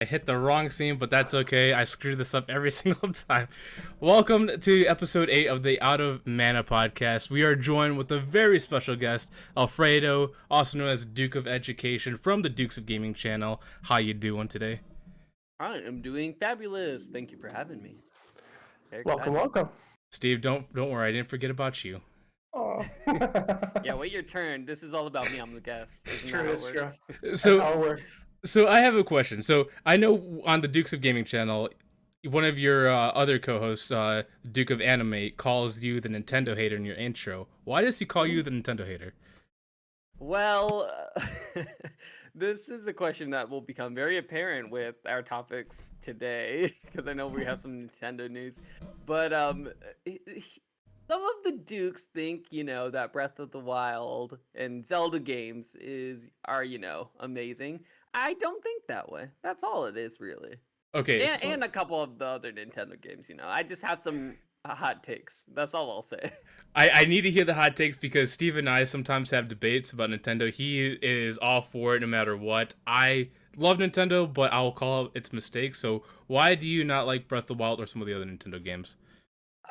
I hit the wrong scene, but that's okay. I screw this up every single time. Welcome to episode 8 of the Out of Mana podcast. We are joined with a very special guest, Alfredo, also known as Duke of Education from the Dukes of Gaming channel. How you doing today? I am doing fabulous. Thank you for having me. Very Welcome, excited. welcome. Steve, don't worry. I didn't forget about you. Oh. Yeah, wait your turn. This is all about me. I'm the guest. Isn't True, that how it's it true. works? That's So, how it works. so I have a question. So I know on the Dukes of Gaming channel, one of your other co-hosts, Duke of Anime, calls you the Nintendo hater in your intro. Why does he call you the Nintendo hater? Well, this is a question that will become very apparent with our topics today, because I know we have some Nintendo news. But some of the Dukes think, that Breath of the Wild and Zelda games are amazing. I don't think that way. That's all it is, really. Okay, And a couple of the other Nintendo games, I just have some hot takes. That's all I'll say. I need to hear the hot takes because Steve and I sometimes have debates about Nintendo. He is all for it no matter what. I love Nintendo, but I'll call it its mistakes. So why do you not like Breath of the Wild or some of the other Nintendo games?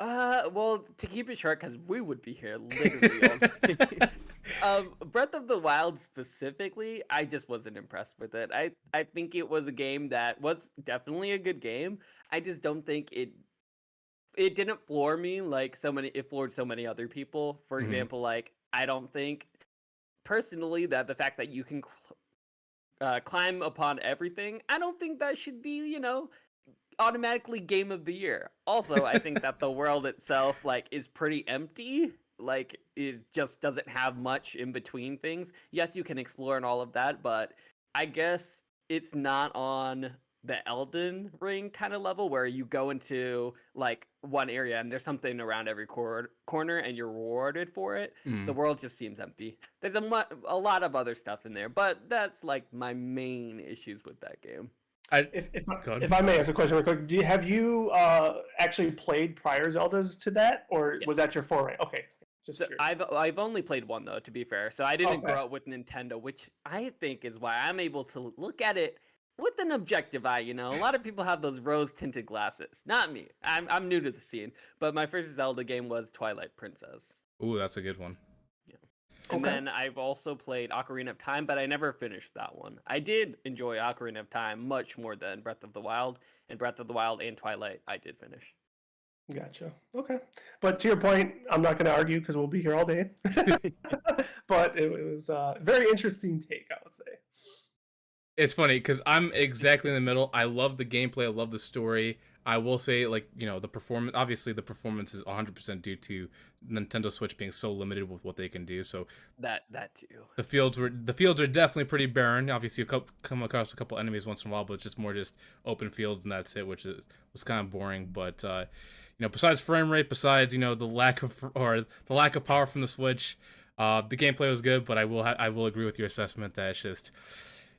Well, to keep it short, because we would be here literally all day. Breath of the Wild specifically, I just wasn't impressed with it. I think it was a game that was definitely a good game. I just don't think it didn't floor me like it floored so many other people. For example, like I don't think personally that the fact that you can climb upon everything, I don't think that should be, automatically game of the year. Also, I think that the world itself is pretty empty. Like it just doesn't have much in between things. Yes, you can explore and all of that, but I guess it's not on the Elden Ring kind of level where you go into one area and there's something around every corner and you're rewarded for it. The world just seems empty. There's a lot of other stuff in there, but that's my main issues with that game. If I may ask a question real quick, have you actually played prior Zeldas to that, or was that your foray? Okay, just so I've only played one though, to be fair. So I didn't grow up with Nintendo, which I think is why I'm able to look at it with an objective eye. A lot of people have those rose-tinted glasses. Not me. I'm new to the scene, but my first Zelda game was Twilight Princess. Ooh, that's a good one. And then I've also played Ocarina of Time, but I never finished that one. I did enjoy Ocarina of Time much more than Breath of the Wild, and Breath of the Wild and Twilight I did finish. Gotcha. Okay. But to your point, I'm not going to argue because we'll be here all day. But it was a very interesting take, I would say. It's funny because I'm exactly in the middle. I love the gameplay. I love the story. I will say, the performance. Obviously, the performance is 100% due to Nintendo Switch being so limited with what they can do. So that too. The fields are definitely pretty barren. Obviously, you come across a couple enemies once in a while, but it's just more open fields and that's it, which was kind of boring. But besides frame rate, besides the lack of power from the Switch, the gameplay was good. But I will agree with your assessment that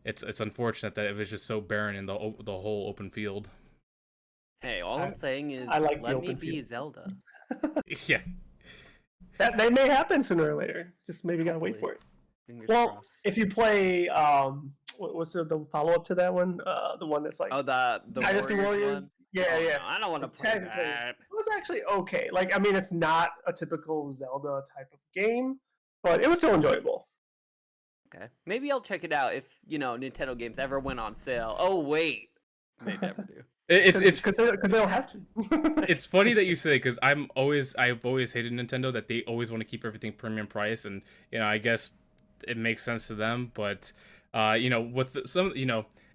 it's unfortunate that it was just so barren in the whole open field. Hey, all I'm saying is let me be Zelda. Yeah. That may happen sooner or later. Just maybe gotta wait for it. Crossed. If you play, what's the follow up to that one? The one that's the Dynasty Warriors. Yeah. No, I don't want to play that. It was actually okay. It's not a typical Zelda type of game, but it was still enjoyable. Okay, maybe I'll check it out if Nintendo games ever went on sale. Oh wait, they never do. It's because they don't have to. It's funny that you say because I've always hated Nintendo that they always want to keep everything premium price, and I guess it makes sense to them. But with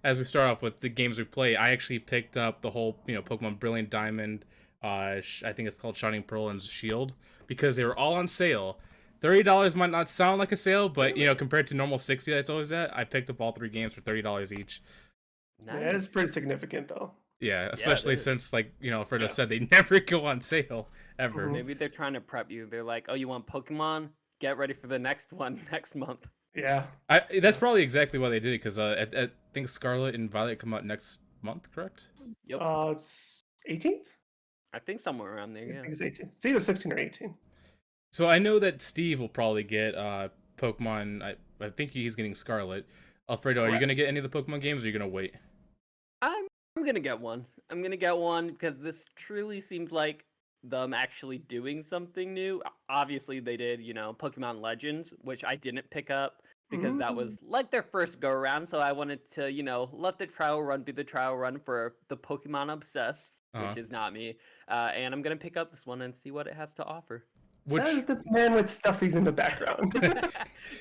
as we start off with the games we play, I actually picked up the whole Pokemon Brilliant Diamond. I think it's called Shining Pearl and Shield because they were all on sale. $30 might not sound like a sale, but compared to normal $60 that's always at, I picked up all 3 games for $30 each. Nice. Yeah, it's pretty significant though. Yeah, especially since Alfredo said they never go on sale ever. Maybe they're trying to prep you. They're like, "Oh, you want Pokemon? Get ready for the next one next month." Yeah, that's probably exactly why they did it because I think Scarlet and Violet come out next month, correct? Yep. It's 18th. I think somewhere around there. Yeah. I think it's 18. It's either 16 or 18. So I know that Steve will probably get Pokemon. I think he's getting Scarlet. Alfredo, are you gonna get any of the Pokemon games, or are you gonna wait? I'm gonna get one. I'm gonna get one because this truly seems like them actually doing something new. Obviously, they did, Pokemon Legends, which I didn't pick up because that was like their first go around. So I wanted to, let the trial run be the trial run for the Pokemon obsessed, which is not me. And I'm gonna pick up this one and see what it has to offer. Says the man with stuffies in the background.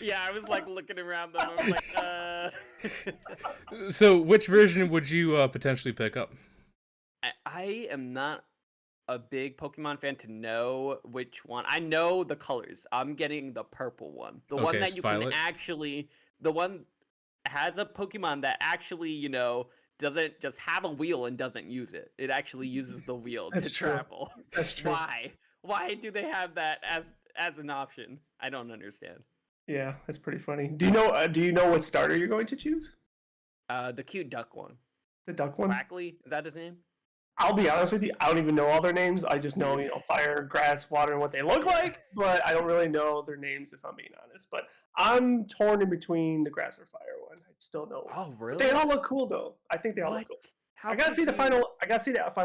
Yeah, I was like looking around them. I was like, So, which version would you potentially pick up? I am not a big Pokemon fan to know which one. I know the colors. I'm getting the purple one. The one that you can actually. The one has a Pokemon that actually, doesn't just have a wheel and doesn't use it. It actually uses the wheel to travel. That's true. Why do they have that as an option? I don't understand. Yeah, that's pretty funny. Do you know what starter you're going to choose? The cute duck one. The duck one? Quackley, is that his name? I'll be honest with you, I don't even know all their names. I just know, fire, grass, water, and what they look like, but I don't really know their names if I'm being honest. But I'm torn in between the grass or fire one. I still know. Oh, really? They all look cool though. I think they all look cool. I gotta see the final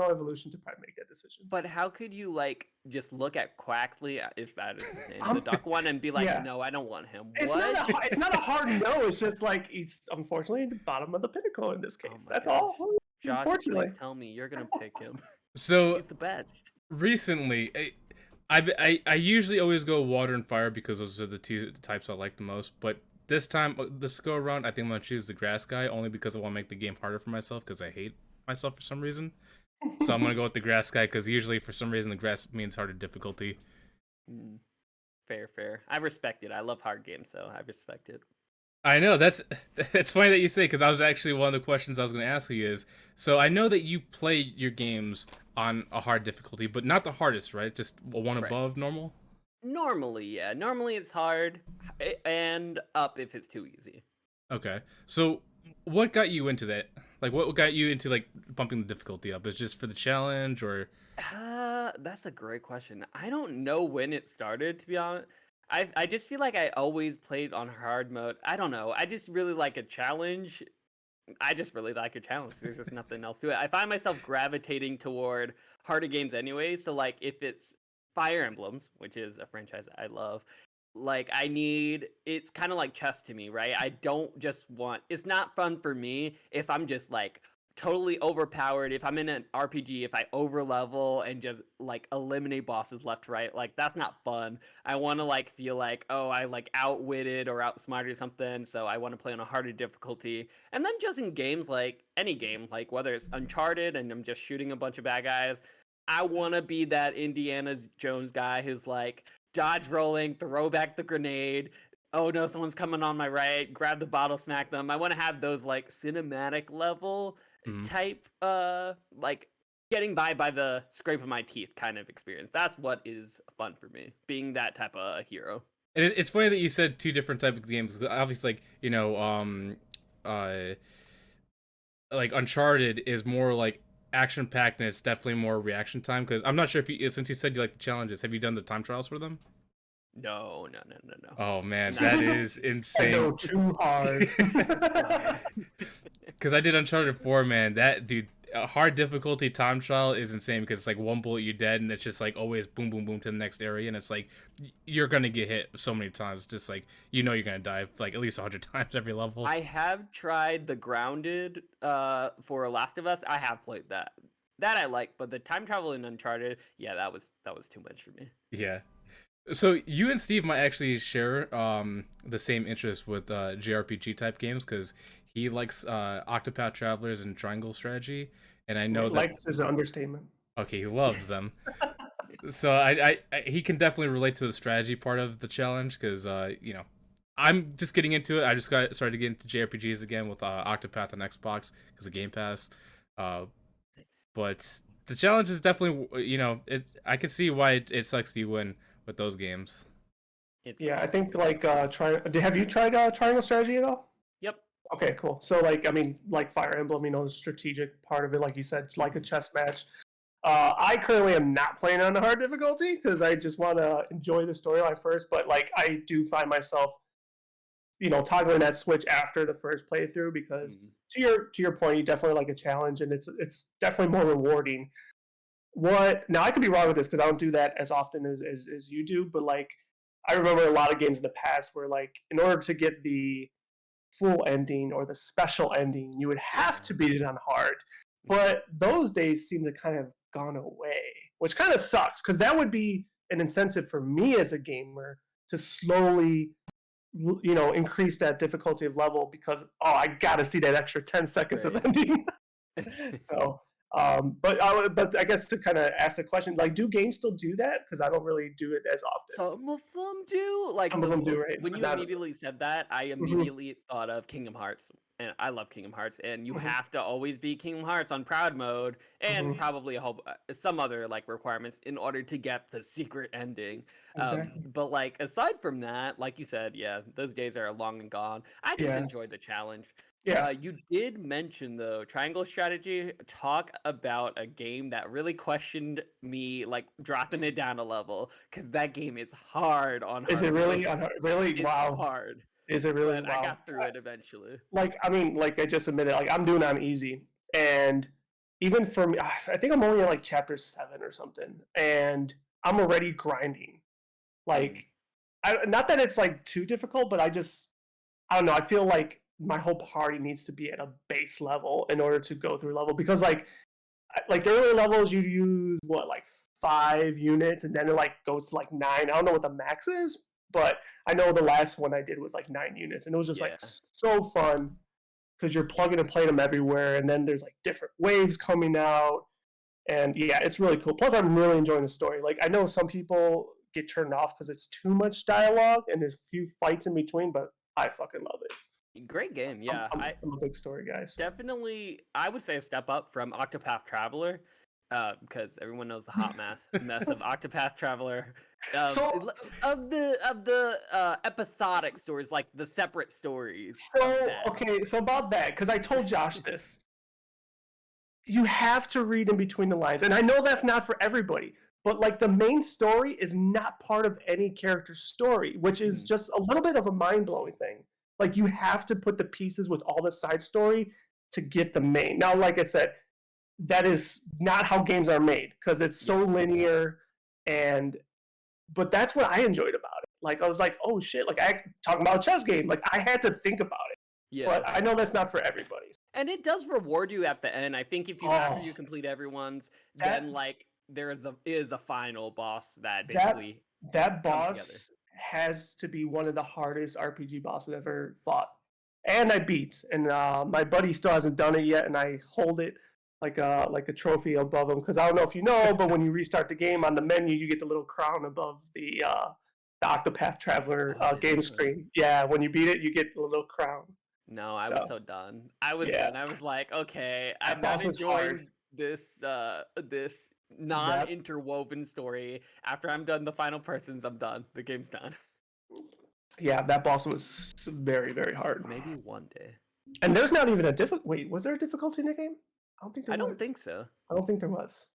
evolution to probably make that decision. But how could you just look at Quackley, if that is his name, the duck one, and be like, no, I don't want him? It's not a hard no. It's just like he's unfortunately at the bottom of the pinnacle in this case. That's all. Josh, unfortunately, please tell me you're gonna pick him. So he's the best. Recently, I usually always go water and fire because those are the two types I like the most. But this go around, I think I'm gonna choose the grass guy only because I want to make the game harder for myself because I hate myself for some reason. So I'm gonna go with the grass guy because usually for some reason the grass means harder difficulty. Fair. I respect it. I love hard games, so I respect it. I know it's funny that you say because I was actually one of the questions I was going to ask you is so I know that you play your games on a hard difficulty, but not the hardest, right? Just one above normal. Normally, yeah. Normally it's hard, and up if it's too easy. Okay, so what got you into that? Like, what got you into bumping the difficulty up? Is it just for the challenge, or? That's a great question. I don't know when it started, to be honest. I just feel like I always played on hard mode. I don't know. I just really like a challenge. There's just nothing else to it. I find myself gravitating toward harder games anyway. So if it's Fire Emblems, which is a franchise I love, it's kind of like chess to me, right? I don't just want. It's not fun for me if I'm just totally overpowered. If I'm in an RPG, if I over level and just eliminate bosses left to right, that's not fun. I want to feel I outwitted or outsmarted or something, so I want to play on a harder difficulty. And then just in games, any game, whether it's Uncharted and I'm just shooting a bunch of bad guys, I want to be that Indiana Jones guy who's dodge rolling, throw back the grenade, oh no, someone's coming on my right, grab the bottle, smack them. I want to have those cinematic level type getting by the scrape of my teeth kind of experience. That's what is fun for me, being that type of hero. And it's funny that you said two different types of games. Obviously, Uncharted is more action packed and it's definitely more reaction time. Because I'm not sure since you said you like the challenges, have you done the time trials for them? No. Oh man, that is insane. I know, too hard. Because I did Uncharted 4, man. That dude, a hard difficulty time trial is insane because it's one bullet you're dead, and it's just always boom, boom, boom to the next area, and it's you're gonna get hit so many times, just you're gonna die at least 100 times every level. I have tried the grounded for Last of Us. I have played that. That I like, but the time travel in Uncharted, yeah, that was too much for me. Yeah. So you and Steve might actually share the same interest with JRPG type games because he likes Octopath Travelers and Triangle Strategy, and I know that likes is an understatement. Okay, he loves them. So I he can definitely relate to the strategy part of the challenge because I'm just getting into it. I just started to get into JRPGs again with Octopath on Xbox because of Game Pass. But the challenge is definitely I could see why it sucks to win with those games. I think have you tried Triangle Strategy at all? Yep. Okay, cool. So Fire Emblem, the strategic part of it, like you said, like a chess match. I currently am not playing on a hard difficulty because I just want to enjoy the storyline first. But I do find myself toggling that switch after the first playthrough because Mhm. to your point, you definitely like a challenge and it's definitely more rewarding. What now I could be wrong with this because I don't do that as often as you do, but like I remember a lot of games in the past where like in order to get the full ending or the special ending, you would have Yeah. to beat it on hard. Mhm. But those days seem to kind of gone away, which kind of sucks because that would be an incentive for me as a gamer to slowly increase that difficulty of level because I gotta see that extra 10 seconds of Right. ending. So but I guess to kind of ask the question, like, do games still do that? Because I don't really do it as often. Some of them do. Like Some of them do, right? when But you not. immediately said that, I Mhm, immediately thought of Kingdom Hearts, and I love Kingdom Hearts. And you mhm, have to always be Kingdom Hearts on proud mode, and mhm. probably a whole some other like requirements in order to get the secret ending. Exactly. But like aside from that, like you said, yeah, those days are long and gone. I just Yeah. enjoyed the challenge. Yeah. You did mention though triangle strategy. Talk about a game that really questioned me, like dropping it down a level, because that game is hard on Is it hard mode. really? Really? It's Wow. hard, Is it really? but I Wow. got through it eventually. Like, I mean, like I just admitted, like I'm doing on easy, and even for me, I think I'm only in like chapter 7 or something, and I'm already grinding. Mm, Like, not that it's like too difficult, but I don't know. I feel like my whole party needs to be at a base level in order to go through level because like the earlier levels you use what like 5 units and then it like goes to like 9. I don't know what the max is, but I know the last one I did was like 9 units and it was just like yeah. so fun because you're plugging and playing them everywhere and then there's like different waves coming out and yeah, it's really cool. Plus, I'm really enjoying the story. Like I know some people get turned off because it's too much dialogue and there's few fights in between, but I fucking love it. Great game. I'm, Yeah, I'm, I I'm a big story guy, so. definitely. I would say a step up from Octopath Traveler, because everyone knows the hot mess of Octopath Traveler. So, Of the episodic stories, like the separate stories of so that. okay, so about that, because I told Josh this. You have to read in between the lines, and I know that's not for everybody, but like the main story is not part of any character's story, which is Mhm. just a little bit of a mind blowing thing. Like you have to put the pieces with all the side story to get the main. Now, like I said, that is not how games are made because it's so Yeah, linear and but that's what I enjoyed about it. Like I was like, oh shit, like I talking about a chess game. Like I had to think about it. yeah. But I know that's not for everybody. And it does reward you at the end. I think if you after Oh, you complete everyone's, then that like there is a final boss that that basically that comes together. boss has to be one of the hardest RPG bosses I've ever fought. And I beat. And my buddy still hasn't done it yet, and I hold it like a trophy above him because I don't know if you know, but when you restart the game on the menu, you get the little crown above the Octopath Traveler Oh, I didn't game know that. screen. Yeah, when you beat it, you get a little crown. No, I was So so done. I was yeah, done. I was like, okay, I'm that not boss is hard. enjoying this That non-interwoven story. After I'm done the final persons, I'm done. The game's done. yeah, that boss was very very hard. Maybe one day. And there's not even a difficult. Wait, was there a difficulty in the game? I don't think there I don't was. think so. I don't think there was.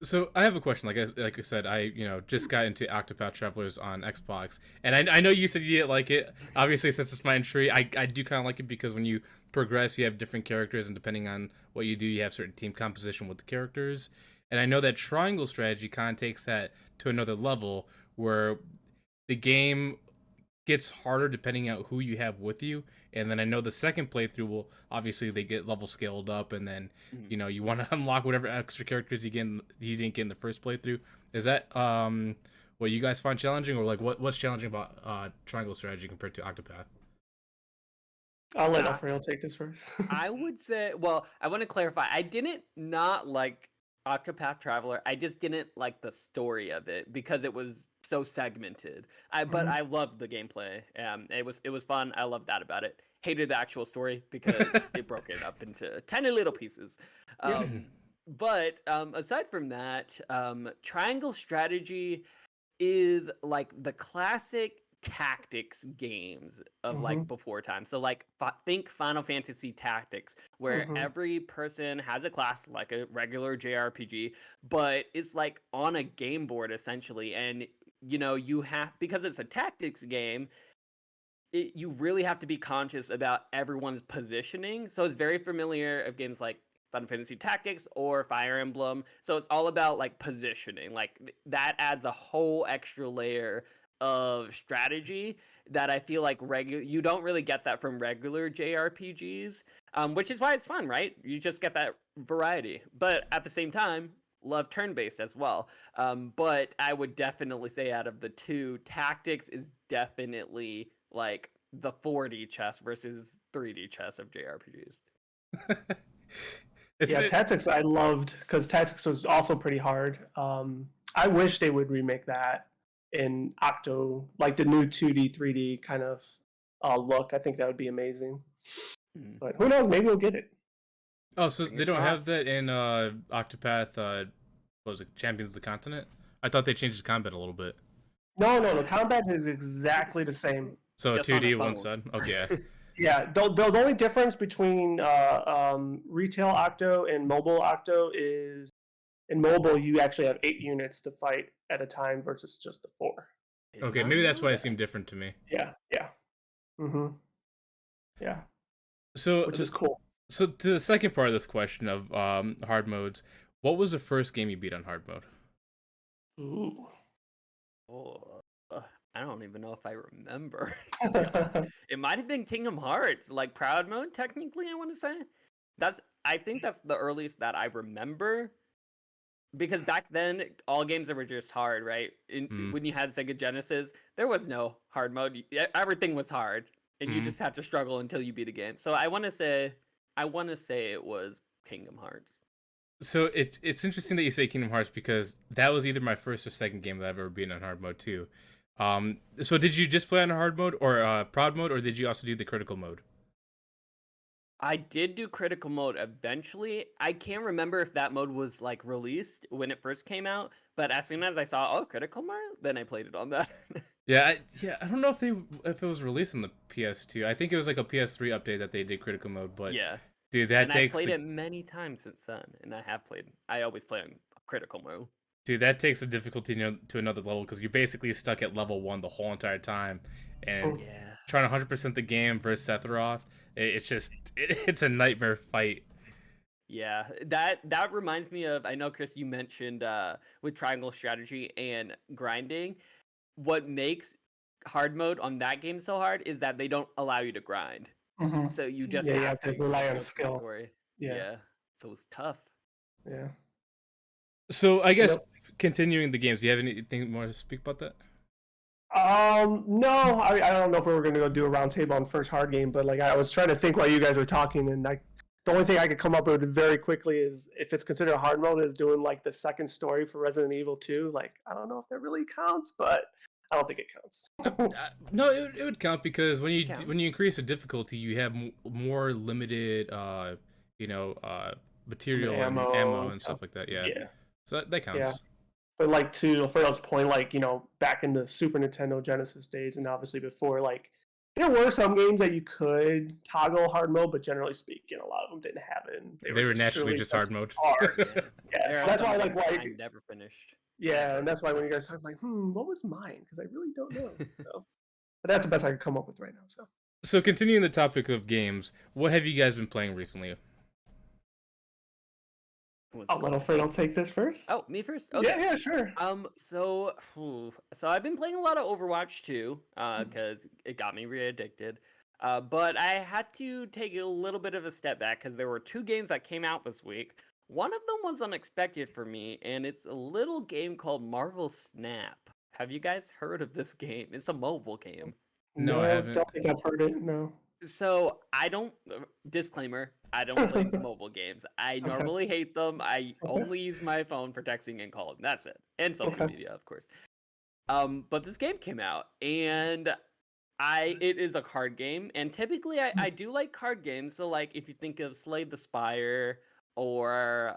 So I have a question. Like I said, I just got into Octopath Travelers on Xbox, and I know you said you didn't like it. Obviously, since it's my entry, I do kind of like it because when you progress, you have different characters, and depending on what you do, you have certain team composition with the characters. And I know that triangle strategy kind of takes that to another level where the game gets harder depending on who you have with you. And then I know the second playthrough will obviously they get level scaled up, and then Mhm. you want to unlock whatever extra characters you didn't get in the first playthrough. Is that what you guys find challenging, or like what's challenging about triangle strategy compared to Octopath? I'll let I, Alfredo take this first. I would say, well, I want to clarify. I didn't not like Octopath Traveler. I just didn't like the story of it because it was so segmented. But Mhm. I loved the gameplay. It was fun. I loved that about it. Hated the actual story because it broke it up into tiny little pieces. Yeah. But aside from that, triangle strategy is like the classic tactics games of like Mhm. before time. So like think Final Fantasy Tactics, where Mhm. every person has a class like a regular JRPG, but it's like on a game board essentially, and you have because it's a tactics game. you really have to be conscious about everyone's positioning. So it's very familiar of games like Final Fantasy Tactics or Fire Emblem. So it's all about like positioning. Like that adds a whole extra layer of strategy that I feel like you don't really get that from regular JRPGs, which is why it's fun, right? You just get that variety. But at the same time, love turn-based as well. But I would definitely say out of the two, Tactics is definitely like the 4D chess versus 3D chess of JRPGs. Yeah, Tactics I loved because Tactics was also pretty hard. I wish they would remake that in Octo, like the new 2D, 3D kind of look. I think that would be amazing. But who knows? Maybe we'll get it. Oh, so Fingers they don't have crossed. that in Octopath, what was it, Champions of the Continent? I thought they changed the combat a little bit. No, no, the combat is exactly the same. So Just on a 2D one phone. side. Okay. Yeah, the only difference between retail Octo and mobile Octo is in mobile you actually have 8 units to fight at a time versus just the 4. Did Okay, not maybe that's know why it that. seemed different to me. Yeah, yeah. Mm-hmm. Yeah, So, which is cool. so to the second part of this question of hard modes, what was the first game you beat on hard mode? Ooh. Oh, I don't even know if I remember. To be honest. It might have been Kingdom Hearts, like Proud Mode. Technically, I want to say I think that's the earliest that I remember. Because back then, all games were just hard, right? When you had Sega Genesis, there was no hard mode. Everything was hard, and you just had to struggle until you beat a game. So I want to say it was Kingdom Hearts. So it's interesting that you say Kingdom Hearts because that was either my first or second game that I've ever been on hard mode too. So did you just play on hard mode or proud mode, or did you also do the critical mode? I did do critical mode eventually. I can't remember if that mode was like released when it first came out, but as soon as I saw critical mode, then I played it on that. Yeah, I don't know if it was released on the PS2. I think it was like a PS3 update that they did critical mode, but Yeah. dude, that And I've takes played it many times since then, and I always play on critical mode. that takes the difficulty to another level because you're basically stuck at level 1 the whole entire time, and Yeah. trying to 100% the game versus Sephiroth, it's just it's a nightmare fight. Yeah, that reminds me of, I know Chris, you mentioned with triangle strategy and grinding, what makes hard mode on that game so hard is that they don't allow you to grind. Mm-hmm. So you just Yeah, you have have to to rely go on through the skill. story. Yeah, Yeah. So it's tough. yeah. So I guess Yep. continuing the games, do you have anything more to speak about that? No, I don't know if we were gonna go do a roundtable on first hard game, but like I was trying to think while you guys were talking, and the only thing I could come up with very quickly is if it's considered a hard mode is doing like the second story for Resident Evil 2. Like I don't know if that really counts, but I don't think it counts. No, it would count because when you Count. when you increase the difficulty, you have more limited, material and ammo and stuff like that. Yeah, Yeah, so that yeah. counts. But like to Alfredo's point, like back in the Super Nintendo Genesis days, and obviously before, like there were some games that you could toggle hard mode, but generally speaking, a lot of them didn't have it. And They were naturally truly just hard mode. hard. Yeah. Yeah, There so are that's some why games like I never finished. yeah, and that's why when you guys talk, I'm like, what was mine? Because I really don't know. So, but that's the best I could come up with right now. So, So continuing the topic of games, what have you guys been playing recently? I'll let Alfredo take this first. Oh, me first? Okay. Yeah, sure. So I've been playing a lot of Overwatch 2, because it got me re-addicted. But I had to take a little bit of a step back because there were 2 games that came out this week. One of them was unexpected for me, and it's a little game called Marvel Snap. Have you guys heard of this game? It's a mobile game. No, I haven't. Don't think I've heard it. No. So I don't. Disclaimer: I don't play mobile games. I Okay. normally hate them. I Okay. only use my phone for texting and calling. That's it, and social Okay. media, of course. But this game came out, and it is a card game, and typically I do like card games. So like if you think of Slay the Spire or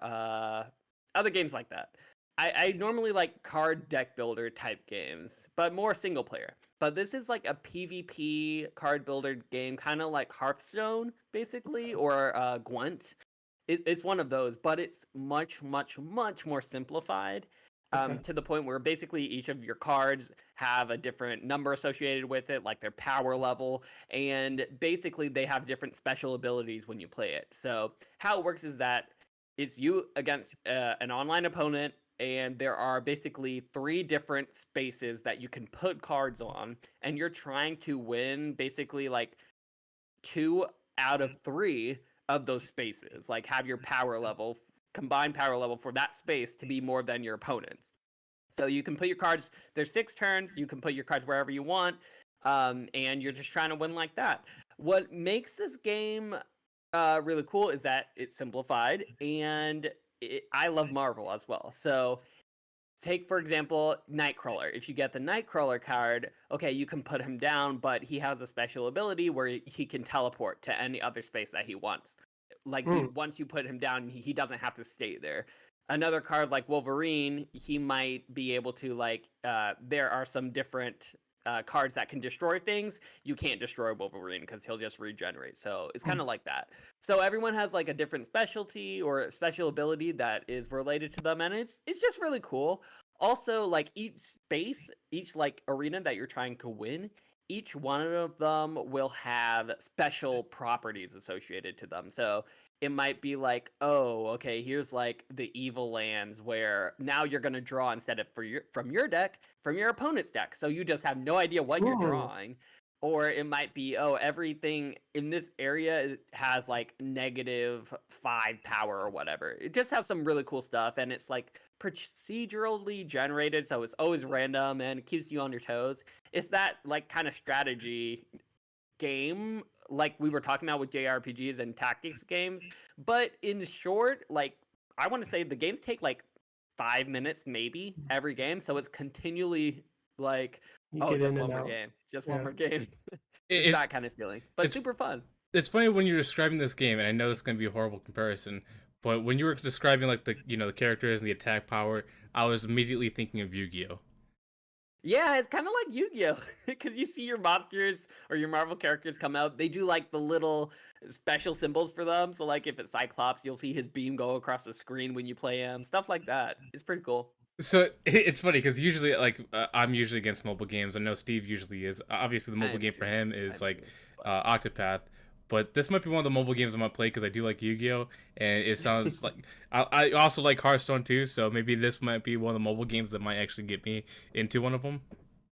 other games like that. I normally like card deck builder type games, but more single player. But this is like a PvP card builder game, kind of like Hearthstone, basically, or Gwent. It's one of those, but it's much, much, much more simplified. Okay. to the point where basically each of your cards have a different number associated with it, like their power level, and basically they have different special abilities when you play it. So how it works is that it's you against an online opponent, and there are basically three different spaces that you can put cards on, and you're trying to win basically like two out of three of those spaces, like have your power level, combined power level for that space to be more than your opponent's. So you can put your cards, there's 6 turns, you can put your cards wherever you want, and you're just trying to win like that. What makes this game really cool is that it's simplified, and I love Marvel as well. So take, for example, Nightcrawler. If you get the Nightcrawler card, okay, you can put him down, but he has a special ability where he can teleport to any other space that he wants. Like, Hmm. once you put him down, he doesn't have to stay there. Another card like Wolverine, he might be able to, like, there are some different cards that can destroy things. You can't destroy Wolverine because he'll just regenerate. So it's kind of like that. So everyone has like a different specialty or special ability that is related to them, and it's just really cool. Also, like each space, each like arena that you're trying to win, each one of them will have special properties associated to them. So it might be like, oh, okay, here's like the evil lands where now you're gonna draw instead of from your deck, from your opponent's deck. So you just have no idea what you're Ooh. drawing. Or it might be, oh, everything in this area has like -5 power or whatever. It just has some really cool stuff, and it's like procedurally generated, so it's always random and it keeps you on your toes. It's that like kind of strategy game like we were talking about with JRPGs and tactics games, but in short, like I want to say the games take like 5 minutes maybe every game, so it's continually like, You oh, get just in one and more out. game, just one Yeah. more game. It's It, that kind of feeling, but it's super fun. it's funny when you're describing this game, and I know this is gonna be a horrible comparison, but when you were describing like the characters and the attack power, I was immediately thinking of Yu-Gi-Oh. Yeah, it's kind of like Yu-Gi-Oh, because you see your monsters or your Marvel characters come out. They do like the little special symbols for them. So like if it's Cyclops, you'll see his beam go across the screen when you play him. Stuff like that. It's pretty cool. So it's funny because usually, like, I'm usually against mobile games. I know Steve usually is. Obviously, the I mobile am game for too. him I is am like too. But Octopath, but this might be one of the mobile games I'm gonna play because I do like Yu-Gi-Oh, and it sounds like I also like Hearthstone too. So maybe this might be one of the mobile games that might actually get me into one of them.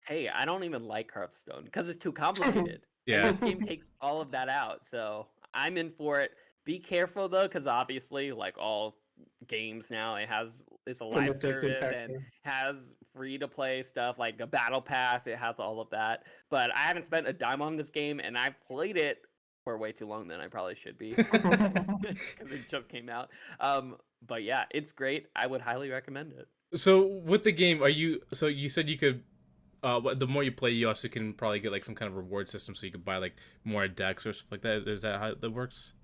hey, I don't even like Hearthstone because it's too complicated, and Yeah. this game takes all of that out. So I'm in for it. Be careful though, because obviously, like all games now, it's a An live addicting service and factor. has free to play stuff like a battle pass. It has all of that. But I haven't spent a dime on this game, and I've played it for way too long than I probably should be because it just came out. But yeah, it's great. I would highly recommend it. So with the game, are you? So you said you could. The more you play, you also can probably get like some kind of reward system, so you could buy like more decks or stuff like that. Is that how that works?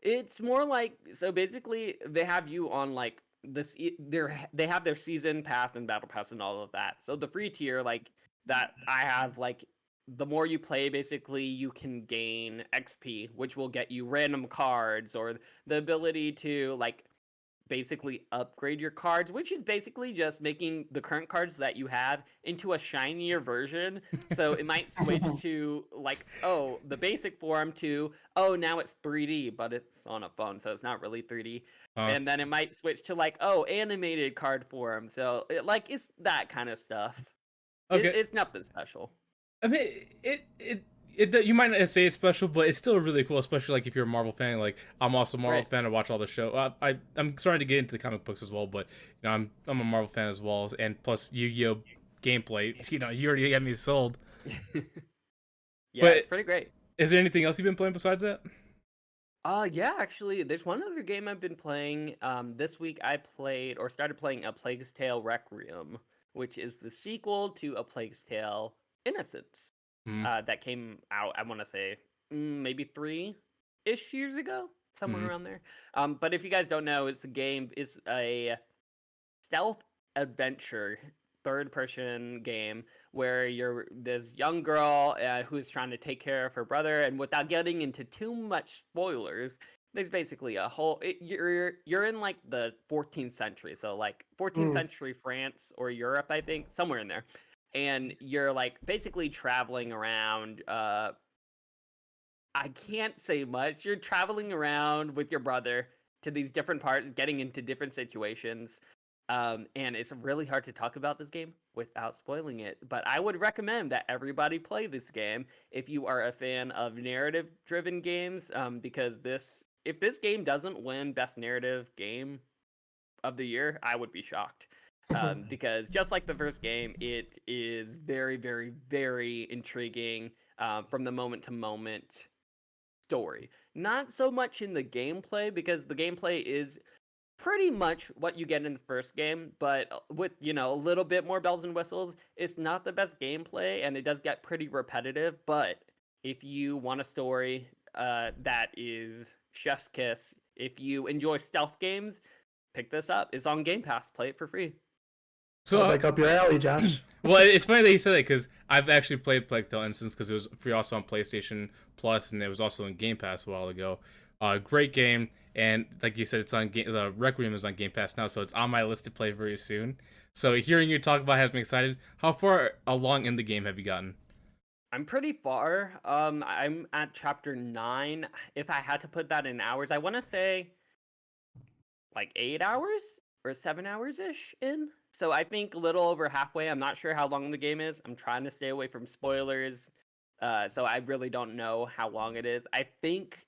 It's more like, so basically they have you on like they have their season pass and battle pass and all of that. So the free tier like that I have, like the more you play basically you can gain XP, which will get you random cards or the ability to like basically upgrade your cards, which is basically just making the current cards that you have into a shinier version. So it might switch to like, oh, the basic form to, oh, now it's 3D, but it's on a phone, so it's not really 3D. Uh, And then it might switch to like, oh, animated card form. So like it's that kind of stuff. okay. It's nothing special. I mean, you might not say it's special, but it's still really cool, especially like if you're a Marvel fan. Like I'm also a Marvel Right. fan. I watch all the show. I'm starting to get into the comic books as well, but I'm a Marvel fan as well, and plus Yu-Gi-Oh gameplay. You already got me sold. Yeah, But it's pretty great. is there anything else you've been playing besides that? Yeah, actually, there's one other game I've been playing. This week I played or started playing A Plague's Tale Requiem, which is the sequel to A Plague's Tale Innocence. Hmm. That came out, I want to say, maybe 3-ish years ago, somewhere Hmm. around there. But if you guys don't know, it's a stealth adventure third person game where you're this young girl who's trying to take care of her brother, and without getting into too much spoilers, there's basically a whole you're in like the 14th century, so like 14th Mm. century France or Europe, I think, somewhere in there. And you're like basically traveling around I can't say much. You're traveling around with your brother to these different parts, getting into different situations. And it's really hard to talk about this game without spoiling it. But I would recommend that everybody play this game if you are a fan of narrative-driven games. Because if this game doesn't win Best Narrative Game of the Year, I would be shocked. Because just like the first game, it is very, very, very intriguing from the moment to moment story. Not so much in the gameplay, because the gameplay is pretty much what you get in the first game, but with, a little bit more bells and whistles. It's not the best gameplay, and it does get pretty repetitive, but if you want a story that is chef's kiss, if you enjoy stealth games, pick this up. It's on Game Pass. Play it for free. So Sounds like up your alley, Josh. well, it's funny that you said that because I've actually played Plague Tale Instance because it was free also on PlayStation Plus and it was also in Game Pass a while ago. Great game, and like you said, it's on the Requiem is on Game Pass now, so it's on my list to play very soon. So hearing you talk about it has me excited. How far along in the game have you gotten? I'm pretty far. I'm at chapter 9. If I had to put that in hours, I want to say like 8 hours or 7 hours ish in. So I think a little over halfway. I'm not sure how long the game is. I'm trying to stay away from spoilers. So I really don't know how long it is. I think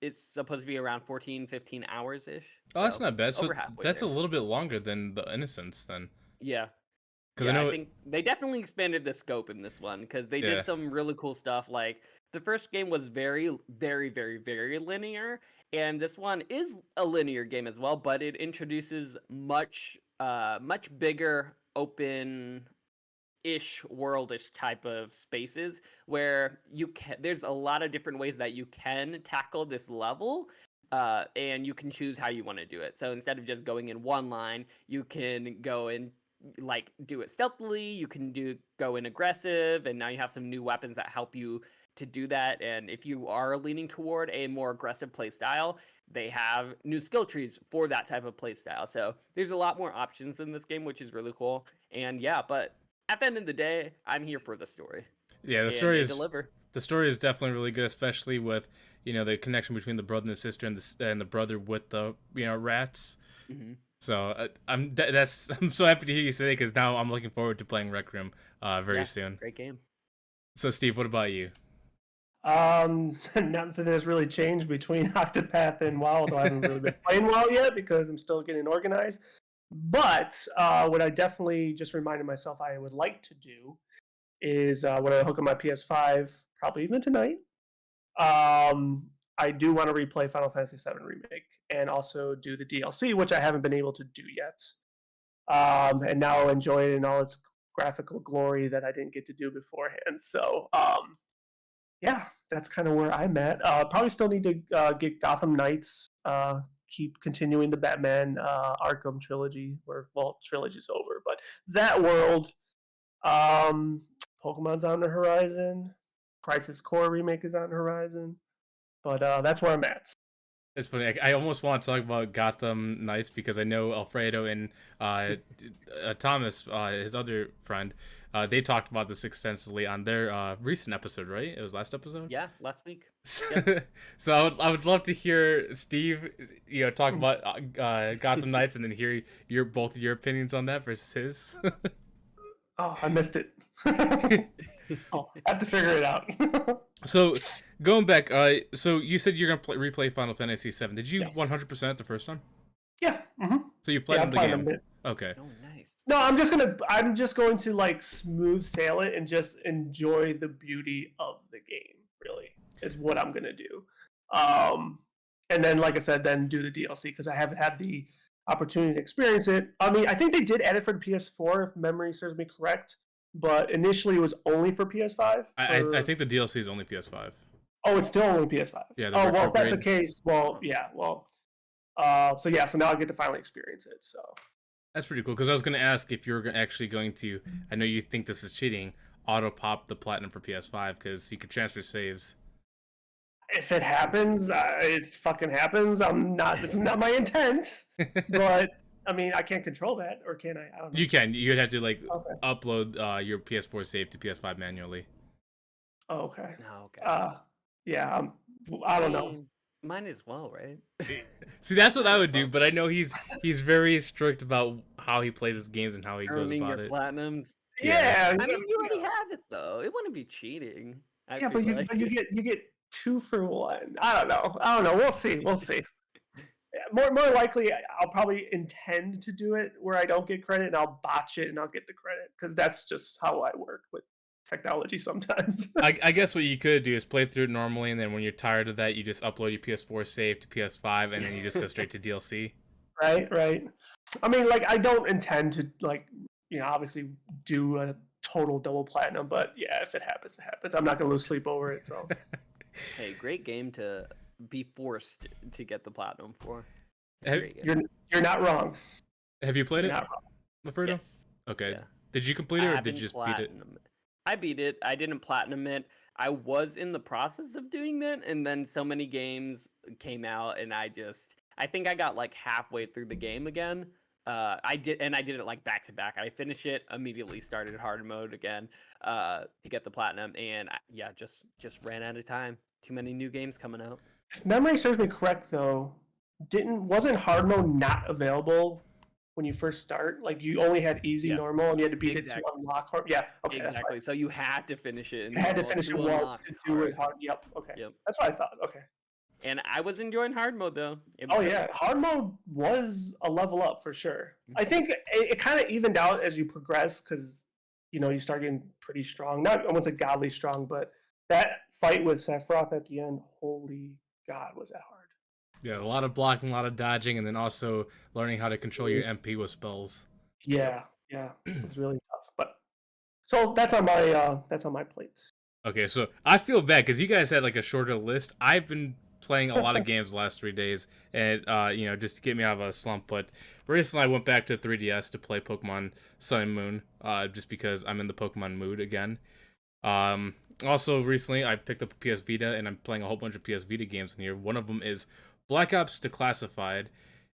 it's supposed to be around 14, 15 hours ish. Oh, that's not bad. So over halfway that's there. a little bit longer than the Innocence then. Yeah. Because Yeah, I know I think they definitely expanded the scope in this one because they Yeah. did some really cool stuff. Like the first game was very, very, very, very linear, and this one is a linear game as well, but it introduces much bigger open ish worldish type of spaces where there's a lot of different ways that you can tackle this level, and you can choose how you want to do it. So instead of just going in one line, you can go in like do it stealthily, you can go in aggressive, and now you have some new weapons that help you to do that. And if you are leaning toward a more aggressive play style, they have new skill trees for that type of play style. So there's a lot more options in this game, which is really cool. And yeah, but at the end of the day, I'm here for the story. Yeah, And they deliver. the story is definitely really good, especially with the connection between the brother and the sister and the brother with the rats. Mm-hmm. So I'm so happy to hear you say that because now I'm looking forward to playing Rec Room very soon. Great game. So Steve, what about you? Nothing has really changed between Octopath and WoW, although I haven't really been playing WoW yet because I'm still getting organized. But what I definitely just reminded myself I would like to do is when I hook up my PS5, probably even tonight, I do want to replay Final Fantasy VII Remake and also do the DLC, which I haven't been able to do yet. And now I'll enjoy it in all its graphical glory that I didn't get to do beforehand. So, yeah, that's kind of where I'm at. Probably still need to get Gotham Knights, keep continuing the Batman Arkham trilogy, trilogy's over, but that world, Pokemon's on the horizon, Crisis Core remake is on the horizon, but that's where I'm at. It's funny. I almost want to talk about Gotham Knights because I know Alfredo and Thomas, his other friend, they talked about this extensively on their recent episode, right? It was last episode? Yeah, last week. Yep. So I would love to hear Steve, talk about Gotham Knights and then hear both of your opinions on that versus his. Oh, I missed it. I'll have to figure it out. So going back, so you said you're gonna replay Final Fantasy VII. Did you Yes. 100% the first time? Yeah. Mm-hmm. So you played the game. It. Okay. Oh, nice. No, I'm just going to like smooth sail it and just enjoy the beauty of the game. Really, is what I'm gonna do. And then, like I said, then do the DLC because I haven't had the opportunity to experience it. I mean, I think they did add it for the PS4, if memory serves me correct. But initially, it was only for PS5. I think the DLC is only PS5. Oh, it's still only PS5. Yeah. Oh, well, if that's the case, well, yeah, well. So now I get to finally experience it. So that's pretty cool because I was going to ask if you're actually going to. I know you think this is cheating. Auto pop the platinum for PS5 because you could transfer saves. If it happens, it fucking happens. I'm not. It's not my intent, but I mean, I can't control that, or can I? I don't know. You can. You'd have to like Okay. upload your PS4 save to PS5 manually. Oh, okay. No, okay. Yeah. I don't know. mean, Mine as well, right? See, that's what I would do, but I know he's very strict about how he plays his games and how he goes Earning about your it. platinums. Yeah. I mean, you already have it though. It wouldn't be cheating. I Yeah, feel but like. you get 2 for 1. I don't know. I don't know. We'll see. We'll see. More likely, I'll probably intend to do it where I don't get credit, and I'll botch it, and I'll get the credit because that's just how I work with technology sometimes. I guess what you could do is play through it normally, and then when you're tired of that, you just upload your PS4 save to PS5, and then you just go straight to DLC. Right. I mean, like, I don't intend to, like, obviously do a total double platinum, but yeah, if it happens, it happens. I'm not gonna lose sleep over it. So Hey, great game to be forced to get the platinum for. It's a great game. you're not wrong. Have you played You're it, not wrong. Alfredo? Yes. Okay. Yeah. Did you complete it, or did you just beat it? I beat it. I didn't platinum it. I was in the process of doing that, and then so many games came out, and I think I got like halfway through the game again. I did it like back to back. I finished it, immediately started hard mode again to get the platinum, and just ran out of time. Too many new games coming out. If memory serves me correct, though, wasn't hard mode not available when you first start? Like, you only had easy, normal, and you had to beat it to unlock hard. Yeah, okay, exactly. So you had to finish it. You had to finish it once to do it hard. Yep. Okay. Yep. That's what I thought. Okay. And I was enjoying hard mode though. Yeah, hard mode was a level up for sure. I think it kind of evened out as you progress because you start getting pretty strong. Not almost like godly strong, but that fight with Sephiroth at the end, holy God, was that hard. Yeah, a lot of blocking, a lot of dodging, and then also learning how to control your MP with spells. Yeah, it was really tough. But so that's on my plate. Okay, so I feel bad because you guys had like a shorter list. I've been playing a lot of games the last 3 days, and just to get me out of a slump. But recently, I went back to 3DS to play Pokemon Sun and Moon, just because I'm in the Pokemon mood again. Also, recently, I picked up a PS Vita, and I'm playing a whole bunch of PS Vita games in here. One of them is Black Ops Declassified.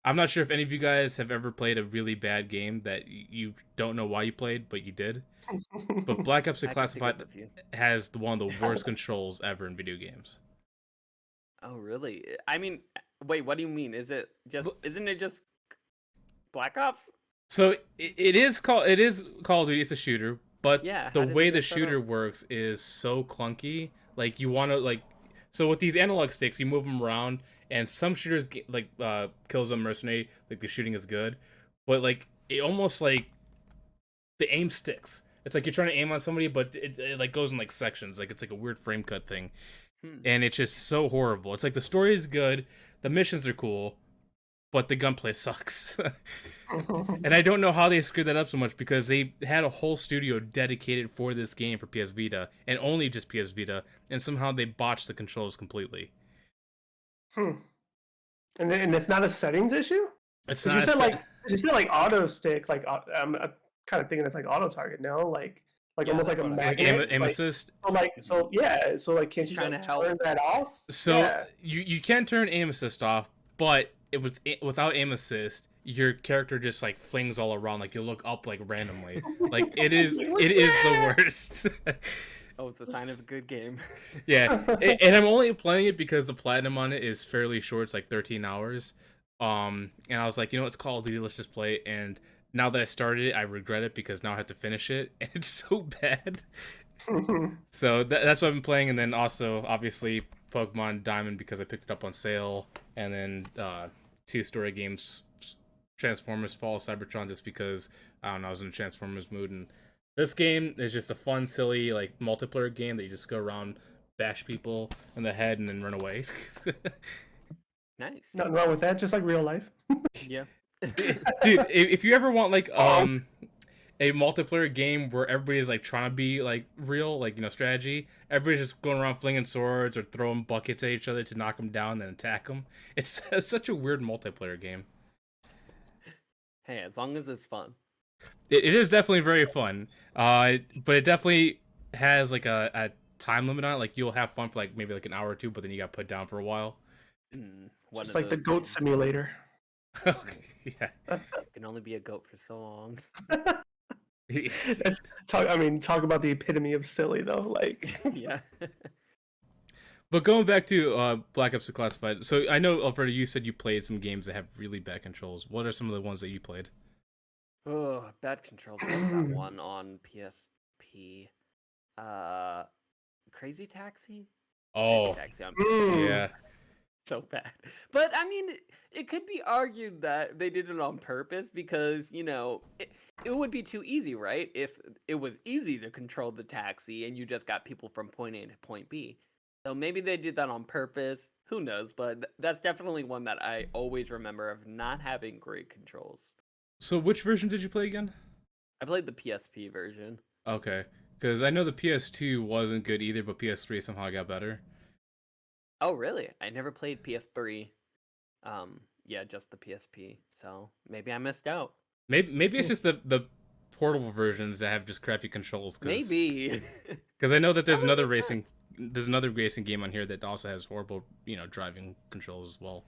I'm not sure if any of you guys have ever played a really bad game that you don't know why you played, but you did. But Black Ops Declassified has one of the worst controls ever in video games. Oh, really? I mean, wait, what do you mean? Isn't it just Black Ops? So it is Call of Duty. It's a shooter, but the way the shooter works is so clunky. Like, you want to so with these analog sticks, you move them around, and some shooters kills them mercenary. Like, the shooting is good, but it almost the aim sticks. It's like you're trying to aim on somebody, but it goes in sections. It's like a weird frame cut thing. And it's just so horrible. It's like the story is good, the missions are cool, but the gunplay sucks. And I don't know how they screwed that up so much, because they had a whole studio dedicated for this game for PS Vita, and only just PS Vita, and somehow they botched the controls completely. And it's not a settings issue? It's not. You said auto stick, I'm kind of thinking it's like auto target, no? Almost like a magnet, aim assist. So can't you turn that off? So you can turn aim assist off, but without aim assist, your character just flings all around. You look up randomly. It is the worst. Oh, it's a sign of a good game. Yeah, and I'm only playing it because the platinum on it is fairly short. It's 13 hours. And I was like, it's Call of Duty. Let's just play it. And now that I started it, I regret it because now I have to finish it, and it's so bad. So that's what I've been playing, and then also obviously Pokemon Diamond because I picked it up on sale, and then 2 story games, Transformers Fall Cybertron, just because I don't know, I was in a Transformers mood, and this game is just a fun, silly multiplayer game that you just go around, bash people in the head, and then run away. Nice. Nothing wrong with that, just like real life. Yeah. Dude, if you ever want a multiplayer game where everybody's trying to be real, strategy, everybody's just going around flinging swords or throwing buckets at each other to knock them down and then attack them. It's such a weird multiplayer game. Hey, as long as it's fun. It is definitely very fun, but it definitely has a time limit on it? Like you'll have fun for like maybe like an hour or two, but then you got put down for a while. One Just of like the those goat games. simulator. Yeah. Can only be a goat for so long. That's talk about the epitome of silly though. Like, Yeah. But going back to Black Ops Classified, so I know Alfredo, you said you played some games that have really bad controls. What are some of the ones that you played? Oh, bad controls. What's that one on PSP? Uh, Crazy Taxi. Crazy Oh, Taxi on yeah. so bad. But I mean, it could be argued that they did it on purpose because, it would be too easy, right? If it was easy to control the taxi and you just got people from point A to point B. So maybe they did that on purpose. Who knows? But that's definitely one that I always remember of not having great controls. So which version did you play again? I played the PSP version. Okay, because I know the PS2 wasn't good either, but PS3 somehow got better. Oh, really? I never played PS3. Yeah, just the PSP. So maybe I missed out. Maybe it's just the portable versions that have just crappy controls. Maybe. Because I know that That would make sense. there's another racing game on here that also has horrible driving controls as well.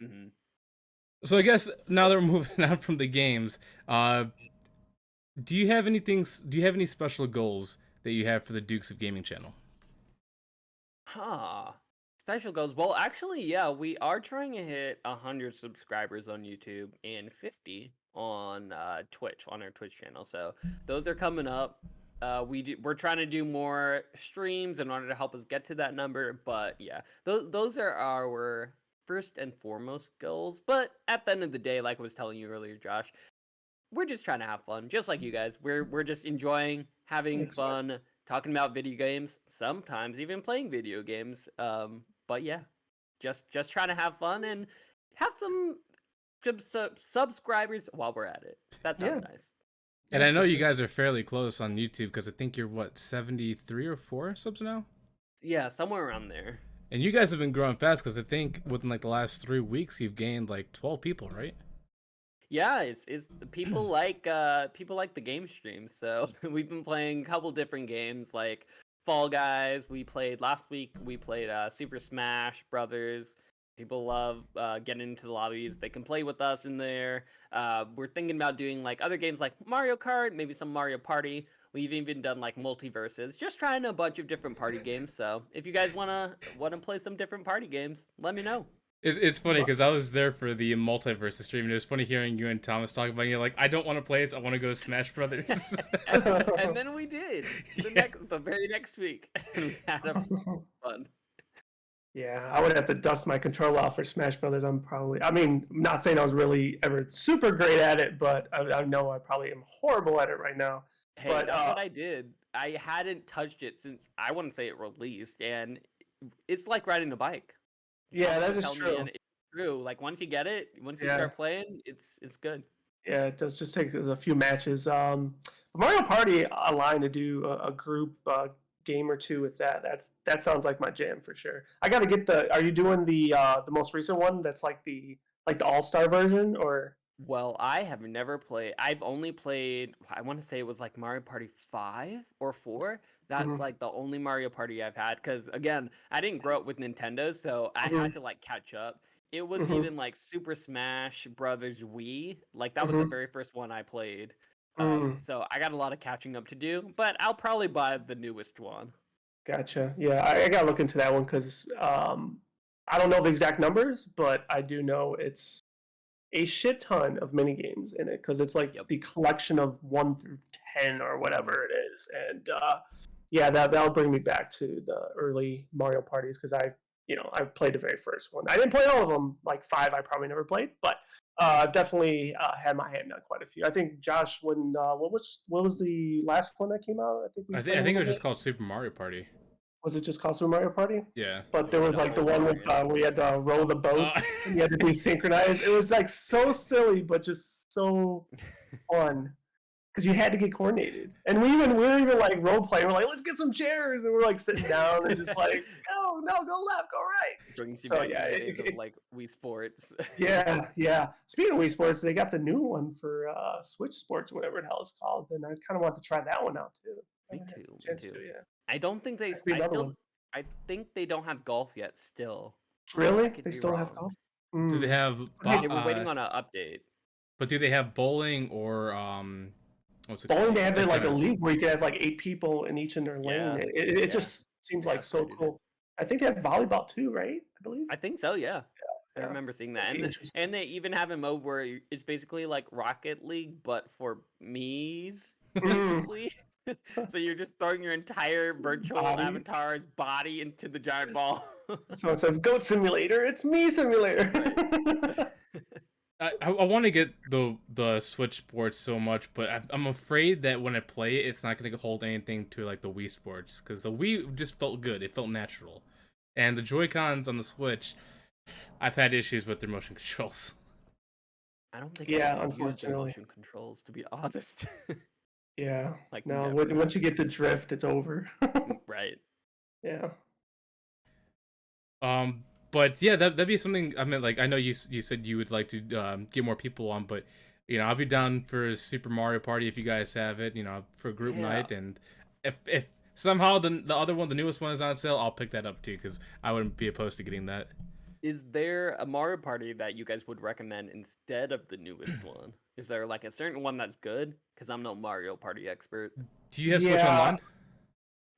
Mm-hmm. So I guess now that we're moving on from the games, do you have anything? Do you have any special goals that you have for the Dukes of Gaming channel? Huh. Special goals. Well, actually, yeah, we are trying to hit 100 subscribers on YouTube and 50 on Twitch, on our Twitch channel. So those are coming up. We're trying to do more streams in order to help us get to that number. But yeah, those are our first and foremost goals. But at the end of the day, like I was telling you earlier, Josh, we're just trying to have fun, just like you guys. We're just enjoying having fun, talking about video games, sometimes even playing video games. But yeah, just trying to have fun and have some subscribers while we're at it. That sounds nice. And I know you guys are fairly close on YouTube because I think you're what 73 or 4 subs now. Yeah, somewhere around there. And you guys have been growing fast because I think within like the last 3 weeks you've gained like 12 people, right? Yeah, it's people like the game streams. So we've been playing a couple different games like Fall Guys. We played last week. We played Super Smash Brothers. People love getting into the lobbies. They can play with us in there. We're thinking about doing like other games like Mario Kart, maybe some Mario Party. We've even done like multiverses, just trying a bunch of different party games. So if you guys wanna play some different party games, let me know. It's funny because I was there for the multiverse stream, and it was funny hearing you and Thomas talk about it. You're like, I don't want to play this. I want to go to Smash Brothers. and then we did the very next week. We had fun. Yeah, I would have to dust my controller off for Smash Brothers. I'm not saying I was really ever super great at it, but I know I probably am horrible at it right now. Hey, but, that's what I did. I hadn't touched it since I wouldn't say it released, and it's like riding a bike. Yeah, that is true. It's true. Like once you get it, once you start playing, it's good. Yeah, it does just take a few matches. Mario Party Online to do a group game or two with that sounds like my jam for sure. I got to get Are you doing the most recent one? That's like the All-Star version, or? Well, I have never played. I've only played. I want to say it was like Mario Party 5 or 4. That's like the only Mario Party I've had. Because again, I didn't grow up with Nintendo, so I had to like catch up. It was even like Super Smash Brothers Wii. Like that was the very first one I played. So I got a lot of catching up to do, but I'll probably buy the newest one. Gotcha. Yeah, I gotta look into that one because I don't know the exact numbers, but I do know it's a shit ton of mini games in it because it's like the collection of 1 through 10 or whatever it is, and yeah, that'll bring me back to the early Mario parties because I played the very first one. I didn't play all of them. Like 5, I probably never played, but I've definitely had my hand on quite a few. I think Josh, when what was the last one that came out? I think it was just called Super Mario Party. Was it just called Super Mario Party? Yeah. But there was like the one with where you had to row the boats and you had to be synchronized. It was like so silly, but just so fun because you had to get coordinated. And we were even like role playing. We're like, let's get some chairs, and we're like sitting down and just like, no, go left, go right. Brings you back to the days of like Wii Sports. yeah. Speaking of Wii Sports, they got the new one for Switch Sports, whatever the hell it's called. And I kind of want to try that one out too. Me too. Yeah. I don't think they. That'd be I another still. one. I think they don't have golf yet. Still, I Really? could They be still don't have wrong. golf? Do they Mm. have See, They were waiting on an update. but do they have bowling or what's it bowling, called? they have Like like a tennis. league where you can have like 8 people in each in their lane. Yeah, It yeah, just seems yeah. like That's so pretty good. cool. I think they have volleyball too, right? I believe. I think so. Yeah, I Yeah, remember seeing that, that'd be and interesting. they even have a mode where it's basically like Rocket League, but for me's Mm, basically. So you're just throwing your entire virtual body. avatar's body into the giant ball. So instead of goat simulator, it's me simulator. Right. I want to get the Switch Sports so much, but I'm afraid that when I play it, it's not going to hold anything to like the Wii Sports because the Wii just felt good. It felt natural, and the Joy Cons on the Switch, I've had issues with their motion controls. I don't think Yeah, I've used the unfortunately. motion controls, to be honest. Yeah. Like No, never. once you get the drift, it's over. Right. Yeah. Um, but yeah, that'd be something. I mean, like I know you said you would like to get more people on, but I'll be down for Super Mario Party if you guys have it. For a group Yeah. night, and if somehow the other one, the newest one, is on sale, I'll pick that up too because I wouldn't be opposed to getting that. Is there a Mario Party that you guys would recommend instead of the newest one? Is there like a certain one that's good? Because I'm no Mario Party expert. Do you have Switch Yeah.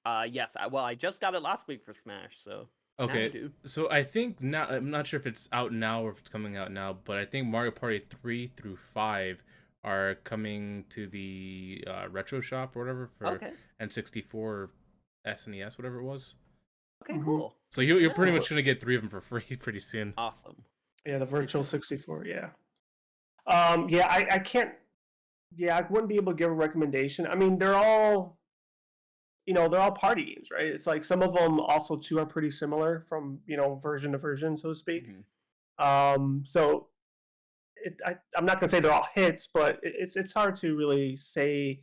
Online? Yes. I just got it last week for Smash, so now I Okay, do. so I think now I'm not sure if it's out now or if it's coming out now, but I think Mario Party 3 through 5 are coming to the retro shop or whatever for Okay. N64, SNES, whatever it was. Okay. Mhm. Cool. So you're pretty Yeah. much gonna get 3 of them for free pretty soon. Awesome. Yeah, the virtual 64. Yeah. Yeah, I can't. Yeah, I wouldn't be able to give a recommendation. I mean, they're all they're all party games, right? It's like some of them also too are pretty similar from version to version, so to speak. So I'm not gonna say they're all hits, but it's hard to really say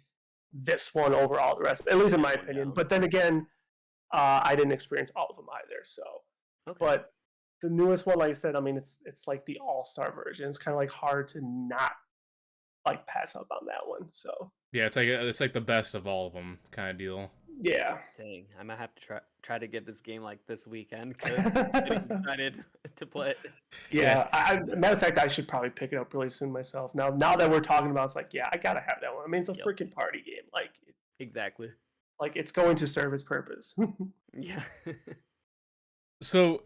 this one over all the rest, at least in my Hands opinion. down. But then again, I didn't experience all of them either. So, Okay. but the newest one, like I said, I mean, it's like the all-star version. It's kind of like hard to not like pass up on that one. So Yeah, it's like the best of all of them kind of deal. yeah. Dang, I might have to try to get this game like this weekend because I'm getting excited to play it. Yeah, matter of fact, I should probably pick it up really soon myself. Now that we're talking about, it's like, yeah, I gotta have that one. I mean, it's a Yep. freaking party game. Exactly. Like it's going to serve its purpose. Yeah. So,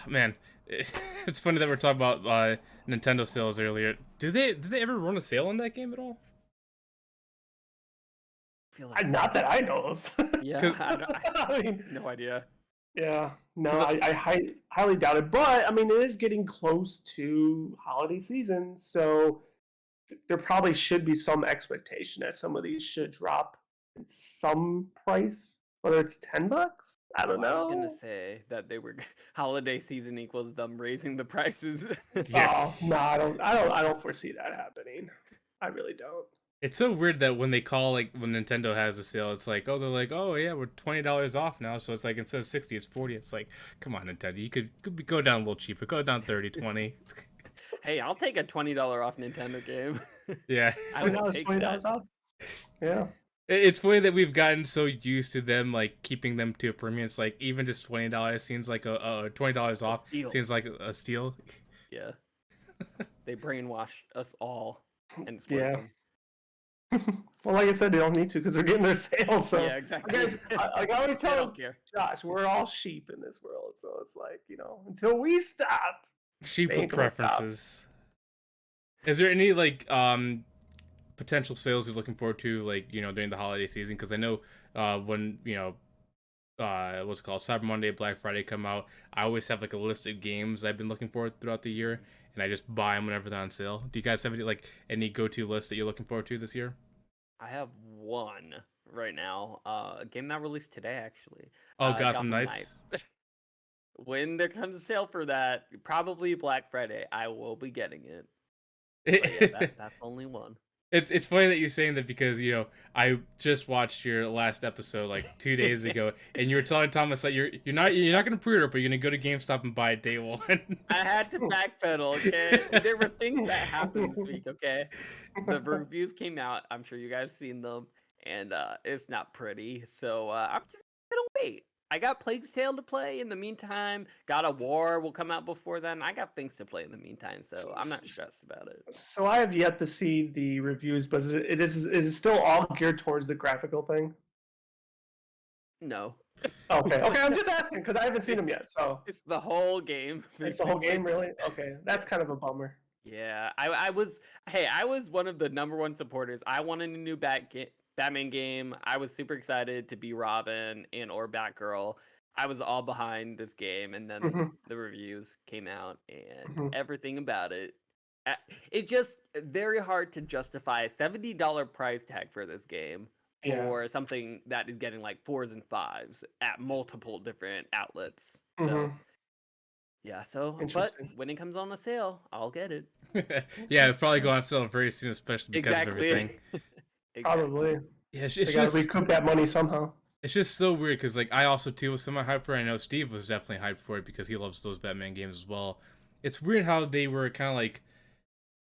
man, it's funny that we're talking about Nintendo sales earlier. Did they ever run a sale on that game at all? Feel like Not that I know of. yeah. I mean, No idea. yeah, no, I highly doubt it. But I mean, it is getting close to holiday season, so there probably should be some expectation that some of these should drop in some price, whether it's $10. I don't I was know. gonna say that they were holiday season equals them raising the prices. Yeah. Oh no, I don't foresee that happening. I really don't. It's so weird that when they call like when Nintendo has a sale, it's like, oh, they're like, oh yeah, we're $20 off now, so it's like instead of 60, it's 40. It's like, come on, Nintendo, you could go down a little cheaper, go down 30, 20. Hey, I'll take a $20 off Nintendo game. Yeah, I will $20, take $20 that. off. Yeah. it's funny that we've gotten so used to them like keeping them to a premium. It's like even just $20 seems like a $20 off steal. seems like a steal. Yeah. They brainwashed us all, and it's Yeah. working. Well, like I said, they don't need to because they're getting their sale. So Yeah, exactly. guys, like I always They tell don't care. Josh, we're all sheep in this world. So it's like until we stop. Sheep They with ain't gonna stop. preferences. Is there any like potential sales you're looking forward to, like during the holiday season? Because I know when what's it called, Cyber Monday, Black Friday come out, I always have like a list of games I've been looking for throughout the year, and I just buy them whenever they're on sale. Do you guys have any go-to lists that you're looking forward to this year? I have one right now. A game that released today, actually. Oh, Gotham Knights. When there comes a sale for that, probably Black Friday, I will be getting it. But yeah, that's only one. It's funny that you're saying that because I just watched your last episode like 2 days ago, and you were telling Thomas that you're not gonna pre-order, but you're gonna go to GameStop and buy it day one. I had to backpedal, okay? There were things that happened this week, okay? The reviews came out. I'm sure you guys seen them, and it's not pretty. So I'm just gonna wait. I got Plague's Tale to play in the meantime. God of War will come out before then. I got things to play in the meantime, so I'm not stressed about it. So I have yet to see the reviews, but is it still all geared towards the graphical thing? No. Okay, I'm just asking because I haven't seen them yet. So It's the whole game. it's the whole basically. game, really? Okay, that's kind of a bummer. Yeah, I was one of the number one supporters. I wanted a new Batman game. I was super excited to be Robin and or Batgirl. I was all behind this game, and then Hmm. the reviews came out, and Hmm. everything about it. It just very hard to justify a $70 price tag for this game Yeah. for something that is getting like 4s and 5s at multiple different outlets. So. Hmm. Yeah, so but Interesting. when it comes on a sale, I'll get it. Yeah, it'll probably go on sale very soon, especially because of Exactly. everything. Exactly. Probably. Yeah, it's They got to just recoup that money somehow. it's just so weird because like I also too was somewhat hyped for it. I know Steve was definitely hyped for it because he loves those Batman games as well. It's weird how they were kind of like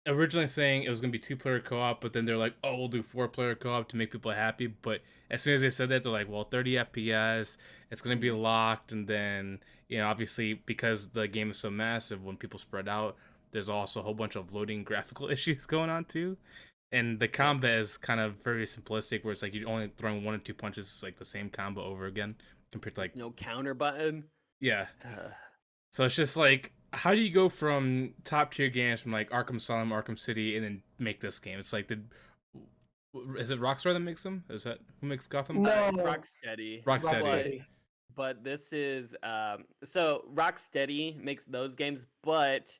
originally saying it was gonna be 2-player co-op, but then they're like, oh, we'll do 4-player co-op to make people happy. But as soon as they said that, they're like, well, 30 FPS, it's gonna be locked, and then obviously because the game is so massive, when people spread out, there's also a whole bunch of loading graphical issues going on too. And the combat is kind of very simplistic, where it's like you're only throwing 1 or 2 punches, it's like the same combo over again, compared to like There's no counter button. yeah. So it's just like, how do you go from top tier games from like Arkham Asylum, Arkham City, and then make this game? It's like, is it Rockstar that makes them? Is that who makes Gotham? No. It's Rocksteady. Rocksteady. But this is so Rocksteady makes those games, but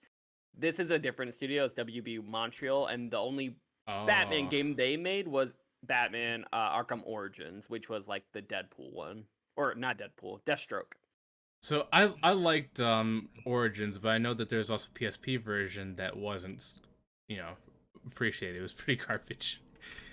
this is a different studio. It's WB Montreal, and the only Batman game they made was Batman Arkham Origins, which was like the Deadpool one, or not Deadpool, Deathstroke. So I liked Origins, but I know that there's also PSP version that wasn't, appreciated. It was pretty garbage.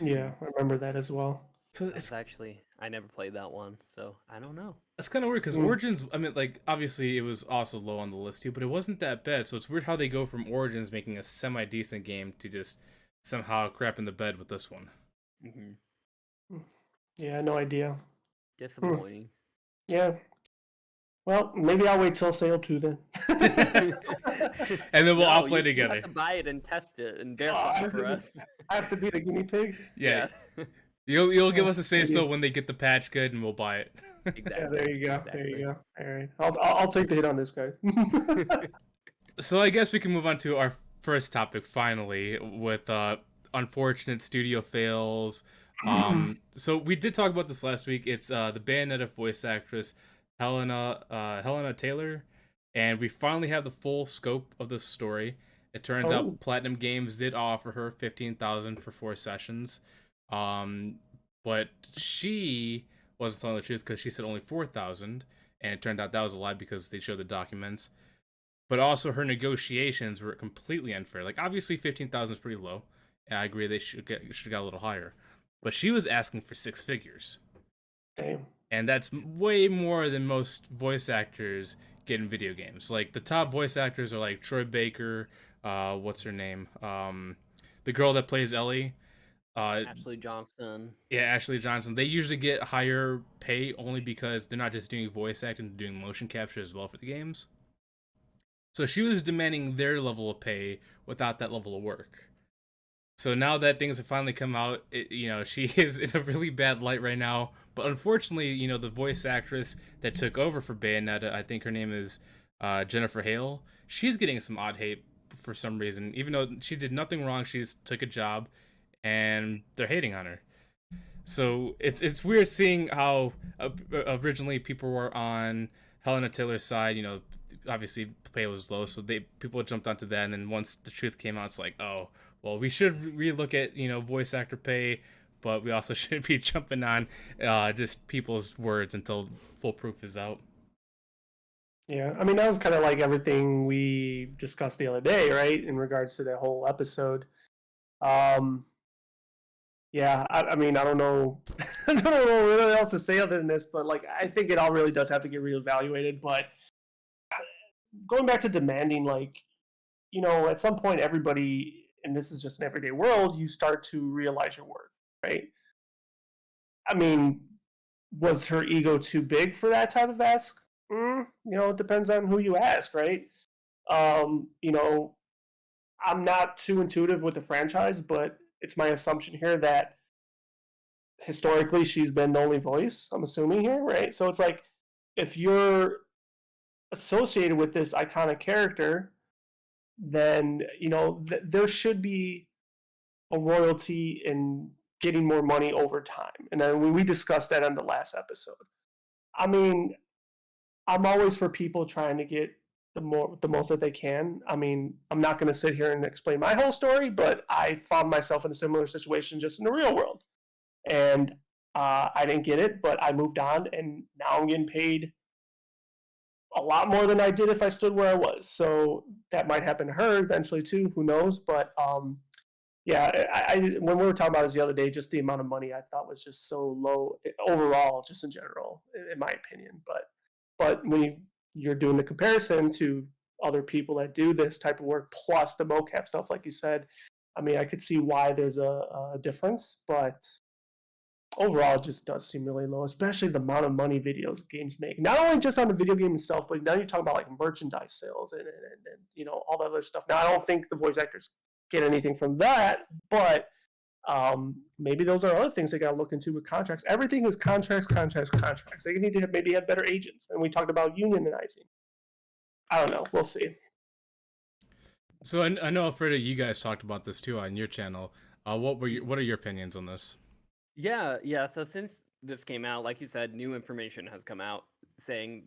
Yeah, I remember that as well. So It's actually I never played that one, so I don't know. It's kind of weird because Origins, I mean, like, obviously it was also low on the list too, but it wasn't that bad. So it's weird how they go from Origins making a semi-decent game to just somehow crap in the bed with this one. Mm-hmm. Yeah, no idea. Disappointing. Yeah. Well, maybe I'll wait till sale 2 then. And then we'll all play you together. have to buy it and test it and verify for us. I have to be the guinea pig. Yeah. You'll give us a say so when they get the patch good, and we'll buy it. Exactly. Yeah, there you go. Exactly. There you go. All right, I'll take the hit on this, guys. So I guess we can move on to our first topic finally with unfortunate studio fails. So we did talk about this last week. It's the Bayonetta voice actress Helena Taylor, and we finally have the full scope of the story. It turns out Platinum Games did offer her $15,000 for 4 sessions, but she wasn't telling the truth because she said only 4,000, and it turned out that was a lie because they showed the documents. But also her negotiations were completely unfair. Like, obviously 15,000 is pretty low, and I agree they should have got a little higher, but she was asking for 6 figures. Damn. And that's way more than most voice actors get in video games. Like, the top voice actors are like Troy Baker, what's her name? The girl that plays Ellie. Ashley Johnson. Yeah, Ashley Johnson. They usually get higher pay only because they're not just doing voice acting, they're doing motion capture as well for the games. So she was demanding their level of pay without that level of work. So now that things have finally come out, she is in a really bad light right now. But unfortunately, the voice actress that took over for Bayonetta, I think her name is Jennifer Hale, she's getting some odd hate for some reason. Even though she did nothing wrong, she took a job, and they're hating on her. So it's weird seeing how originally people were on Helena Taylor's side. Obviously pay was low, so people jumped onto that. And then once the truth came out, it's like, oh, well, we should relook at voice actor pay, but we also shouldn't be jumping on just people's words until full proof is out. Yeah, I mean, that was kind of like everything we discussed the other day, right? In regards to that whole episode. Yeah, I mean, I don't know. I don't know what else to say other than this, but like, I think it all really does have to get reevaluated. But going back to demanding, like, at some point, everybody, and this is just an everyday world, you start to realize your worth, right? I mean, Was her ego too big for that type of ask? It depends on who you ask, right? You know, I'm not too intuitive with the franchise, but it's my assumption here that historically she's been the only voice. I'm assuming here, right? So it's like if you're associated with this iconic character, then there should be a royalty in getting more money over time. And then we discussed that on the last episode. I mean, I'm always for people trying to get the most that they can. I mean, I'm not going to sit here and explain my whole story, but I found myself in a similar situation just in the real world, and I didn't get it, but I moved on, and now I'm getting paid a lot more than I did if I stood where I was. So that might happen to her eventually too. Who knows? But yeah, when we were talking about this the other day, just the amount of money I thought was just so low overall, just in general, in my opinion. But when you're doing the comparison to other people that do this type of work plus the mocap stuff, like you said, I mean, I could see why there's a difference, but overall, it just does seem really low, especially the amount of money videos games make. Not only just on the video game itself, but now you're talking about like merchandise sales and all the other stuff. Now, I don't think the voice actors get anything from that, but maybe those are other things they got to look into with contracts. Everything is contracts, contracts, contracts. They need to maybe have better agents. And we talked about unionizing. I don't know. We'll see. So I know, Alfredo, you guys talked about this too on your channel. What are your opinions on this? Yeah. So since this came out, like you said, new information has come out saying,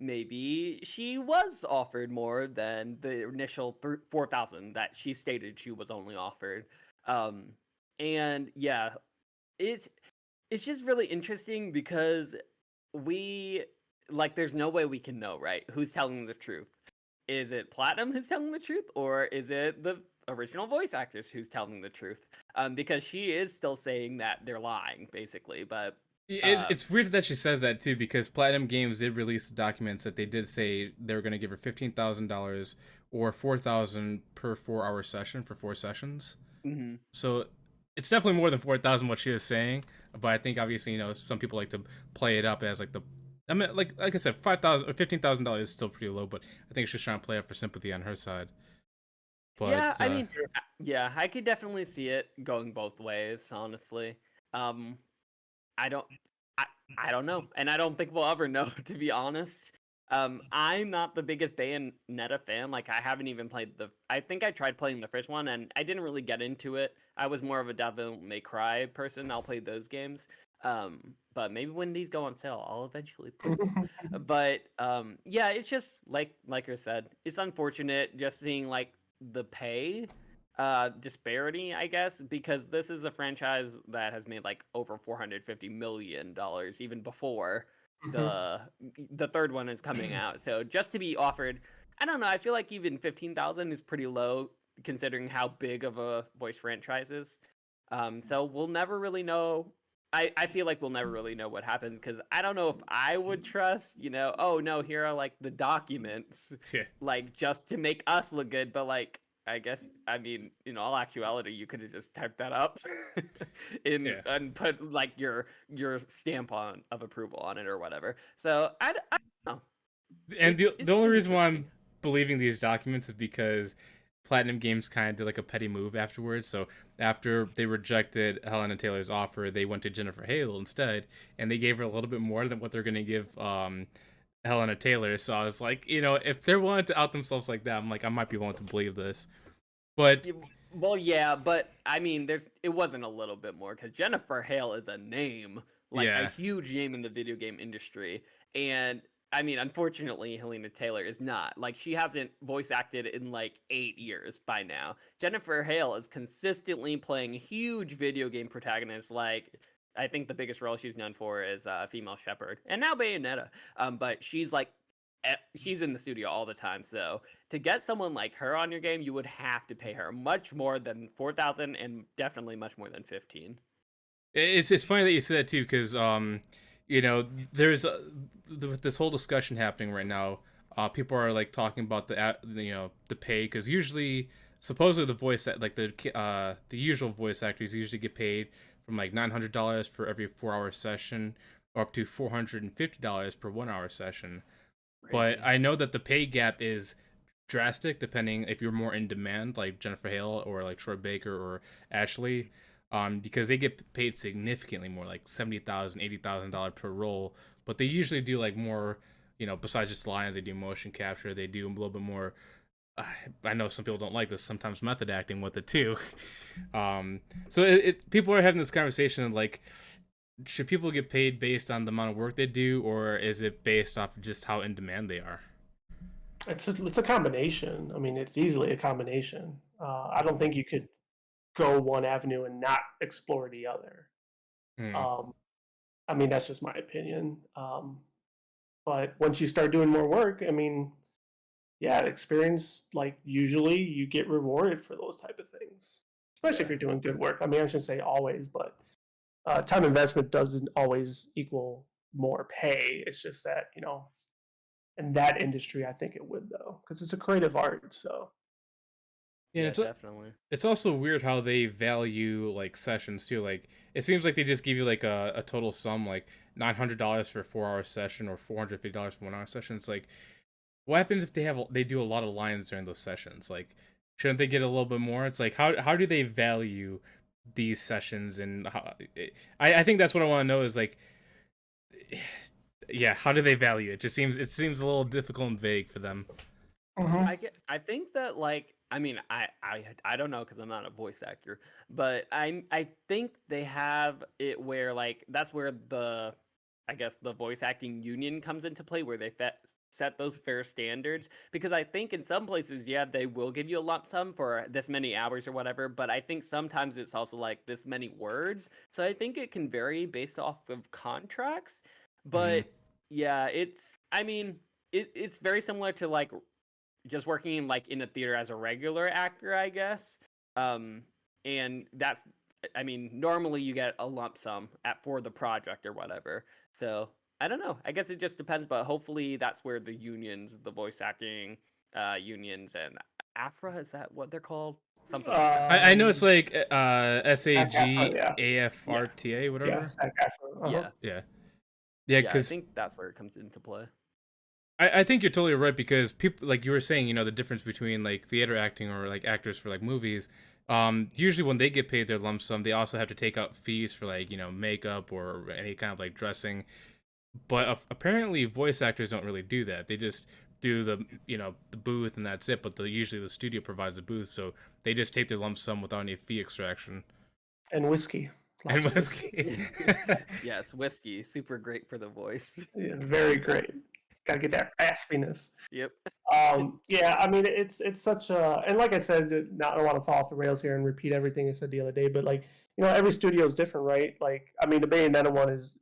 maybe she was offered more than the initial 4,000 that she stated she was only offered. And yeah, it's just really interesting because there's no way we can know, right? Who's telling the truth? Is it Platinum who's telling the truth, or is it the original voice actors who's telling the truth? Because she is still saying that they're lying, basically. But it's weird that she says that too, because Platinum Games did release documents that they did say they were going to give her $15,000 or $4,000 per 4-hour session for 4 sessions. Mm-hmm. So it's definitely more than 4,000 what she is saying. But I think obviously some people like to play it up as like like I said, $5,000 or $15,000 is still pretty low, but I think she's trying to play up for sympathy on her side. But, yeah, I mean, yeah, I could definitely see it going both ways, honestly. I don't, I don't know, and I don't think we'll ever know, to be honest. I'm not the biggest Bayonetta fan. Like, I haven't even played I think I tried playing the first one, and I didn't really get into it. I was more of a Devil May Cry person. I'll play those games. But maybe when these go on sale, I'll eventually play them. But yeah, it's just like I said, it's unfortunate just seeing like the pay disparity, I guess, because this is a franchise that has made like over $450 million even before the third one is coming out. So just to be offered, I don't know, I feel like even 15,000 is pretty low considering how big of a voice franchise is. So we'll never really know. I feel like we'll never really know what happens because I don't know if I would trust, oh no, here are like the documents, like just to make us look good. But like, I guess, I mean, in all actuality, you could have just typed that up and put like your stamp of approval on it or whatever. So I don't know. And the only reason why I'm believing these documents is because Platinum Games kind of did like a petty move afterwards. So after they rejected Helena Taylor's offer, they went to Jennifer Hale instead, and they gave her a little bit more than what they're going to give Helena Taylor. So I was like, if they're willing to out themselves like that, I'm like, I might be willing to believe this. But well, yeah, but I mean, it wasn't a little bit more because Jennifer Hale is a name, like a huge name in the video game industry, and I mean, unfortunately, Helena Taylor is not. Like, she hasn't voice acted in, like, 8 years by now. Jennifer Hale is consistently playing huge video game protagonists. Like, I think the biggest role she's known for is Female Shepherd. And now Bayonetta. But she's, like, she's in the studio all the time. So, to get someone like her on your game, you would have to pay her much more than 4,000 and definitely much more than 15. It's funny that you said that, too, because... there's this whole discussion happening right now. People are like talking about the pay, because usually, supposedly the voice the usual voice actors usually get paid from like $900 for every 4-hour session, or up to $450 per 1 hour session. But Crazy. I know that the pay gap is drastic depending if you're more in demand, like Jennifer Hale or like Troy Baker or Ashley, because they get paid significantly more, like $70,000, $80,000 per role. But they usually do like more, besides just lines, they do motion capture, they do a little bit more. I know some people don't like this. Sometimes method acting with it too. So people are having this conversation of like, should people get paid based on the amount of work they do, or is it based off of just how in demand they are? It's a combination. I mean, it's easily a combination. I don't think you could go one avenue and not explore the other. Hmm. Um, I mean, that's just my opinion. But once you start doing more work, I mean, yeah, experience, like usually you get rewarded for those type of things, especially if you're doing good work. I mean, I shouldn't say always, but time investment doesn't always equal more pay. It's just that, in that industry, I think it would though, because it's a creative art. So Yeah, Yeah, definitely. it's also weird how they value like sessions too. Like it seems like they just give you like a total sum, like $900 for a 4 hour session or $450 for 1 hour session. It's like, what happens if they do a lot of lines during those sessions? Like, shouldn't they get a little bit more? It's like, how do they value these sessions? And I think that's what I want to know is like, yeah, how do they value it? It seems a little difficult and vague for them. mhm. I think that like I mean I don't know because I'm not a voice actor, but I think they have it where like that's where the I guess the voice acting union comes into play where they set those fair standards because I think in some places yeah they will give you a lump sum for this many hours or whatever, but I think sometimes it's also like this many words. So I think it can vary based off of contracts, Hmm. but yeah, I mean it's very similar to like just working in like in a theater as a regular actor, I guess. Um, and that's, I mean, normally you get a lump sum for the project or whatever. So I don't know. I guess it just depends, but hopefully that's where the unions, the voice acting unions, and AFRA is that what they're called? Something like that. I know it's Um, like SAG-AFTRA, SAG yeah, Yeah, AFRTA yeah, whatever. SAG-AFTRA. Uh-huh. yeah, Yeah, yeah, yeah. I because think that's where it comes into play. I think you're totally right because people like you were saying, the difference between like theater acting or like actors for like movies. Usually when they get paid their lump sum, they also have to take out fees for like makeup or any kind of like dressing. But apparently, voice actors don't really do that. They just do the booth and that's it. But usually the studio provides the booth, so they just take their lump sum without any fee extraction. And whiskey, And lots of whiskey. Yes, whiskey, super great for the voice. Yeah, very great. Got to get that raspiness. Yep. Yeah, I mean, it's such a, and like I said, not I don't want to fall off the rails here and repeat everything I said the other day, but like every studio is different, right? Like, I mean, the Bayonetta one is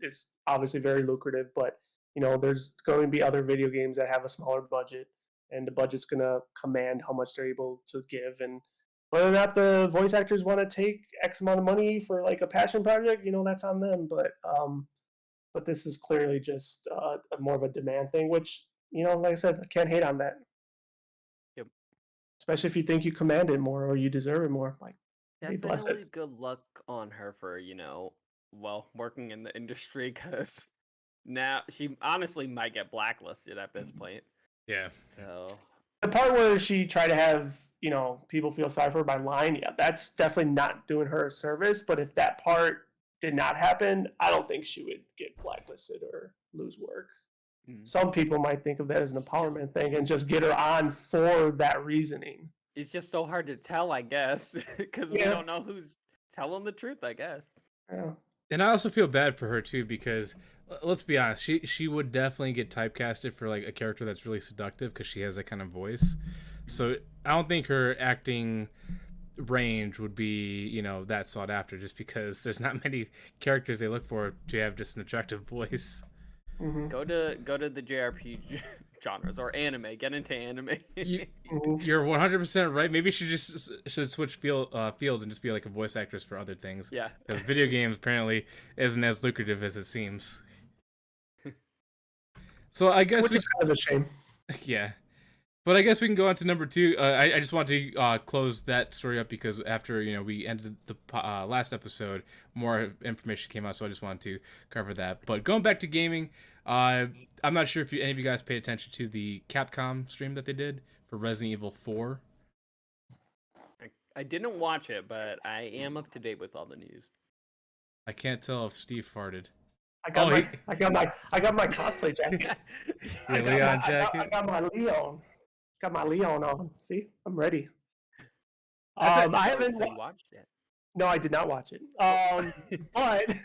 obviously very lucrative, but there's going to be other video games that have a smaller budget, and the budget's going to command how much they're able to give, and whether or not the voice actors want to take X amount of money for like a passion project, that's on them, but this is clearly just more of a demand thing, which like I said, I can't hate on that. Yep. Especially if you think you command it more or you deserve it more. Like, may bless it. Definitely good luck on her for, well, working in the industry because now she honestly might get blacklisted at this point. Yeah. So, The part where she tried to have people feel sorry for her by lying, yeah, that's definitely not doing her a service. But if that part did not happen, I don't think she would get blacklisted or lose work. mm, Some people might think of that as an it's just empowerment thing and just get her on for that reasoning. it's just so hard to tell, I guess, because we Yeah. don't know who's telling the truth, I guess. Yeah. And I also feel bad for her too because let's be honest, she would definitely get typecasted for like a character that's really seductive because she has that kind of voice. So I don't think her acting range would be that sought after just because there's not many characters they look for to have just an attractive voice. Mm-hmm. Go to the JRPG genres or anime. Get into anime. You're 100% right. Maybe she just should switch fields and just be like a voice actress for other things. Yeah. Because video games apparently isn't as lucrative as it seems. So I guess Which is kind of a shame. yeah. But I guess we can go on to number two. I just want to close that story up because after we ended the last episode, more information came out, so I just wanted to cover that. But going back to gaming, I'm not sure if any of you guys paid attention to the Capcom stream that they did for Resident Evil 4. I didn't watch it, but I am up to date with all the news. I can't tell if Steve farted. I got my cosplay jacket. Your Leon jacket. I got my Leon. Got my Leon on. See, I'm ready. I haven't watched it. No, I did not watch it. But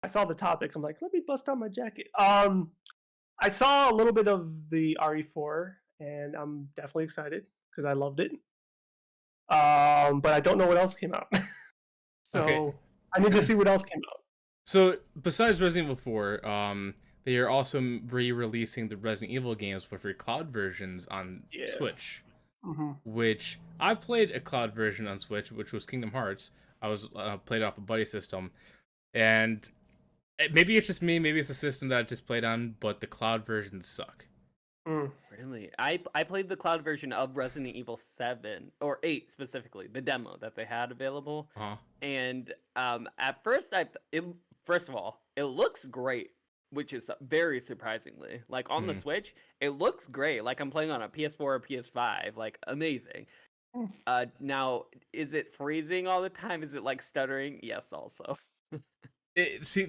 I saw the topic. I'm like, let me bust out my jacket. I saw a little bit of the RE4, and I'm definitely excited because I loved it. But I don't know what else came out. So okay. I need to see what else came out. So besides Resident Evil 4, they are also re-releasing the Resident Evil games with their cloud versions on Switch. Mm-hmm. Which I played a cloud version on Switch, which was Kingdom Hearts. I was played off a buddy system, and maybe it's just me, maybe it's a system that I just played on, but the cloud versions suck. Really? I played the cloud version of Resident Evil 7 or 8 specifically, the demo that they had available. And at first, first of all, it looks great, which is very surprisingly. Like on the Switch, it looks great. Like I'm playing on a PS4 or PS5, like amazing. Now, is it freezing all the time? Is it like stuttering? Yes, also.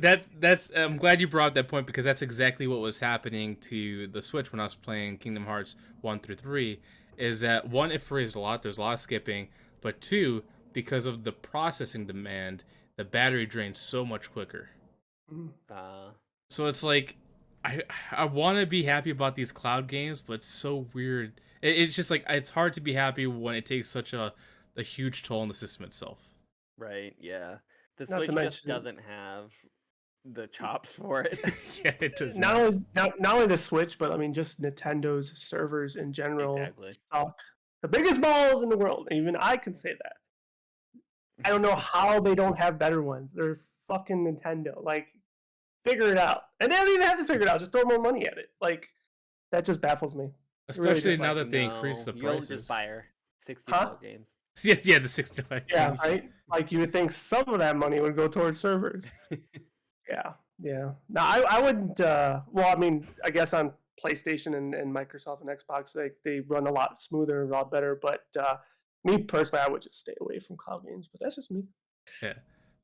That's I'm glad you brought up that point because that's exactly what was happening to the Switch when I was playing Kingdom Hearts 1 through 3. Is that one, it freezed a lot. There's a lot of skipping, but two, because of the processing demand, the battery drains so much quicker. So it's like I want to be happy about these cloud games, but it's so weird. It's just like it's hard to be happy when it takes such a huge toll on the system itself. Right. Yeah. The Switch just doesn't have the chops for it. Yeah, it does. Not only the Switch, but I mean, just Nintendo's servers in general suck. The biggest balls in the world. Even I can say that. I don't know how they don't have better ones. They're fucking Nintendo. Like, figure it out. And they don't even have to figure it out. Just throw more money at it. Like, that just baffles me. Especially really now that they increase the prices. You'll just buy her $60 games. Yes, yeah, the $60 games. Yeah, right? Like, you would think some of that money would go towards servers. Yeah. Now, I wouldn't, well, I mean, I guess on PlayStation and Microsoft and Xbox, they run a lot smoother and a lot better, but me personally, I would just stay away from cloud games, but that's just me. Yeah.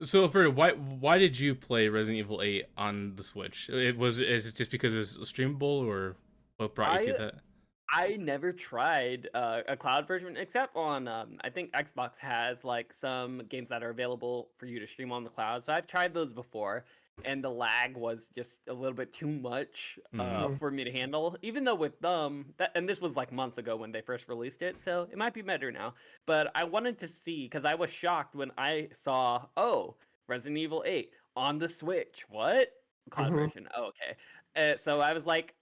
So, Alfredo, why did you play Resident Evil 8 on the Switch? Is it just because it was streamable, or what brought you to that? I never tried a cloud version except on I think Xbox has like some games that are available for you to stream on the cloud. So I've tried those before, and the lag was just a little bit too much for me to handle. Even though with them, and this was like months ago when they first released it, so it might be better now. But I wanted to see because I was shocked when I saw Resident Evil 8 on the Switch. What? Cloud version. Oh, okay. So I was like,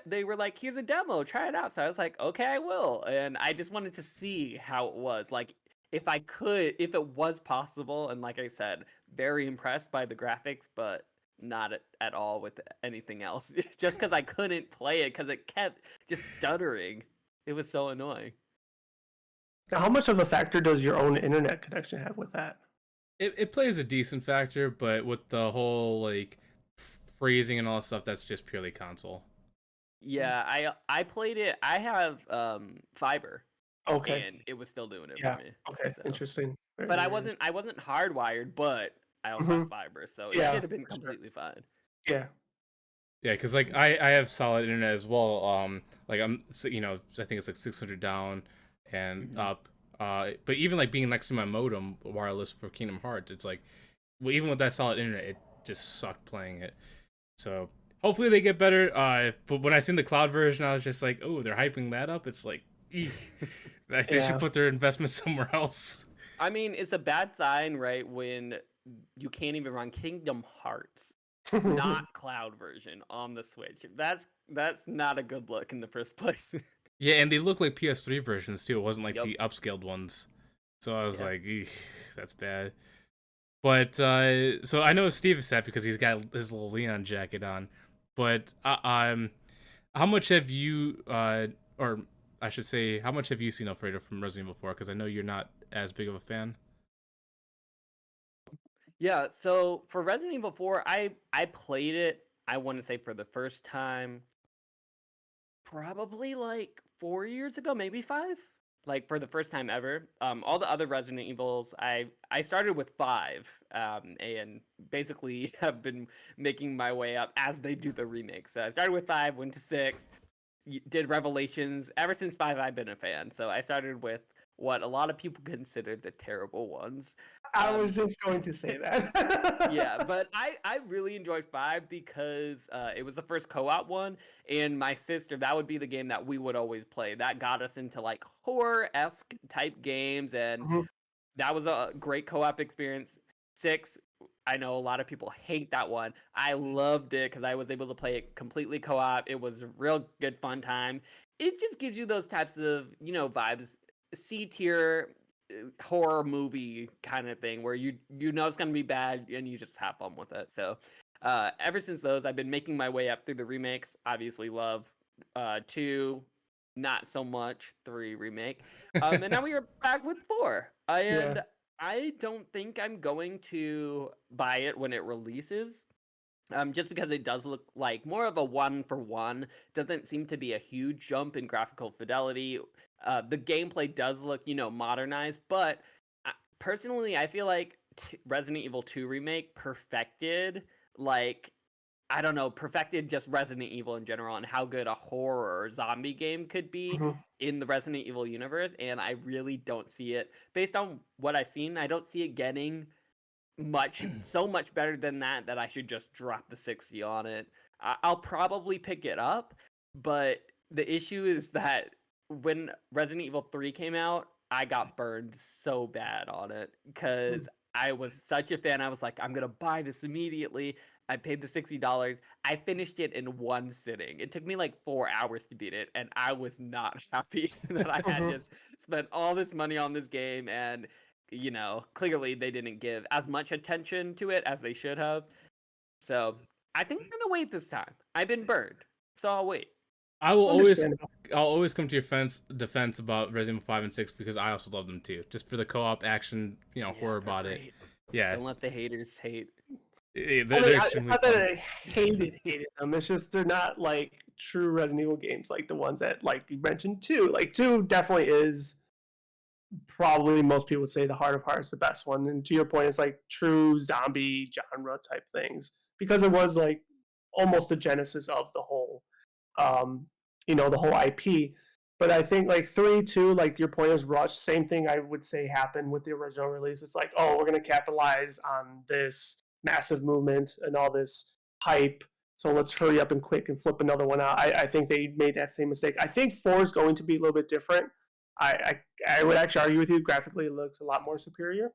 they were like, here's a demo, try it out. So I was like, okay, I will. And I just wanted to see how it was. Like, if it was possible. And like I said, very impressed by the graphics, but not at all with anything else. Just because I couldn't play it because it kept just stuttering. It was so annoying. Now, how much of a factor does your own internet connection have with that? It plays a decent factor, but with the whole, like, freezing and all that stuff, that's just purely console. Yeah, I played it. I have fiber. Okay. And it was still doing it for me. Okay, so. Interesting. But I wasn't hardwired, but I also have fiber, so it should have been completely fine. Yeah. Yeah, because like I have solid internet as well. Like I'm, I think it's like 600 down and up. But even like being next to my modem wireless for Kingdom Hearts, it's like, well, even with that solid internet, it just sucked playing it. So hopefully they get better. But when I seen the cloud version, I was just like, oh, they're hyping that up. It's like, they should put their investment somewhere else. I mean, it's a bad sign, right? When you can't even run Kingdom Hearts, not cloud version on the Switch. That's not a good look in the first place. Yeah, and they look like PS3 versions too. It wasn't like the upscaled ones. So I was like, that's bad. But so I know Steve is sad because he's got his little Leon jacket on. But how much have you or I should say, how much have you seen Alfredo from Resident Evil 4? Because I know you're not as big of a fan. Yeah, so for Resident Evil 4, I played it, I want to say for the first time probably like 4 years ago, maybe 5. Like for the first time ever. All the other Resident Evils, I started with 5, and basically have been making my way up as they do the remakes. So I started with 5, went to 6, did Revelations. Ever since 5, I've been a fan. So I started with what a lot of people consider the terrible ones. I was Um, just going to say that. yeah, but I really enjoyed 5 because it was the first co-op one, and my sister, that would be the game that we would always play. That got us into like horror-esque type games, and Mhm. that was a great co-op experience. 6, I know a lot of people hate that one. I loved it because I was able to play it completely co-op. It was a real good fun time. It just gives you those types of, vibes. C tier horror movie kind of thing where you know it's gonna be bad and you just have fun with it. So ever since those, I've been making my way up through the remakes. Obviously, love 2, not so much 3 remake. And now we are back with 4. Yeah. And I don't think I'm going to buy it when it releases. Just because it does look like more of a one for one, doesn't seem to be a huge jump in graphical fidelity. The gameplay does look, modernized, but personally, I feel like Resident Evil 2 remake perfected, like, I don't know, perfected just Resident Evil in general and how good a horror or zombie game could be Mhm. in the Resident Evil universe. And I really don't see it, based on what I've seen, I don't see it getting so much better than that I should just drop the 60 on it. I'll probably pick it up, but the issue is that when Resident Evil 3 came out, I got burned so bad on it because I was such a fan. I was like, I'm gonna buy this immediately. I paid the $60. I finished it in one sitting. It took me like 4 hours to beat it, and I was not happy that I had Mhm. just spent all this money on this game, and clearly they didn't give as much attention to it as they should have. So I think I'm gonna wait this time. I've been burned, so I'll wait. I will always, Understandable. I'll always come to your defense about Resident Evil 5 and 6 because I also love them too. Just for the co-op action, Yeah, horror they're about it. great. Yeah, Don't let the haters hate. I mean, they're it's extremely not that fun. I hated them. It's just they're not like true Resident Evil games, like the ones that, like you mentioned, 2. Like 2 definitely is probably, most people would say, the heart of hearts, the best one. And to your point, it's like true zombie genre type things because it was like almost the genesis of the whole, um, the whole IP. But I think like 3 too, like your point is rushed. Same thing I would say happened with the original release. It's like, oh, we're gonna capitalize on this massive movement and all this hype. So let's hurry up and quick and flip another one out. I think they made that same mistake. I think 4 is going to be a little bit different. I would actually argue with you. Graphically, it looks a lot more superior.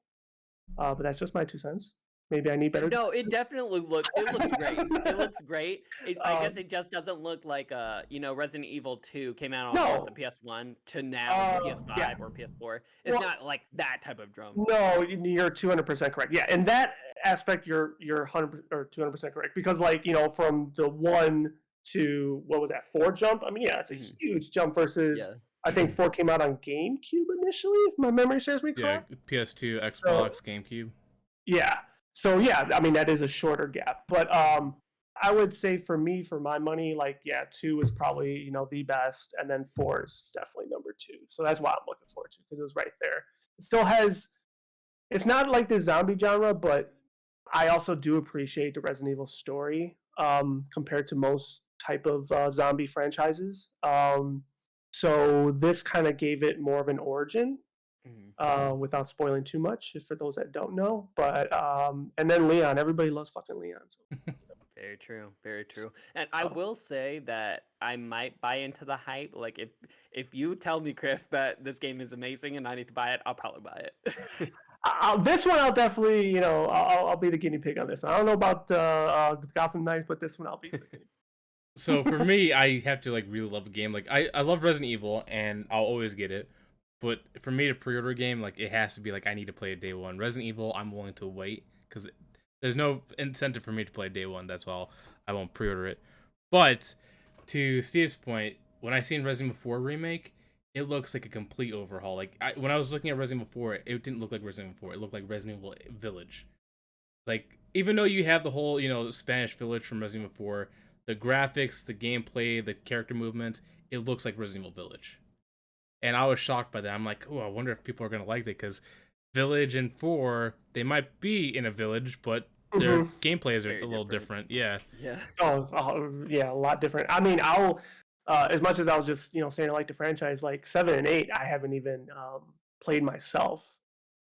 But that's just my 2 cents. Maybe I need better. No, it definitely looks great. It looks great. I guess um, it just doesn't look like Resident Evil 2 came out on no. the PS1 to now the Yeah. PS5 or PS4. It's Well, not like that type of jump. no, you're 200% correct. Yeah, in that aspect, you're 100 or 200% correct because, like, from the 1 to what was that 4 jump? I mean, yeah, it's a Mhm. huge jump versus. Yeah. I think 4 came out on GameCube initially, if my memory serves me Yeah, correct. PS2, So Xbox, GameCube. yeah. So yeah, I mean that is a shorter gap, but I would say for me, for my money, like, yeah, 2 is probably the best, and then 4 is definitely number 2. So that's why I'm looking forward to, because it's right there. It still has. It's not like the zombie genre, but I also do appreciate the Resident Evil story, compared to most type of zombie franchises. So this kind of gave it more of an origin, Mhm. without spoiling too much, for those that don't know. But and then Leon, everybody loves fucking Leon. So, Very true. Very true. And I so. will say that I might buy into the hype. Like if you tell me, Chris, that this game is amazing and I need to buy it, I'll probably buy it. This one I'll definitely, I'll be the guinea pig on this one. I don't know about Gotham Knights, but this one I'll be the guinea pig. So for me, I have to like really love a game. Like I love Resident Evil, and I'll always get it. But for me to pre-order a game, like it has to be like I need to play it day one. Resident Evil, I'm willing to wait because there's no incentive for me to play day one. That's why I won't pre-order it. But to Steve's point, when I seen Resident Evil 4 remake, it looks like a complete overhaul. Like when I was looking at Resident Evil 4, it didn't look like Resident Evil 4. It looked like Resident Evil Village. Like even though you have the whole Spanish Village from Resident Evil 4, the graphics, the gameplay, the character movement, it looks like Resident Evil Village. And I was shocked by that. I'm like, oh, I wonder if people are gonna like it because Village and 4, they might be in a village, but their gameplays are Very a little different. different. Yeah. Yeah. Yeah, a lot different. I mean, I'll as much as I was just saying I like the franchise, like 7 and 8, I haven't even played myself.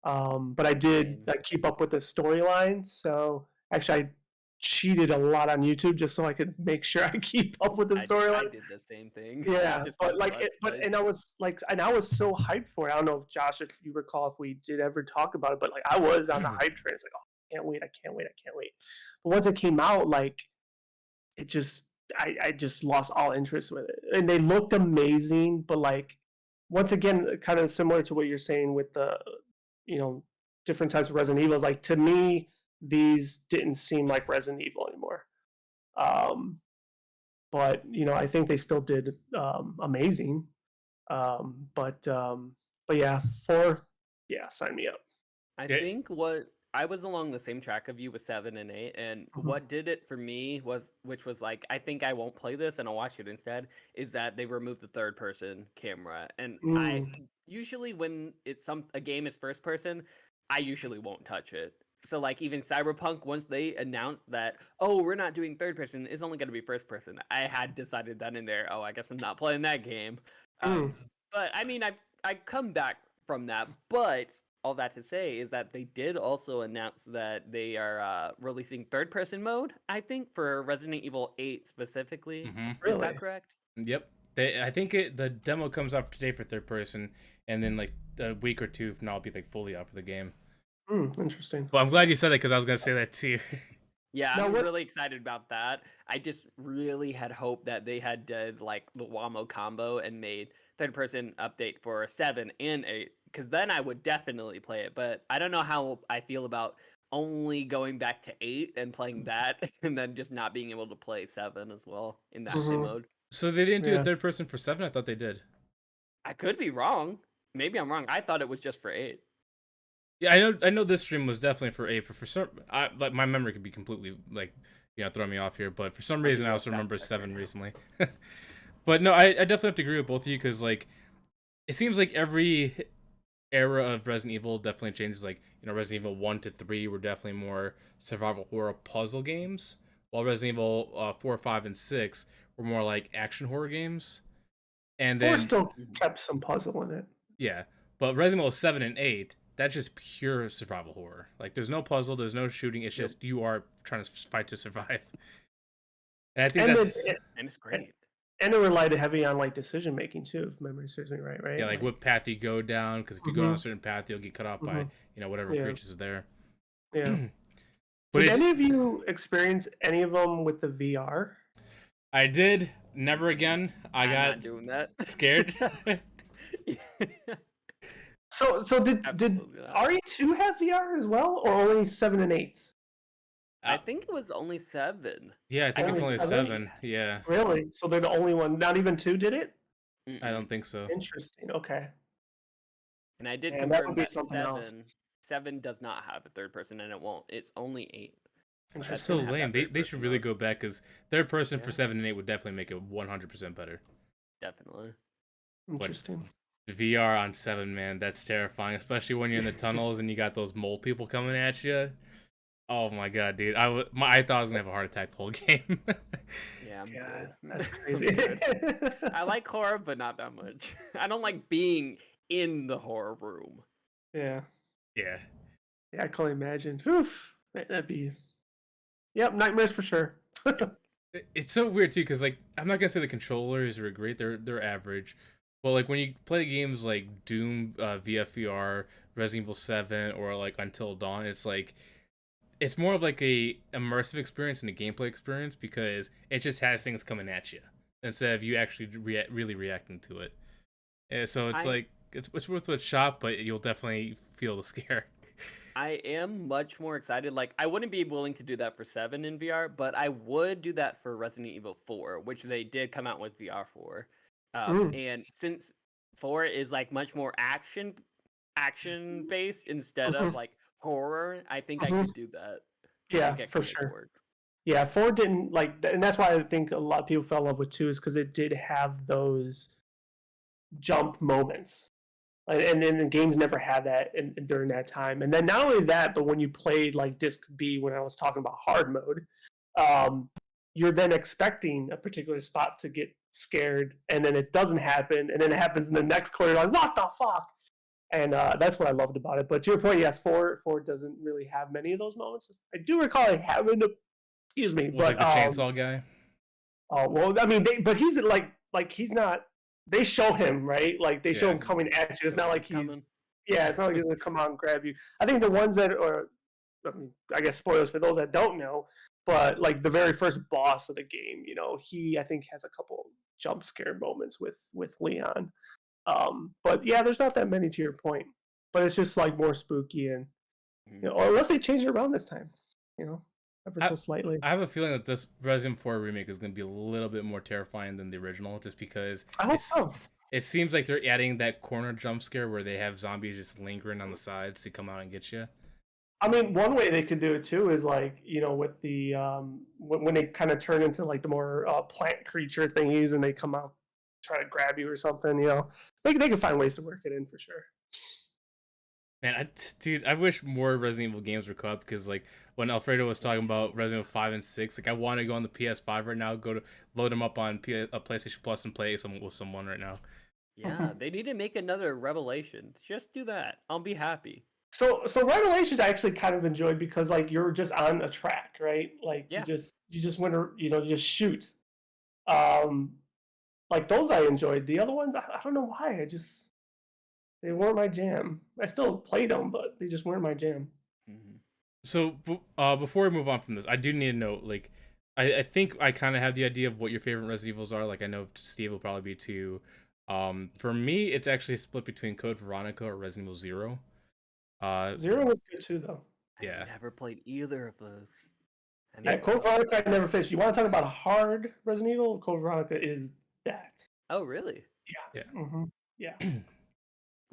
But I did Same. keep up with the storyline. So actually, I cheated a lot on YouTube just so I could make sure I keep up with the I storyline. did the same thing. Yeah, Just but watched Let's Plays. and I was so hyped for it. I don't know if Josh, if you recall, if we did ever talk about it, but like I was on the hype train. It's like, oh, I can't wait, I can't wait, I can't wait. But once it came out, like it just, I just lost all interest with it. And they looked amazing, but like once again, kind of similar to what you're saying with the, you know, different types of Resident Evils. Like to me, these didn't seem like Resident Evil anymore. But I think they still did amazing. But yeah, 4, yeah, sign me up. I Yeah. think what I was along the same track of you with 7 and 8, and what did it for me which was like, I think I won't play this and I'll watch it instead, is that they removed the third person camera. And I usually when a game is first person, I usually won't touch it. So like even Cyberpunk, once they announced that, oh, we're not doing third person, it's only gonna be first person, I had decided then and there, oh, I guess I'm not playing that game. But I mean, I come back from that, but all that to say is that they did also announce that they are releasing third-person mode, I think, for Resident Evil 8 specifically. Is Really? that correct? Yep. I think the demo comes out today for third person, and then like a week or two from now, I'll be like fully out for the game. Interesting. But I'm glad you said that because I was gonna say that too. Yeah, Now I'm what- really excited about that. I just really had hoped that they had did like the Wamo combo and made third-person update for 7 and 8, because then I would definitely play it. But I don't know how I feel about only going back to 8 and playing that, and then just not being able to play 7 as well in that same mode. So they didn't do Yeah. a third person for 7? I thought they did. I could be wrong. Maybe I'm wrong. I thought it was just for 8. Yeah, I know this stream was definitely for 8, but for some, like my memory could be completely like throwing me off here. But for some reason, I also remember 7 recently. But no, I definitely have to agree with both of you because like it seems like every era of Resident Evil definitely changes. Like Resident Evil 1 to 3 were definitely more survival horror puzzle games, while Resident Evil 4, 5, and 6 were more like action horror games. And 4 then still kept some puzzle in it. yeah, but Resident Evil 7 and 8, that's just pure survival horror. Like there's no puzzle, there's no shooting. It's just you are trying to fight to survive. And I think And it's great. And it relied heavy on like decision making too, if memory serves me right. yeah, like what path you go down, because if you go down a certain path, you'll get cut off by whatever Yeah. creatures are there. Yeah. But Did any of you experience any of them with the VR? I did never again. I I'm got not doing that. scared. So did Absolutely not. RE2 have VR as well, or only 7 and 8? I think it was only 7. Yeah, I think it's Only only 7? 7. Yeah, Really? So they're the only one. Not even 2 did it? I don't think so. Interesting. Okay. And I did Man, that confirm would be that something else. 7 does not have a third person, and it won't. It's only 8. That's Interesting. so gonna have lame. that They third should person really mode. go back because third person for Yeah. 7 and 8 would definitely make it 100% better. Definitely. Interesting. The VR on 7, man, that's terrifying, especially when you're in the tunnels and you got those mole people coming at you. Oh my god, dude! I thought I was gonna have a heart attack the whole game. Yeah, I'm Yeah, good. that's I'm crazy. good. I like horror, but not that much. I don't like being in the horror room. yeah. Yeah. Yeah, I can only imagine. Oof. That'd be. Yep, nightmares for sure. It's so weird too, because like I'm not gonna say the controllers are great; they're average. But like when you play games like Doom, VFVR, Resident Evil 7, or like Until Dawn, it's more of like a immersive experience and a gameplay experience because it just has things coming at you instead of you actually really reacting to it. And so it's it's worth a shot, but you'll definitely feel the scare. I am much more excited. Like, I wouldn't be willing to do that for 7 in VR, but I would do that for Resident Evil 4, which they did come out with VR for. And since 4 is like much more action based instead of Mhm, like horror. I think I mhm. could do that. I Yeah, think I for could make it sure. work. Yeah, 4 didn't like, and that's why I think a lot of people fell in love with 2 is because it did have those jump moments. And then the games never had that during that time. And then not only that, but when you played like Disc B, when I was talking about hard mode, um, you're then expecting a particular spot to get scared, and then it doesn't happen, and then it happens in the next corner. You're like, what the fuck? And that's what I loved about it. But to your point, yes, four doesn't really have many of those moments. I do recall like having to, excuse me, With like but the chainsaw guy. well, I mean, but he's like he's not. They show him right, like they show Yeah. him coming at you. It's Know not when like he's he's, coming. yeah, it's not like he's gonna come out and grab you. I think the ones that are, I mean, I guess spoilers for those that don't know, but like the very first boss of the game, he I think has a couple jump scare moments with Leon. But yeah, there's not that many to your point, but it's just like more spooky and or unless they change it around this time, you know, ever I so slightly. I have a feeling that this Resident 4 remake is going to be a little bit more terrifying than the original, just because I hope so. it seems like they're adding that corner jump scare where they have zombies just lingering on the sides to come out and get you. I mean, one way they could do it too is like with the when they kind of turn into like the more plant creature thingies and they come out try to grab you or something. They can find ways to work it in for sure. Man, dude, I wish more Resident Evil games were cut because like when Alfredo was talking about Resident Evil 5 and 6, like I want to go on the PS5 right now, go to load them up on PlayStation Plus and play some with someone right now. Yeah, they need to make another Revelation. Just do that. I'll be happy. So Revelations I actually kind of enjoyed because like you're just on a track, right? Like Yeah. you just went you just shoot. Um, like those I enjoyed. The other ones I don't know why. They weren't my jam. I still played them, but they just weren't my jam. So before we move on from this, I do need to know, like, I think I kind of have the idea of what your favorite Resident Evils are. Like, I know Steve will probably be too. For me, it's actually a split between Code Veronica or Resident Evil Zero. Zero was good too, though. Yeah. I never played either of those. Yeah, Code Veronica I never finished. You want to talk about a hard Resident Evil? Code Veronica is that. Oh, really? Yeah. Yeah. Yeah.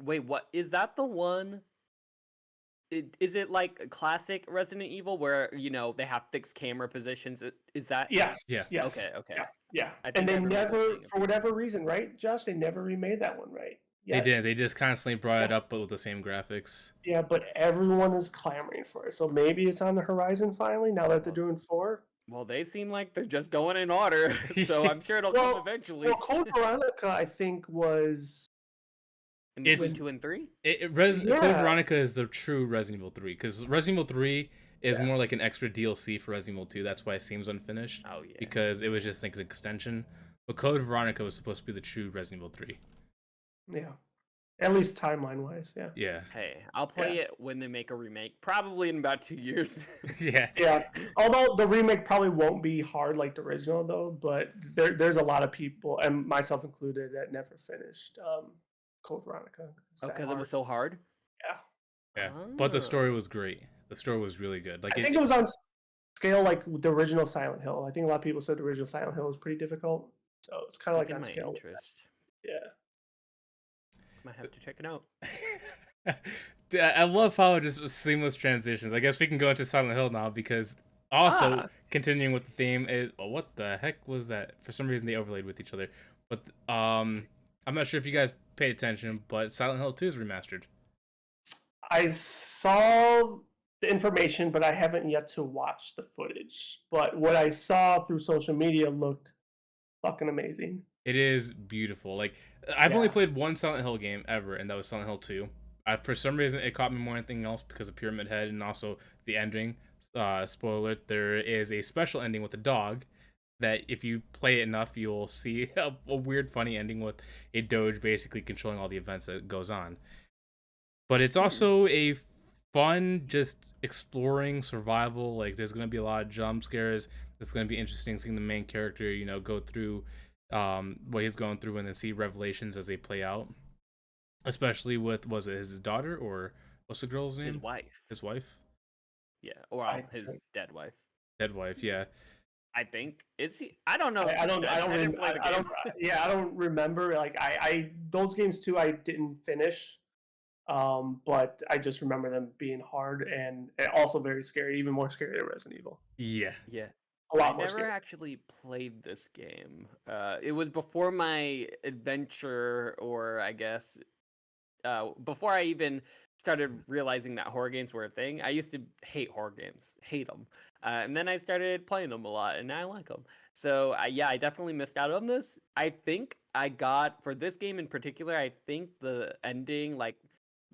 Wait, what is that? The one? Is it like a classic Resident Evil where they have fixed camera positions? Is that? Yes. Yeah. Yes. Okay. Yeah. I And think I they remember never, seeing it. for whatever reason, right, Josh? They never remade that one, right? They Yeah. did. They just constantly brought it Yeah. up, but with the same graphics. Yeah, but everyone is clamoring for it. So maybe it's on the horizon finally. Now that they're doing 4. Well, they seem like they're just going in order, so I'm sure it'll come eventually. Well, Code Veronica, I think, was In It's- between 2 and 3. Code Yeah. Veronica is the true Resident Evil 3 because Resident Evil 3 is Yeah. more like an extra DLC for Resident Evil 2. That's why it seems unfinished. Oh yeah. Because it was just like an extension. But Code Veronica was supposed to be the true Resident Evil 3. Yeah. At least timeline wise, yeah. Yeah. Hey, I'll play it when they make a remake, probably in about 2 years. Yeah. Yeah. Although the remake probably won't be hard like the original though, but there's a lot of people, and myself included, that never finished Code Veronica. It's that Because it hard. was so hard. Yeah. Yeah. But the Ah. story was great. The story was really good. Like I think it was on scale like the original Silent Hill. I think a lot of people said the original Silent Hill was pretty difficult. So it's kind of like Piquing on my scale. interest. Yeah. Might have to check it out. Dude, I love how it just was seamless transitions. I guess we can go into Silent Hill now because also continuing with the theme is what the heck was that? For some reason they overlaid with each other. But I'm not sure if you guys paid attention, but Silent Hill 2 is remastered. I saw the information, but I haven't yet to watch the footage. But what I saw through social media looked fucking amazing. It is beautiful. Like I've only Yeah. played one Silent Hill game ever, and that was Silent Hill 2. For some reason, it caught me more than anything else because of Pyramid Head and also the ending. Spoiler alert, there is a special ending with a dog that if you play it enough, you'll see a weird, funny ending with a doge basically controlling all the events that goes on. But it's also a fun, just exploring survival. Like there's gonna be a lot of jump scares. It's gonna be interesting seeing the main character, go through what he's going through and then see revelations as they play out. Especially with was it his daughter or what's the girl's name? His wife. His wife? Yeah, or I his think- dead wife. Dead wife, yeah. I think is he? I don't know. I don't, I don't, I didn't rem- play the I game. don't, yeah, I don't remember. Like those games too, I didn't finish. But I just remember them being hard and also very scary, even more scary than Resident Evil. Yeah. Yeah. A I lot more never scary. actually played this game. It was before my adventure, or I guess before I even started realizing that horror games were a thing. I used to hate horror games, hate them, and then I started playing them a lot, and I like them. So yeah, I definitely missed out on this. I think I got for this game in particular. I think the ending, like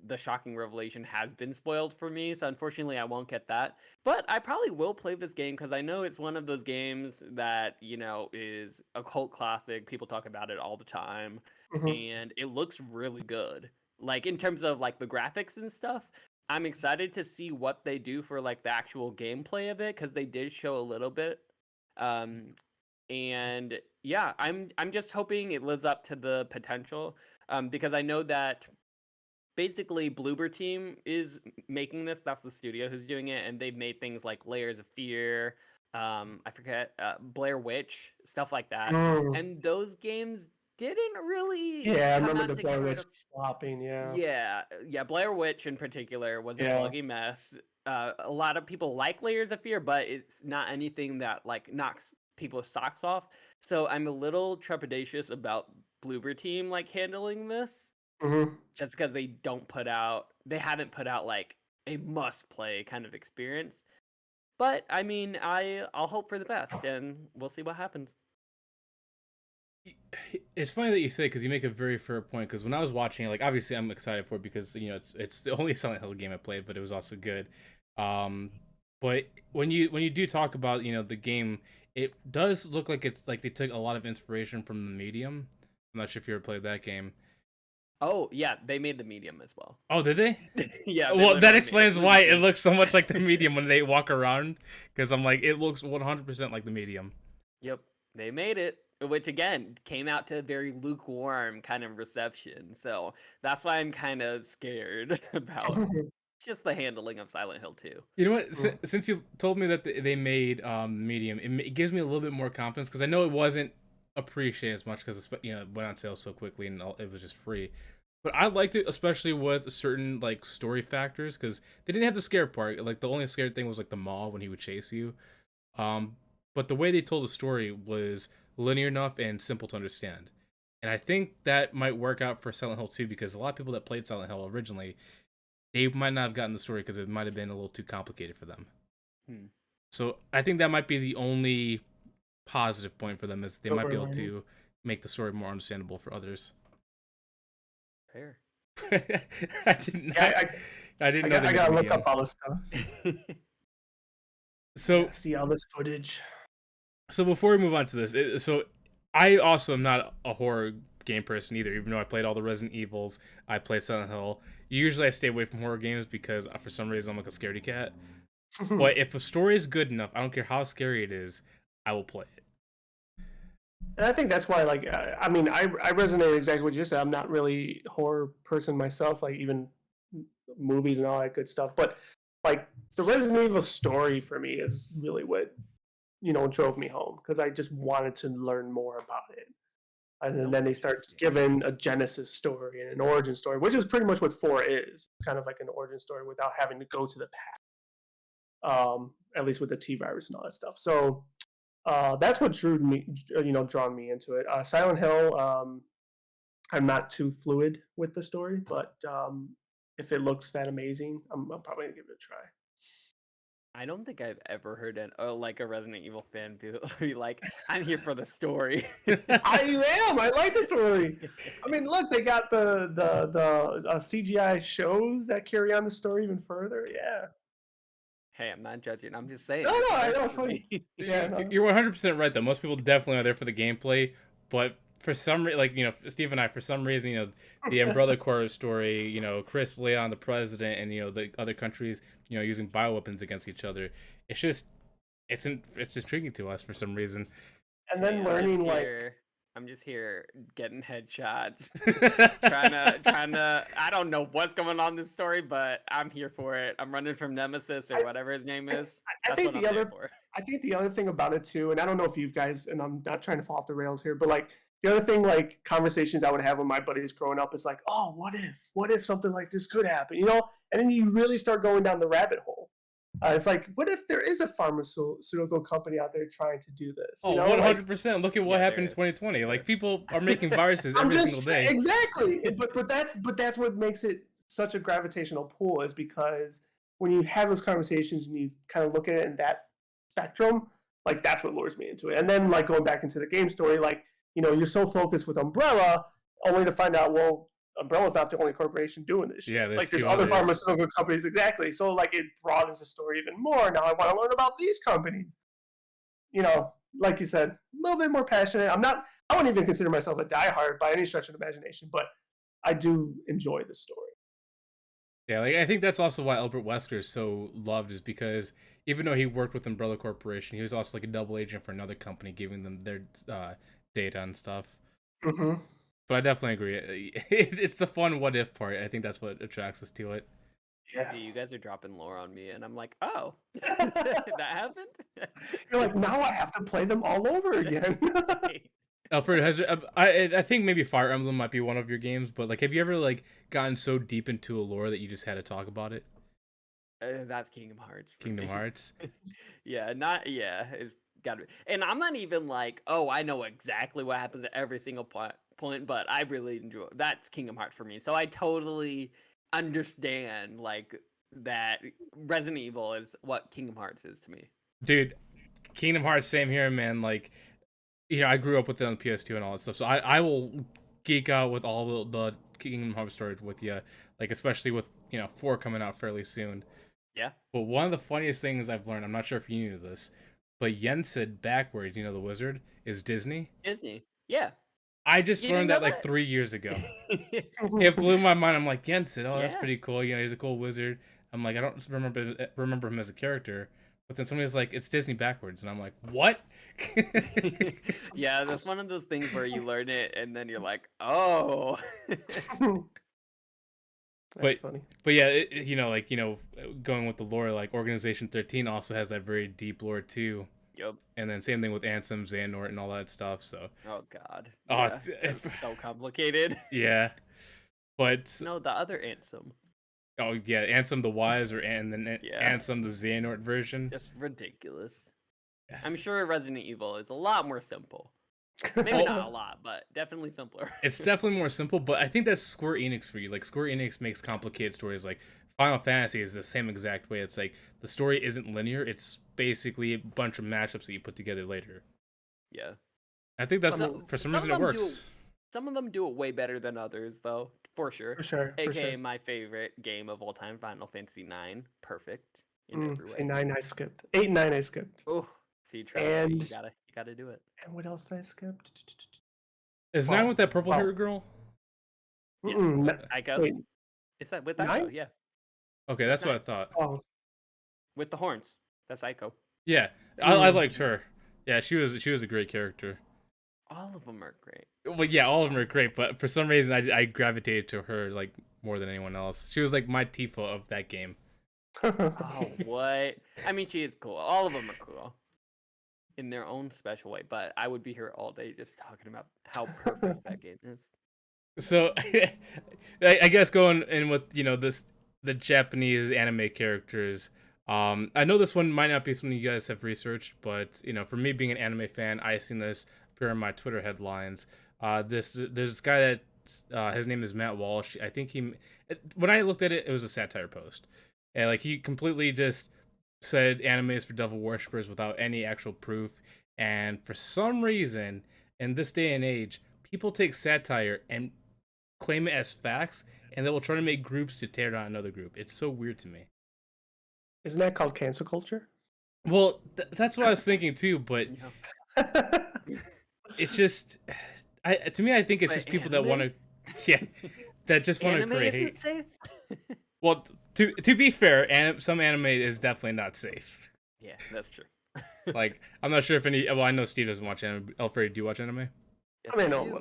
the shocking revelation, has been spoiled for me. So unfortunately, I won't get that. But I probably will play this game because I know it's one of those games that is a cult classic. People talk about it all the time, Mm-hmm. and it looks really good, like in terms of like the graphics and stuff. I'm excited to see what they do for like the actual gameplay of it, because they did show a little bit. um and yeah, I'm just hoping it lives up to the potential, because I know that basically Bloober Team is making this. That's the studio who's doing it, and they've made things like Layers of Fear, I forget, Blair Witch, stuff like that. Mm. And those games didn't really Yeah, I come remember out the to Blair great. Witch flopping. Yeah, Yeah, yeah. Blair Witch in particular was a yeah. buggy mess. A lot of people like Layers of Fear, but it's not anything that like knocks people's socks off. So I'm a little trepidatious about Bloober Team like handling this, Mm-hmm. just because they haven't put out like a must play kind of experience. But I mean, I'll hope for the best, and we'll see what happens. It's funny that you say, because you make a very fair point. Because when I was watching it, like obviously I'm excited for it because it's the only Silent Hill game I played, but it was also good. Um, but when you do talk about the game, it does look like it's like they took a lot of inspiration from the medium. I'm not sure if you ever played that game. Oh yeah, they made the medium as well. Oh, did they? Yeah, they Well, that literally made explains Bloober why it Team. looks so much like the medium when they walk around. Because I'm like, it looks 100% like the medium. Yep, they made it, which again came out to a very lukewarm kind of reception. So that's why I'm kind of scared about just the handling of Silent Hill 2. You know what? Since you told me that they made medium, it gives me a little bit more confidence because I know it wasn't appreciated as much because it went on sale so quickly and it was just free. But I liked it, especially with certain like story factors, because they didn't have the scare part. Like the only scary thing was like the mall when he would chase you. Um, but the way they told the story was linear enough and simple to understand. And I think that might work out for Silent Hill 2 because a lot of people that played Silent Hill originally, they might not have gotten the story because it might have been a little too complicated for them. Hmm. So I think that might be the only positive point for them is they might Silver be able lining. to make the story more understandable for others. Fair. I didn't. Yeah, I didn't know they I made gotta the look up medium. all this stuff. So See all this footage. so before we move on to this, so I also am not a horror game person either. Even though I played all the Resident Evils, I played Silent Hill. Usually I stay away from horror games because for some reason I'm like a scaredy cat. And But if a story is good enough, I don't care how scary it is, I will play it. I think that's why, like, I mean, I resonate exactly what you said. I'm not really a horror person myself, like even movies and all that good stuff. But like the Resident Evil story for me is really what drove me home because I just wanted to learn more about it. And Oh, then they start interesting. giving a genesis story and an origin story, which is pretty much what 4 is. It's kind of like an origin story without having to go to the past, at least with the T virus and all that stuff. So that's what drew me, drawn me into it. Silent Hill, I'm not too fluid with the story, but if it looks that amazing, I'm probably gonna give it a try. I don't think I've ever heard like a Resident Evil fan be like, "I'm here for the story." I am. I like the story. I mean, look, they got the CGI shows that carry on the story even further. Yeah. Hey, I'm not judging. I'm just saying No, it no, I works know it's for funny. me. Yeah, no. You're 100% right though. Most people definitely are there for the gameplay, but for some like Steve and I, for some reason, the Umbrella Corps story, Chris Leon, the president, and the other countries, using bioweapons against each other. It's just it's intriguing to us for some reason. And Hey, then I'm just learning like here. I'm just here getting headshots, trying to. I don't know what's going on in this story, but I'm here for it. I'm running from Nemesis or I, whatever his name I, is. I That's think what I'm the there other for. I think the other thing about it too, and I don't know if you guys, and I'm not trying to fall off the rails here, but like the other thing, like conversations I would have with my buddies growing up is like, oh, what if something like this could happen, And then you really start going down the rabbit hole. It's like, what if there is a pharmaceutical company out there trying to do this? Oh, Like 100%. Look at what Yeah, happened there in is. 2020. Like people are making viruses I'm every single just day. exactly, but that's what makes it such a gravitational pull is because when you have those conversations and you kind of look at it in that spectrum, like that's what lures me into it. And then like going back into the game story, like you're so focused with Umbrella, only to find out, well, Umbrella's not the only corporation doing this shit. Yeah, there's Like there's two other others. pharmaceutical companies, exactly. So like it broadens the story even more. Now I want to learn about these companies. Like you said, a little bit more passionate. I wouldn't even consider myself a diehard by any stretch of the imagination, but I do enjoy the story. Yeah, like I think that's also why Albert Wesker is so loved, is because even though he worked with Umbrella Corporation, he was also like a double agent for another company, giving them their data and stuff. Mm-hmm. But I definitely agree. It's the fun what if part. I think that's what attracts us to it. Yeah. See, you guys are dropping lore on me, and I'm like, oh, that happened. You're like, now I have to play them all over again. Alfredo, I think maybe Fire Emblem might be one of your games, but like, have you ever like gotten so deep into a lore that you just had to talk about it? That's Kingdom Hearts. Kingdom Hearts. It's gotta be. And I'm not even like, oh, I know exactly what happens at every single point, but I really enjoy that's Kingdom Hearts for me. So I totally understand like that Resident Evil is what Kingdom Hearts is to me. Dude, Kingdom Hearts, same here, man. Like, I grew up with it on PS2 and all that stuff, so I will geek out with all the Kingdom Hearts stories with you, like especially with 4 coming out fairly soon. Yeah. But one of the funniest things I've learned, I'm not sure if you knew this, but Yensid backwards, the wizard, is Disney. Disney. Yeah. I just You learned didn't that know like that? 3 years ago. It blew my mind. I'm like, Yensid, oh, that's Yeah. pretty cool. He's a cool wizard. I'm like, I don't remember him as a character. But then somebody's like, it's Disney backwards, and I'm like, what? Yeah, that's one of those things where you learn it and then you're like, oh. That's funny. But yeah, going with the lore, like Organization 13 also has that very deep lore too. Yep. And then same thing with Ansem, Xehanort, and all that stuff. So. Oh God. Oh, Yeah, it's so complicated. Yeah. But. No, the other Ansem. Oh yeah, Ansem the Wise, and then Yeah. Ansem the Xehanort version. Just ridiculous. Yeah. I'm sure Resident Evil is a lot more simple. Maybe not a lot, but definitely simpler. It's definitely more simple, but I think that's Square Enix for you. Like Square Enix makes complicated stories. Like Final Fantasy is the same exact way. It's like the story isn't linear. It's basically a bunch of matchups that you put together later. Yeah. I think that's for some reason it works. Some of them do it way better than others, though, for sure. For sure. AKA my favorite game of all time, Final Fantasy 9. Perfect in every way. See, 9 I skipped. 8 and 9 I skipped. Oh, see, Trevor, And- you gotta do it. And what else did I skip? Is 9 with that purple Well. hair girl? Yeah. Ico. Wait, Is that with 9? Ico? Yeah, Okay, that's what I 9. thought. oh, with the horns. That's Ico. Yeah, I liked her. Yeah, she was a great character. All of them are great. Well, yeah, all of them are great, but for some reason I gravitated to her like more than anyone else. She was like my Tifa of that game. Oh, what? I mean, she is cool. All of them are cool in their own special way, but I would be here all day just talking about how perfect that game is. So, I guess going in with the Japanese anime characters. I know this one might not be something you guys have researched, but for me being an anime fan, I seen this appear in my Twitter headlines. There's this guy that his name is Matt Walsh. I think when I looked at it, it was a satire post, and like he completely just said anime is for devil worshippers without any actual proof. And for some reason, in this day and age, people take satire and claim it as facts, and they will try to make groups to tear down another group. It's so weird to me. Isn't that called cancel culture? Well, that's what I was thinking too, but it's just, to me, I think it's But just people anime? that want to, that just want to Anime create isn't hate. safe? Well, to be fair, some anime is definitely not safe. Yeah, that's true. Like, I'm not sure if any. Well, I know Steve doesn't watch anime. Alfredo, do you watch anime? Yes, I I mean, no,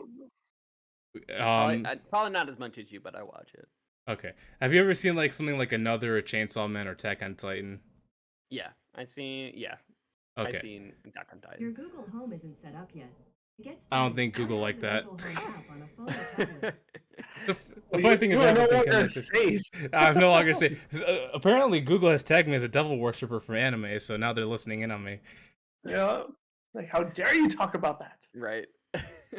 do. Um, Probably not as much as you, but I watch it. okay. Have you ever seen like something like Another, or Chainsaw Man, or Attack on Titan? Yeah, I Okay. seen Attack on Your Titan. Google Home isn't set up yet. It gets I don't started. think Google Download like the that. Google Home app on a phone or tablet. The well, funny thing is, you I are have no a thing longer connected. safe. I'm no longer saying. Apparently, Google has tagged me as a devil worshiper from anime, so now they're listening in on me. Yeah. Like, how dare you talk about that? Right.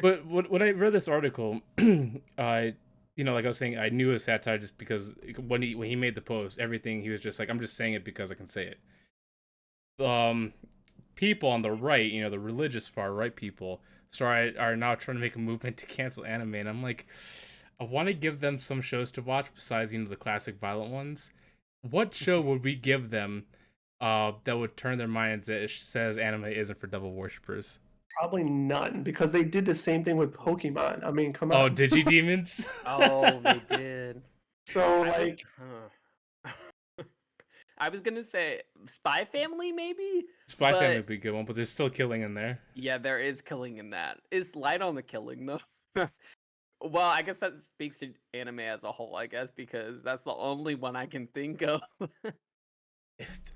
But when I read this article, I, like I was saying, I knew it was satire just because when he made the post, everything he was just like, I'm just saying it because I can say it. People on the right, the religious far right people, are now trying to make a movement to cancel anime, and I'm like, I want to give them some shows to watch besides the classic violent ones. What show would we give them that would turn their minds that it says anime isn't for devil worshippers? Probably none, because they did the same thing with Pokemon. I mean, come Oh, on. Digidemons. Oh, they did. So, I was, like, I was gonna say Spy Family, maybe. Spy Family But would be a good one, but there's still killing in there. yeah, there is killing in that. It's light on the killing though. Well, I guess that speaks to anime as a whole. I guess because that's the only one I can think of.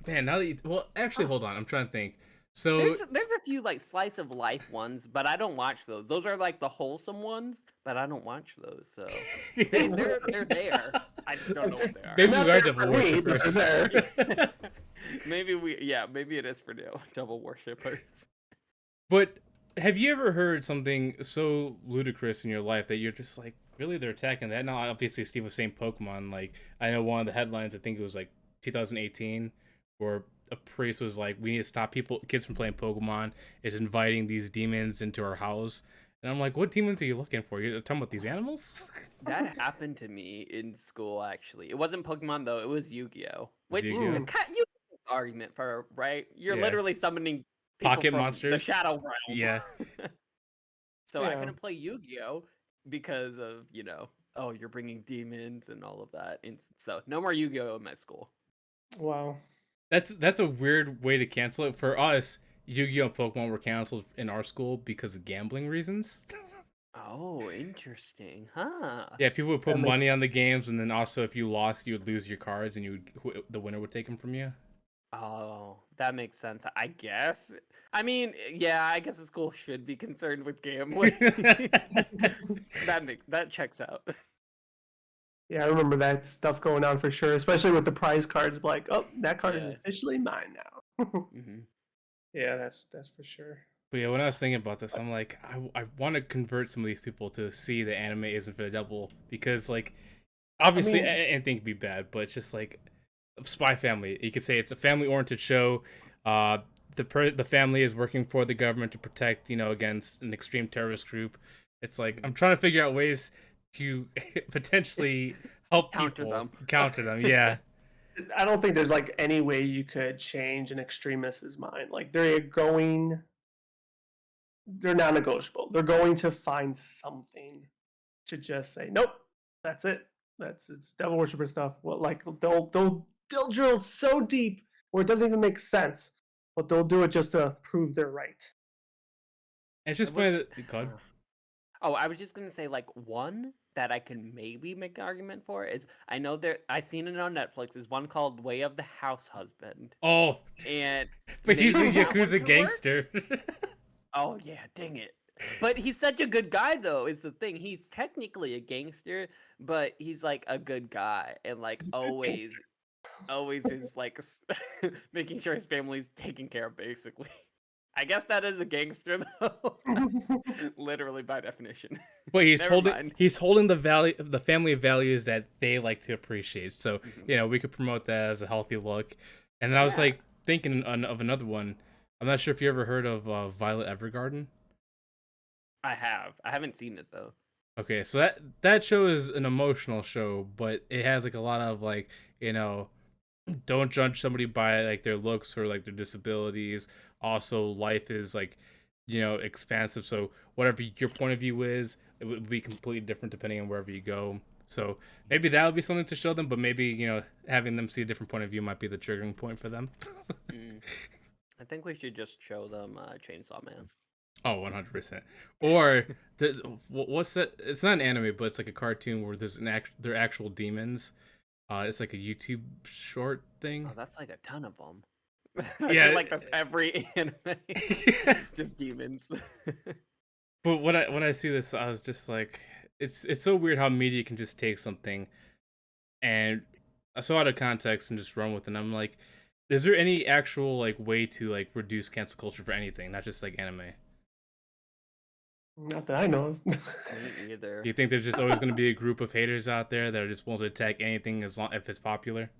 Man, now that well, actually, Oh, hold on, I'm trying to think. So there's a few like slice of life ones, but I don't watch those. Those are like the wholesome ones, but I don't watch those. So they're there. I just don't know what they are. maybe not we are there devil for me, but worshippers. they're there. Maybe it is for devil worshippers. But have you ever heard something so ludicrous in your life that you're just like, really, they're attacking that? Now, obviously, Steve was saying Pokemon. Like, I know one of the headlines, I think it was like 2018, where a priest was like, we need to stop kids from playing Pokemon. It's inviting these demons into our house. And I'm like, what demons are you looking for? You're talking about these animals? That happened to me in school, actually. It wasn't Pokemon, though. It was Yu-Gi-Oh! Which, Yu-Gi-Oh? you argument for, right? You're Yeah. literally summoning people Pocket from the monsters? Shadow Realm. Yeah. So I Yeah. couldn't play Yu-Gi-Oh! Because of, oh, you're bringing demons and all of that. And so no more Yu-Gi-Oh! In my school. Wow. That's a weird way to cancel it. For us, Yu-Gi-Oh! And Pokemon were canceled in our school because of gambling reasons. Oh, interesting. Huh. Yeah, people would put That makes- money on the games, and then also if you lost, you would lose your cards, and the winner would take them from you. Oh, that makes sense. I guess. I mean, yeah, I guess the school should be concerned with gambling. That checks out. Yeah, I remember that stuff going on for sure, especially with the prize cards. Like, oh, that card is Yeah. officially mine now. Hmm. Yeah, that's for sure. But yeah, when I was thinking about this, I'm like, I want to convert some of these people to see that anime isn't for the devil, because like, obviously, mean- anything can be bad, but it's just like Spy Family. You could say it's a family-oriented show. The family is working for the government to protect, against an extreme terrorist group. It's like I'm trying to figure out ways to potentially help Counter people them. counter them. Yeah. I don't think there's like any way you could change an extremist's mind. Like they're non-negotiable. They're going to find something to just say, nope, that's it. It's devil worshiper stuff. Well, like they'll drill so deep where it doesn't even make sense, but they'll do it just to prove they're right. It's just What's- funny that God. Oh, I was just gonna say like one that I can maybe make an argument for is I know I seen it on Netflix. Is one called Way of the House Husband, Oh, and but he's a maybe that one Yakuza could work? gangster. Oh yeah, dang it. But he's such a good guy though, is the thing. He's technically a gangster, but he's like a good guy and like He's a good always is like making sure his family's taken care of basically. I guess that is a gangster though. Literally by definition. But he's Never holding mind. the family values that they like to appreciate. So Mhm. we could promote that as a healthy look. And then I was Yeah. like thinking of another one. I'm not sure if you ever heard of Violet Evergarden. I haven't seen it though. Okay, so that show is an emotional show, but it has like a lot of like don't judge somebody by like their looks or like their disabilities. Also, life is like expansive, so whatever your point of view is, it would be completely different depending on wherever you go. So maybe that would be something to show them, but maybe having them see a different point of view might be the triggering point for them. Mm. I think we should just show them Chainsaw Man. Oh, 100%. Or what's that? It's not an anime, but it's like a cartoon where they're actual demons. It's like a YouTube short thing. Oh, that's like a ton of them. I feel Yeah. like that's every anime. Just demons. But when I see this, I was just like, it's so weird how media can just take something and so out of context and just run with it. And I'm like, is there any actual like way to like reduce cancel culture for anything, not just like anime? Not that I know of. Me Do either. you think there's just always going to be a group of haters out there that are just willing to attack anything as long if it's popular?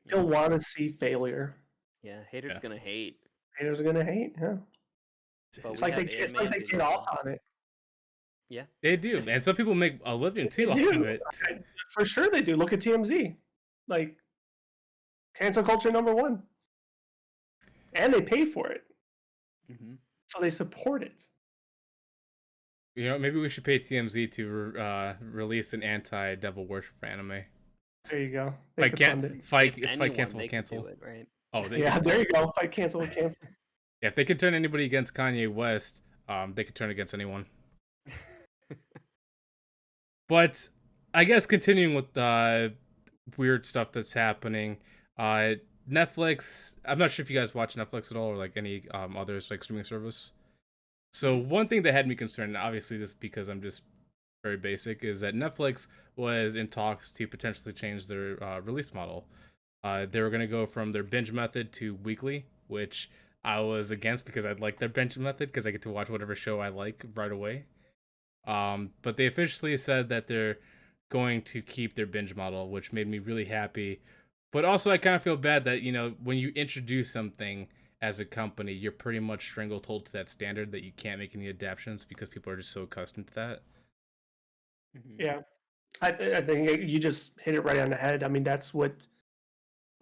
You'll want to see failure. Yeah, haters Yeah. gonna hate. Haters are gonna hate. Yeah, But it's we like have it's anime like they and get off on it. Yeah. They do, and some people make a living They too off do. of it. For sure they do. Look at TMZ. Like cancel culture #1, and they pay for it, Mm-hmm. so they support it. You know, maybe we should pay TMZ to release an anti-devil worship anime. There you go. They could fund it. Fight Anyone, cancel they could do cancel. it, right? Oh, Yeah, there you go. Fight cancel with cancel. Yeah, if they can turn anybody against Kanye West, they could turn against anyone. But I guess continuing with the weird stuff that's happening, Netflix. I'm not sure if you guys watch Netflix at all or like any others like streaming service. So one thing that had me concerned, obviously just because I'm just very basic, is that Netflix was in talks to potentially change their release model. They were going to go from their binge method to weekly, which I was against because I'd like their binge method because I get to watch whatever show I like right away. But they officially said that they're going to keep their binge model, which made me really happy. But also, I kind of feel bad that, you know, when you introduce something as a company, you're pretty much stranglehold to that standard that you can't make any adaptations because people are just so accustomed to that. Mhm. Yeah, I think you just hit it right on the head. I mean, that's what.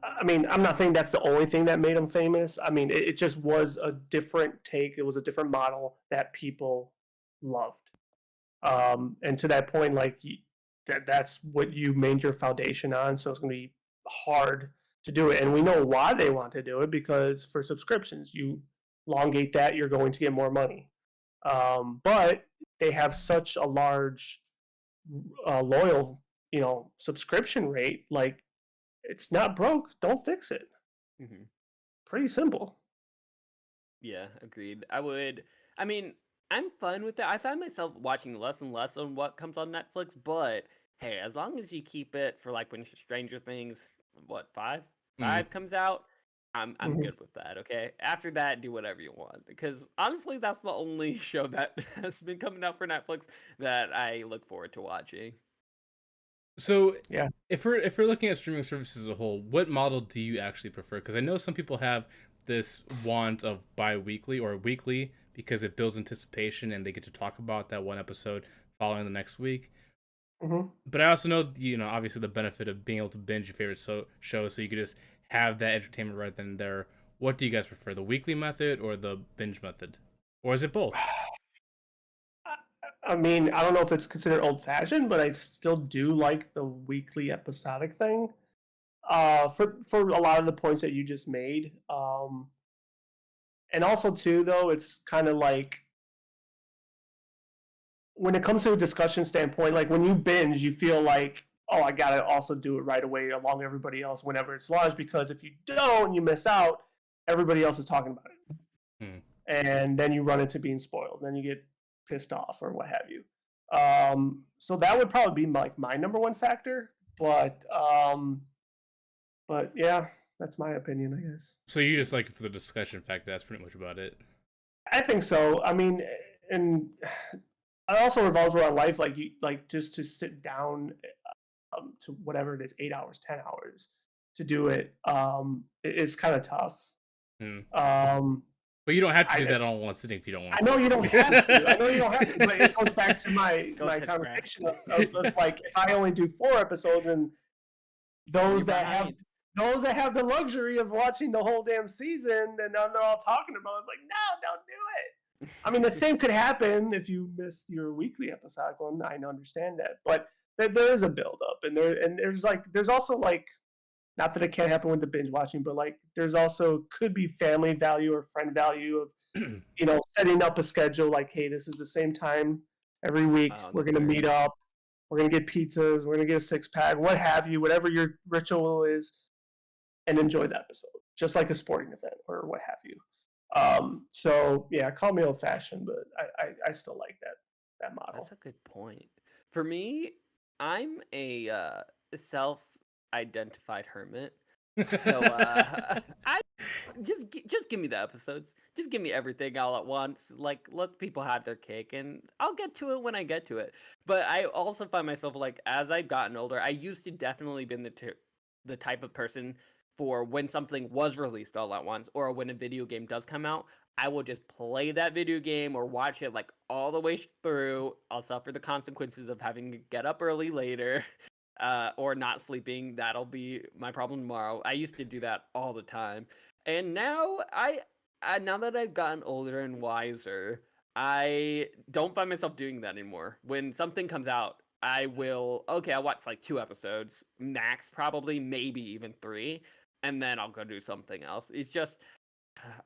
I mean, I'm not saying that's the only thing that made them famous. I mean, it just was a different take. It was a different model that people loved. And to that point, like that's what you made your foundation on. So it's going to be hard to do it. And we know why they want to do it because for subscriptions, you elongate that, you're going to get more money. But they have such a large, loyal, subscription rate. Like it's not broke. Don't fix it. Mhm. Pretty simple. Yeah, agreed. I mean, I'm fine with that. I find myself watching less and less on what comes on Netflix, but hey, as long as you keep it for like when Stranger Things, what, 5? Mhm. 5 comes out, I'm Mhm. good with that, okay? After that, do whatever you want. Because honestly, that's the only show that has been coming out for Netflix that I look forward to watching. So Yeah. if we're looking at streaming services as a whole, what model do you actually prefer? Because I know some people have this want of bi-weekly or weekly because it builds anticipation and they get to talk about that one episode following the next week. hmm But I also know, you know, obviously the benefit of being able to binge your favorite shows, so you could just have that entertainment right then and there. What do you guys prefer, the weekly method or the binge method, or is it both? I mean, I don't know if it's considered old fashioned, but I still do like the weekly episodic thing. For a lot of the points that you just made, and also too though, it's kind of like when it comes to a discussion standpoint, like when you binge, you feel like, oh, I gotta also do it right away along everybody else whenever it's launched, because if you don't, you miss out. Everybody else is talking about it, Hmm. and then you run into being spoiled. Then you get pissed off or what have you. So that would probably be like my #1 factor. But yeah, that's my opinion, I guess. So you just like it for the discussion factor. That's pretty much about it. I think so. I mean, and it also revolves around life, like you like just to sit down to whatever it is, 8 hours, 10 hours to do it. It's kind of tough. Hmm. But you don't have to I- do that all in one sitting if you don't want I to. know you don't have to. I know you don't have to. But it goes back to my Go my touch conversation of like if I only do 4 episodes and those You're that have behind. those that have the luxury of watching the whole damn season and now they're all talking about it, it's like, no, don't do it. I mean, the same could happen if you miss your weekly episodic one. I understand that, but there is a build up, and there's also like Not that it can't happen with the binge watching, but like there's also could be family value or friend value of setting up a schedule like, hey, this is the same time every week. Oh, We're that's gonna very meet true. up. We're gonna get pizzas. We're gonna get a 6-pack, what have you, whatever your ritual is, and enjoy the episode, just like a sporting event or what have you. So yeah, call me old fashioned, but I still like that model. That's a good point. For me, I'm a self-identified hermit. So I just give me the episodes. Just give me everything all at once. Like let people have their cake and I'll get to it when I get to it. But I also find myself like as I've gotten older, I used to definitely been the type of person for when something was released all at once or when a video game does come out, I will just play that video game or watch it like all the way through. I'll suffer the consequences of having to get up early later. Or not sleeping. That'll be my problem tomorrow. I used to do that all the time, and now now that I've gotten older and wiser, I don't find myself doing that anymore. When something comes out, I will I'll watch like 2 episodes max, probably maybe even 3, and then I'll go do something else. It's just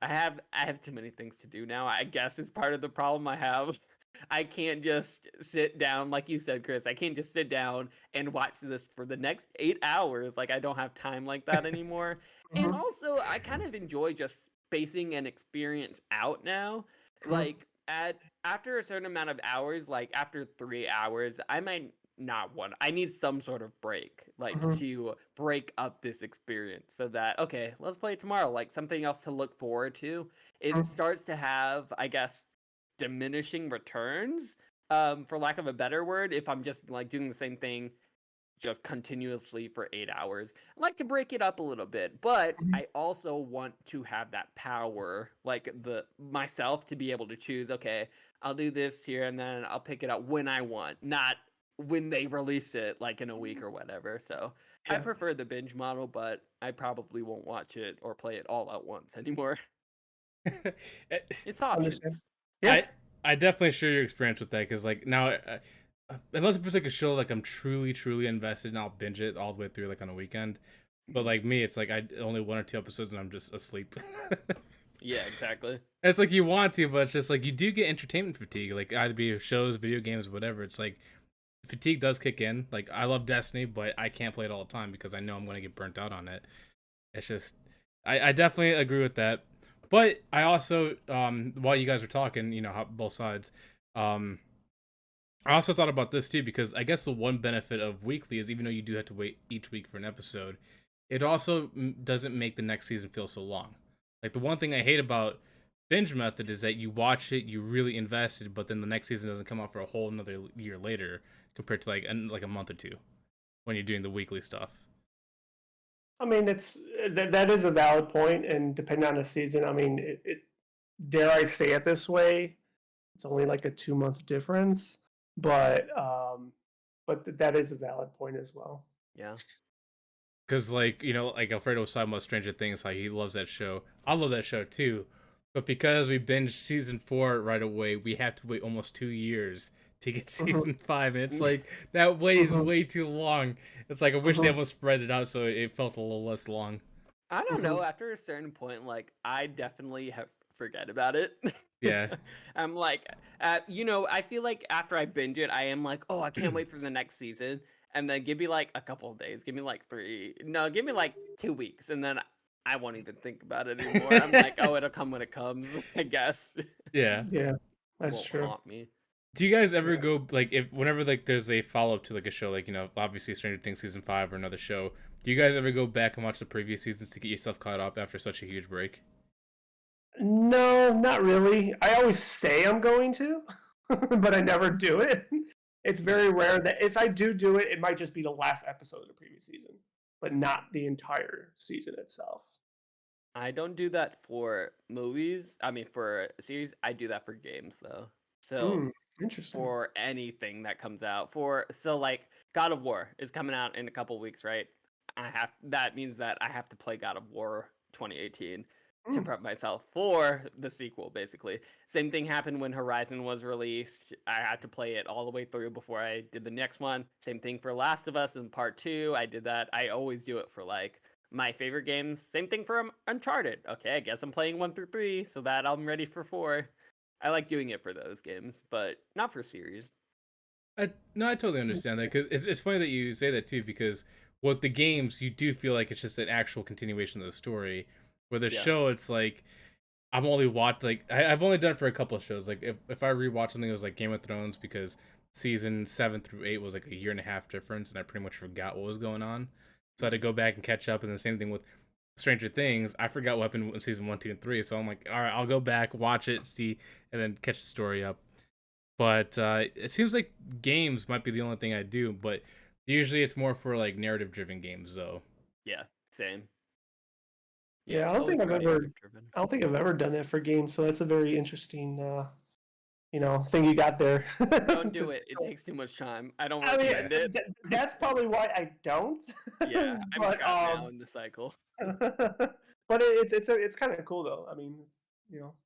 I have too many things to do now. I guess is part of the problem I have. I can't just sit down like you said, Chris. I can't just sit down and watch this for the next 8 hours. Like I don't have time like that anymore. And Mhm, also, I kind of enjoy just spacing an experience out now. mhm, Like at after a certain amount of hours, like after 3 hours, I might not want I need some sort of break, like mhm, to break up this experience so that okay, let's play it tomorrow, like something else to look forward to. It mhm. starts to have, I guess, diminishing returns, for lack of a better word, if I'm just like doing the same thing just continuously for 8 hours. I like to break it up a little bit, but Mhm. I also want to have that power, like the myself to be able to choose, okay, I'll do this here and then I'll pick it up when I want, not when they release it like in a week or whatever. So I Yeah, prefer the binge model, but I probably won't watch it or play it all at once anymore. It's understand. options. Yeah. I definitely share your experience with that because like now, unless if it's like a show like I'm truly invested, and I'll binge it all the way through like on a weekend. But Mhm. like me, it's like I only 1 or 2 episodes and I'm just asleep. Yeah, exactly. It's like you want to, but it's just like you do get entertainment fatigue, like either be shows, video games, whatever. It's like fatigue does kick in. Like I love Destiny, but I can't play it all the time because I know I'm gonna get burnt out on it. It's just I definitely agree with that. But I also while you guys were talking, both sides, um I also thought about this too because I guess the one benefit of weekly is even though you do have to wait each week for an episode, it also doesn't make the next season feel so long. Like the one thing I hate about binge method is that you watch it, you really invested, but then the next season doesn't come out for a whole another year later compared to like a month or two when you're doing the weekly stuff. I mean, that is a valid point, and depending on the season, I mean, dare I say it this way, it's only like a 2-month difference, but that is a valid point as well. Yeah. Because like like Alfredo was talking about Stranger Things, how he loves that show. I love that show too, but because we binged season 4 right away, we have to wait almost 2 years to get Hmm. season 5. And it's like that wait is Hmm. way too long. It's like I wish they Hmm. almost spread it out so it felt a little less long. I don't Hmm. know. After a certain point, like I definitely have forget about it. Yeah, I'm like, I feel like after I binge it, I am like, oh, I can't wait for the next season, and then give me like a couple of days, give me like 3, no, give me like 2 weeks, and then I won't even think about it anymore. I'm like, oh, it'll come when it comes, I guess. yeah. Yeah, It that's won't true. haunt me. Do you guys ever Yeah. go like if whenever like there's a follow up to like a show like obviously Stranger Things season 5 or another show? Do you guys ever go back and watch the previous seasons to get yourself caught up after such a huge break? No, not really. I always say I'm going to, but I never do it. It's very rare that if I do it, it might just be the last episode of the previous season, but not the entire season itself. I don't do that for movies. I mean, for a series, I do that for games though. So Hmm, interesting. for anything that comes out. Like God of War is coming out in a couple weeks, right? That means that I have to play God of War 2018 to Hmm. prep myself for the sequel basically. Same thing happened when Horizon was released. I had to play it all the way through before I did the next one. Same thing for Last of Us in part 2. I did that. I always do it for like My favorite games, same thing for Uncharted. Okay, I guess I'm playing 1 through 3 so that I'm ready for 4. I like doing it for those games, but not for series. No, I totally understand that because it's funny that you say that too because with the games you do feel like it's just an actual continuation of the story. Where the Yeah. show, it's like I've only watched I've only done it for a couple of shows. Like if I rewatch something, it was like Game of Thrones because season 7 through 8 was like a year and a half difference, and I pretty much forgot what was going on. So I had to go back and catch up. And the same thing with Stranger Things. I forgot what happened in season 1, 2, and 3. So I'm like, all right, I'll go back, watch it, see, and then catch the story up. But it seems like games might be the only thing I do. But usually it's more for like narrative driven games, though. Yeah, same. Yeah, it's I don't always think I've ever, narrative-driven. I don't think I've ever done that for games. So that's a very interesting, thing you got there. Don't do to- it. It takes too much time. I don't I mean, recommend it. that's probably why I don't. Yeah, I'm but trapped now in the cycle. but it's kind of cool though. I mean, it's,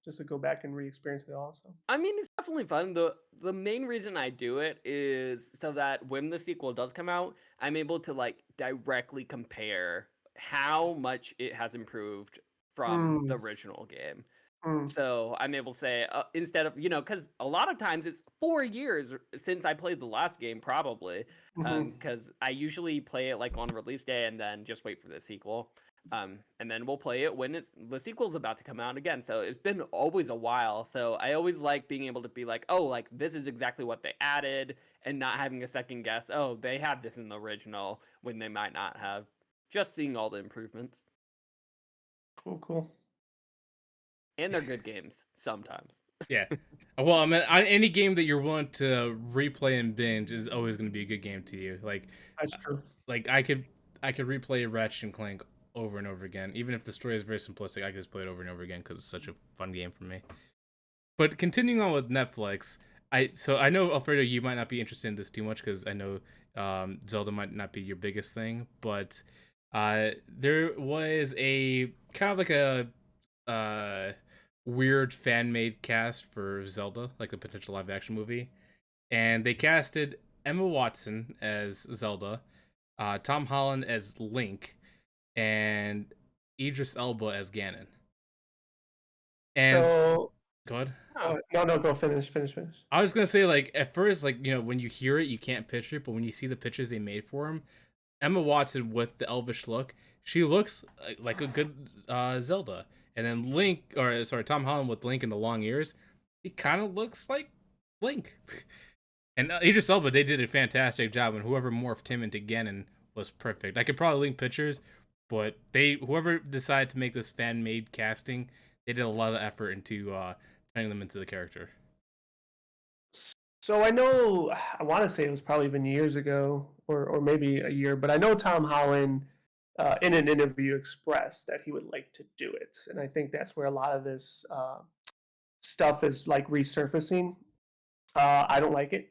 just to go back and re-experience it all. So I mean, it's definitely fun. The main reason I do it is so that when the sequel does come out, I'm able to like directly compare how much it has improved from the Mm, original game. mm, So I'm able to say instead of because a lot of times it's 4 years since I played the last game, probably mhm. because I usually play it like on release day and then just wait for the sequel. And then we'll play it when the sequel's about to come out again. So it's been always a while. So I always like being able to be like, oh, like this is exactly what they added, and not having a second guess. Oh, they had this in the original when they might not have. Just seeing all the improvements, Cool. and they're good games sometimes. Yeah. Well, I mean, any game that you're willing to replay and binge is always going to be a good game to you. That's true. Like I could replay Ratchet and Clank over and over again, even if the story is very simplistic. I could just play it over and over again because it's such a fun game for me. But continuing on with Netflix, I know Alfredo, you might not be interested in this too much because I know Zelda might not be your biggest thing, but there was a kind of like a weird fan made cast for Zelda, like a potential live action movie, and they casted Emma Watson as Zelda, Tom Holland as Link, and Idris Elba as Ganon. And So go ahead. no, go finish. I was gonna say, like, at first, like, when you hear it, you can't picture it, but when you see the pictures they made for him, Emma Watson with the elvish look, she looks like a good Zelda. And then Tom Holland with Link and the long ears, he kind of looks like Link. And Idris Elba, they did a fantastic job, and whoever morphed him into Ganon was perfect. I could probably link pictures, but whoever decided to make this fan made casting, they did a lot of effort into turning them into the character. So I know, I want to say it was probably been years ago, or maybe a year, but I know Tom Holland, in an interview, expressed that he would like to do it, and I think that's where a lot of this stuff is like resurfacing. I don't like it.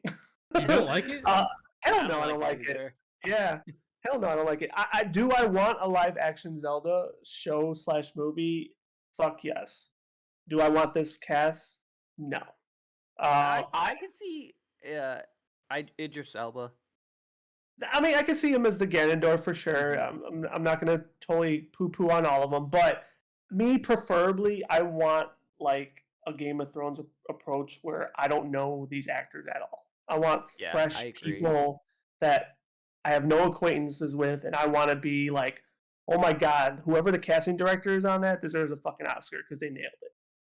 You don't like it? Hell no, I don't like it. either. Yeah, hell no, I don't like it. I want a live action Zelda show / movie? Fuck yes. Do I want this cast? No. I could see Idris Elba. I mean, I can see him as the Ganondorf for sure. I'm not going to totally poo-poo on all of them, but me preferably, I want like a Game of Thrones approach where I don't know these actors at all. I want Yeah, fresh I agree. people that I have no acquaintances with, and I want to be like, oh my god, whoever the casting director is on that deserves a fucking Oscar because they nailed it.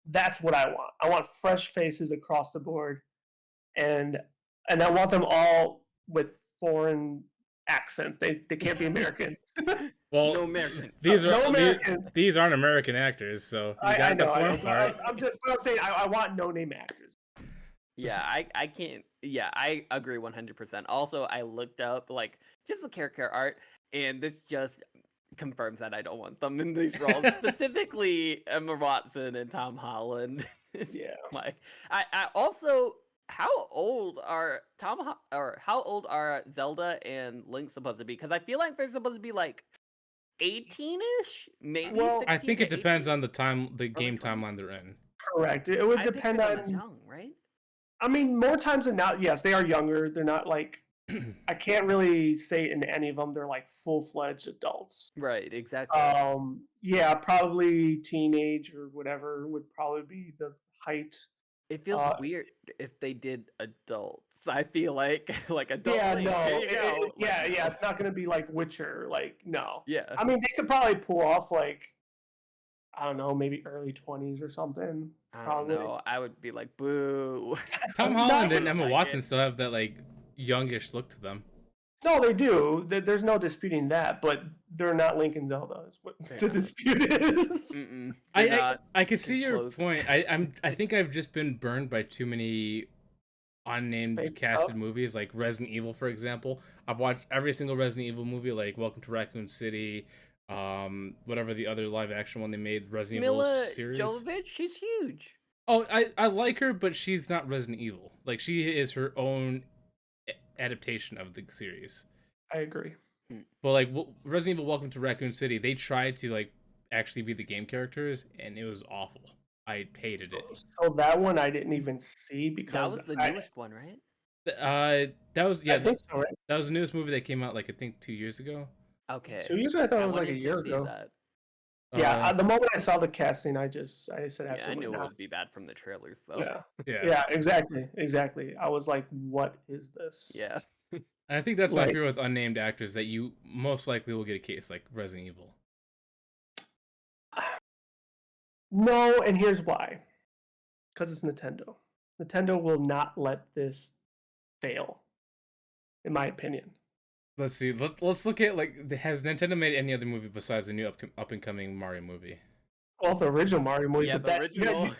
That's what I want. I want fresh faces across the board, and I want them all with foreign accents. They can't be American. Well, No Americans. these are No these, Americans. these aren't American actors, so you I got know. the I foreign know. part. I'm saying I want no name actors. Yeah, I can't. Yeah, I agree 100%. Also, I looked up like just the character art, and this just confirms that I don't want them in these roles. Specifically, Emma Watson and Tom Holland. It's Yeah. like I also. How old are how old are Zelda and Link supposed to be? Because I feel like they're supposed to be like 18-ish, maybe. Well, 16 I think to it depends 18? on the game 20s? timeline they're in. Correct. It would I depend picture them as on. young, right? I mean, more times than not, yes, they are younger. They're not like I can't really say in any of them they're like full-fledged adults. Right, exactly. Yeah, probably teenage or whatever would probably be the height. It feels Uh, weird if they did adults. I feel like like adult yeah, Link. no, Here you go. Like, yeah, no. it's not gonna be like Witcher. Like, no. Yeah. I mean, they could probably pull off like I don't know, maybe early 20s or something. I don't Probably. know. I would be like, boo. Tom Not Holland and Wouldn't Emma like Watson it. still have that like youngish look to them. No, they do. There's no disputing that, but they're not Link and Zelda. Is what They're the not. dispute is. Mm-mm. I They're I, not I could see your close. point. I think I've just been burned by too many unnamed Fake casted stuff. movies, like Resident Evil, for example. I've watched every single Resident Evil movie, like Welcome to Raccoon City, whatever the other live action one they made, Resident Evil Mila series. Jovovich, she's huge. Oh, I like her, but she's not Resident Evil. Like she is her own adaptation of the series. I agree. But like Resident Evil Welcome to Raccoon City, they tried to like actually be the game characters, and it was awful. I hated it. So that one I didn't even see That because was the I newest one, right? That was I think so, right? that was the newest movie that came out like I think 2 years ago. Okay. 2 years ago, I thought I it was like a wanted year to see ago. that. Yeah, Uh, the moment I saw the casting, I said Yeah, I absolutely knew it not. would be bad from the trailers, though. Yeah, yeah. yeah, exactly. I was like, what is this? Yeah. I think that's my Like- fear with unnamed actors, that you most likely will get a case like Resident Evil. No, and here's why. Because it's Nintendo. Nintendo will not let this fail, in my opinion. Let's see. Let's look at like has Nintendo made any other movie besides the new up and coming Mario movie? Well, the original Mario movie, Yeah, but the that, original.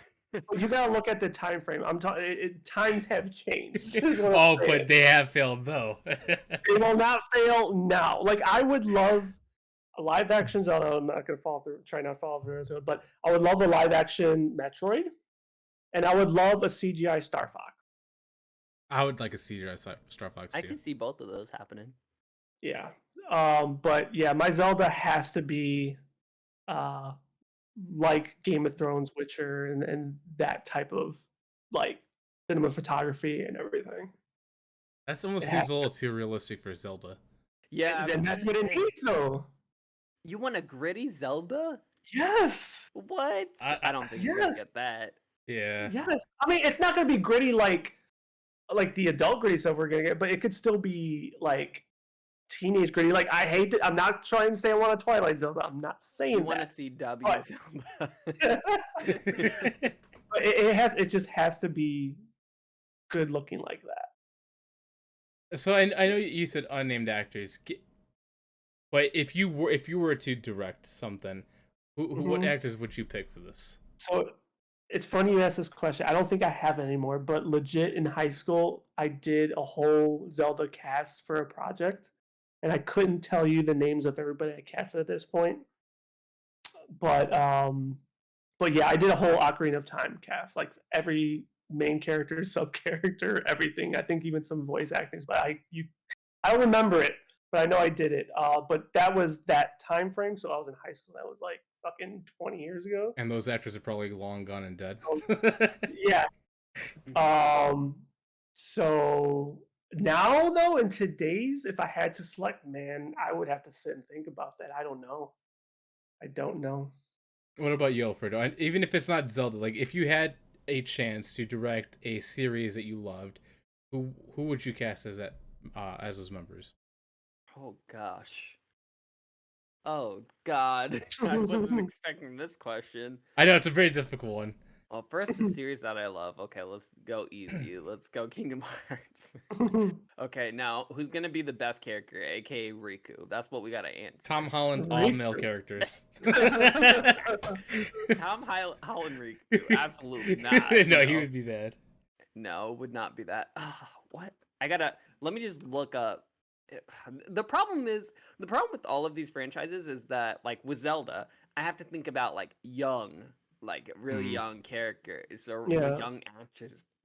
you gotta look at the time frame. I'm talking. Times have changed. is what I'm Oh, saying. but they have failed though. It will not fail now. Like I would love a live action Zelda. I'm not gonna fall through. Try not to fall through. But I would love a live action Metroid, and I would love a CGI Star Fox. I would like a CGI Star Fox I too. can see both of those happening. Yeah. But yeah, my Zelda has to be like Game of Thrones, Witcher, and that type of like cinematography and everything. That almost It seems has a little too realistic for Zelda. Yeah, And that's what it needs, though. You want a gritty Zelda? Yes. What? I- I don't think you're gonna yes. get that. Yeah. Yes. I mean, it's not gonna be gritty like the adult gritty stuff we're gonna get, but it could still be like teenage gritty. Like I hate it. I'm not trying to say I want a Twilight Zelda. I'm not You saying want to that. see W But- Zelda? But it just has to be good looking like that. So I know you said unnamed actors, but if you were to direct something, what Mhm. actors would you pick for this? So it's funny you ask this question. I don't think I have it anymore, but legit in high school, I did a whole Zelda cast for a project, and I couldn't tell you the names of everybody I cast at this point. But yeah, I did a whole Ocarina of Time cast, like every main character, sub character, everything. I think even some voice actings, but I don't remember it, but I know I did it. But that was that time frame, so I was in high school. That was like fucking 20 years ago. And those actors are probably long gone and dead. Yeah. So now though, in today's, if I had to select, man, I would have to sit and think about that. I don't know. What about you, Alfredo? And even if it's not Zelda, like if you had a chance to direct a series that you loved, who would you cast as those members? Oh gosh. Oh God. I wasn't expecting this question. I know it's a very difficult one. Well, first the series that I love. Okay, let's go easy. Let's go Kingdom Hearts. Okay, now who's gonna be the best character, aka Riku? That's what we gotta answer. Tom Holland, all male Riku. characters. Holland Riku, absolutely not. No, he no. would be bad. No, would not be that. What? Let me just look up. The problem with all of these franchises is that, like with Zelda, I have to think about like young, like really Mhm. young characters or Yeah. young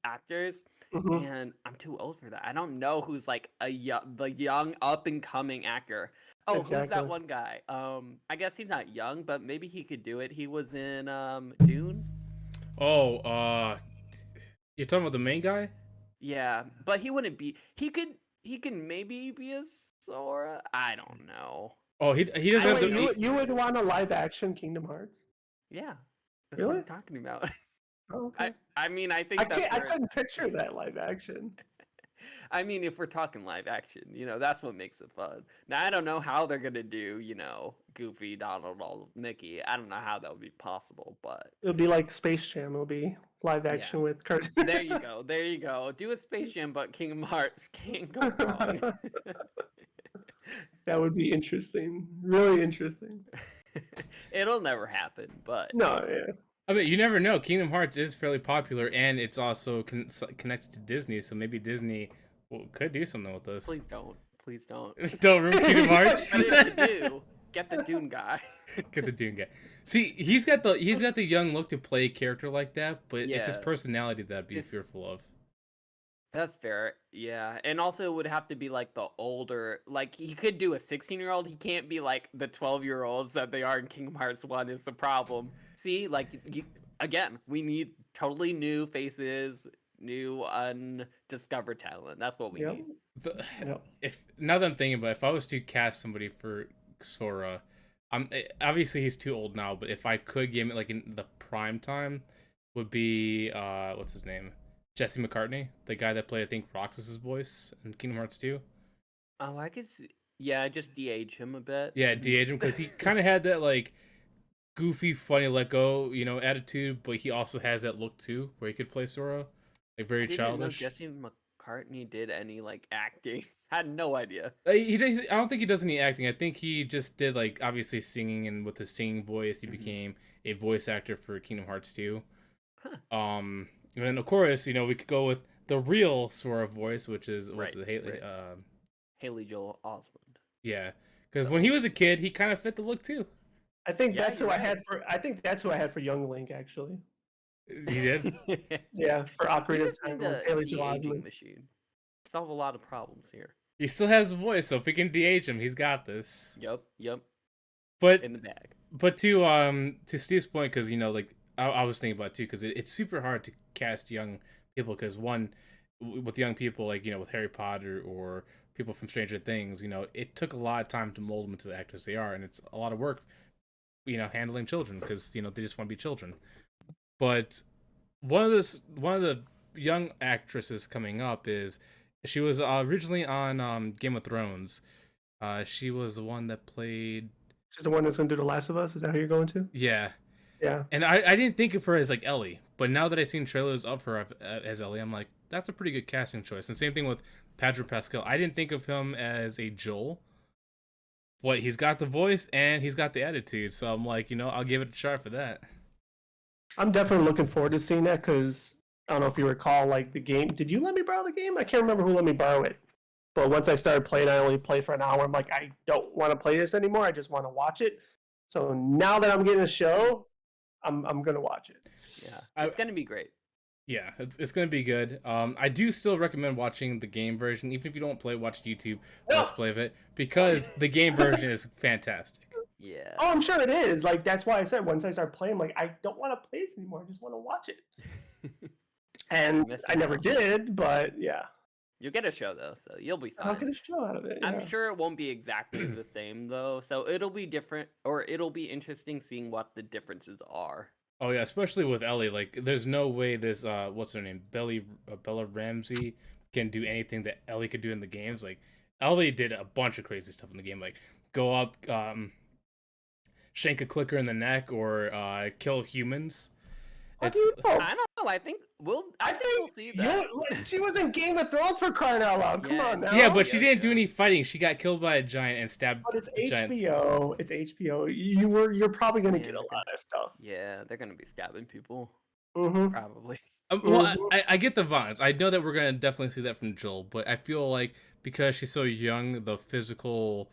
actors, Mhm. and I'm too old for that. I don't know who's like the young up and coming actor. Oh, who's Exactly. that one guy? I guess he's not young, but maybe he could do it. He was in Dune. Oh, you're talking about the main guy? Yeah, but he wouldn't be. He he can maybe be a Sora. I don't know. Oh, he doesn't have Wait, to. you would want a live action Kingdom Hearts? Yeah, that's what Really? I'm talking about. Oh, okay. I mean, I think I that's can't. I where couldn't picture that live action. I mean, if we're talking live action, that's what makes it fun. Now, I don't know how they're gonna do, Goofy, Donald, Mickey. I don't know how that would be possible, but It'll be like Space Jam. It'll be live Yeah. action with cartoons. there you go, there you go. Do a Space Jam, but Kingdom Hearts can't go wrong. That would be interesting. Really interesting. It'll never happen, but No, yeah. I mean, you never know. Kingdom Hearts is fairly popular, and it's also connected to Disney, so maybe Disney could do something with this. please don't, please don't. Don't ruin Kingdom Hearts. But if you do, get the Dune guy. Get the Dune guy. See, he's got the young look to play a character like that, but it's his Yeah. personality that I'd be fearful of. That's fair. Yeah. And also it would have to be like the older, like he could do a 16-year-old. He can't be like the 12-year-olds that they are in Kingdom Hearts 1 is the problem. See, like again, we need totally new faces, new undiscovered talent. That's what we Yep. need. Yep. If now that I'm thinking about it, if I was to cast somebody for Sora, obviously he's too old now, but if I could give him like in the prime time, would be what's his name? Jesse McCartney, the guy that played I think Roxas's voice in Kingdom Hearts 2. Oh, I could see. Yeah, just de-age him a bit. Yeah, de-age him because he kind of had that like goofy, funny, let go, attitude, but he also has that look too, where he could play Sora, like very I didn't know childish. Jesse McCartney did any like acting. I had no idea. He does, I don't think he does any acting. I think he just did like obviously singing, and with his singing voice, he became a voice actor for Kingdom Hearts 2. Huh. And then of course, we could go with the real Sora voice, which is what's Right, it, Haley? right. Haley Joel Osment. Yeah, because when he was a kid, he kind of fit the look too. I think Yeah, that's who you're I right. had for. I think that's who I had for Young Link actually. He did. Yeah, for You Ocarina of just Time need was a Haley Joel de-aging Osment. machine. Solve a lot of problems here. He still has a voice, so if we can de-age him, he's got this. Yep. But In the bag. to Steve's point, because like I was thinking about it too, because it's super hard to cast young people, because one with young people like with Harry Potter or people from Stranger Things, it took a lot of time to mold them into the actors they are, and it's a lot of work, handling children, because they just want to be children. But one of the young actresses coming up is she was originally on Game of Thrones. She was the one that played. She's the one that's gonna do The Last of Us. Is that who you're going to? Yeah. Yeah. And I didn't think of her as like Ellie, but now that I've seen trailers of her as Ellie, I'm like, that's a pretty good casting choice. And same thing with Pedro Pascal. I didn't think of him as a Joel, but he's got the voice and he's got the attitude. So I'm like, I'll give it a try for that. I'm definitely looking forward to seeing that because I don't know if you recall, like the game. Did you let me borrow the game? I can't remember who let me borrow it. But once I started playing, I only played for an hour. I'm like, I don't want to play this anymore. I just want to watch it. So now that I'm getting a show, I'm gonna watch it. Yeah. It's gonna be great. Yeah, it's gonna be good. I do still recommend watching the game version, even if you don't play. Watch YouTube let's play of it, because the game version is fantastic. Yeah. Oh, I'm sure it is. Like that's why I said once I start playing, like I don't want to play this anymore. I just want to watch it. And Missing I never out. did, but yeah, You'll get a show though, so you'll be I'll fine. get a show out of it. I'm yeah. sure it won't be exactly the same though, so it'll be different, or it'll be interesting seeing what the differences are. Oh yeah, especially with Ellie. Like, there's no way this what's her name, Bella Ramsey, can do anything that Ellie could do in the games. Like, Ellie did a bunch of crazy stuff in the game, like go up, shank a clicker in the neck, or kill humans. What do you know? I don't know. I think we'll see that. She was in Game of Thrones for crying out loud. Come Yeah, on now. Yeah, but she yeah, didn't do yeah. any fighting. She got killed by a giant and stabbed. But it's a giant. HBO. It's HBO. You're probably gonna Yeah, get a they're lot of stuff. Yeah, they're gonna be stabbing people Mm-hmm. probably. Well, I get the vibes. I know that we're gonna definitely see that from Joel, but I feel like because she's so young, the physical,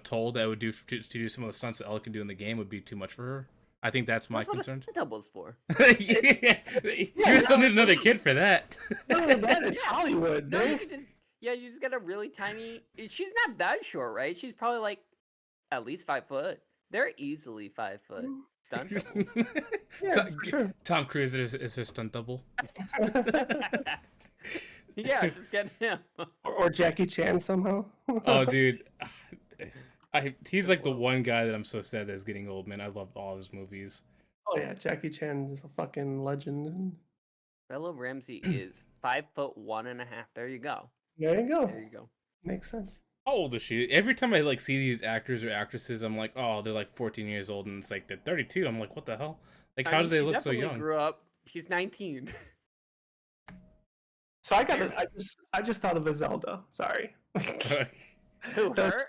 toll that it would do to do some of the stunts that Ellie can do in the game would be too much for her. I think that's my That's what concern. a stunt double's for. Yeah, you still need another kid for that. Other than that, it's Yeah. Hollywood. No, you man. could just you just get a really tiny. She's not that short, right? She's probably like at least 5 foot. They're easily 5 foot stunt doubles. Yeah, for sure. Tom Cruise is her stunt double. Yeah, just get him. Or Jackie Chan somehow. Oh, dude, he's like the one guy that I'm so sad that is getting old, man. I love all his movies. Oh yeah, Jackie Chan is a fucking legend. Bella Ramsey is 5'1.5". There you go. There you go. There you go. Makes sense. How old is she? Every time I like see these actors or actresses, I'm like, oh, they're like 14 years old, and it's like they're 32. I'm like, what the hell? Like, how do they She look so definitely young? Grew up. She's 19. So I just thought of a Zelda. Sorry. Who, her?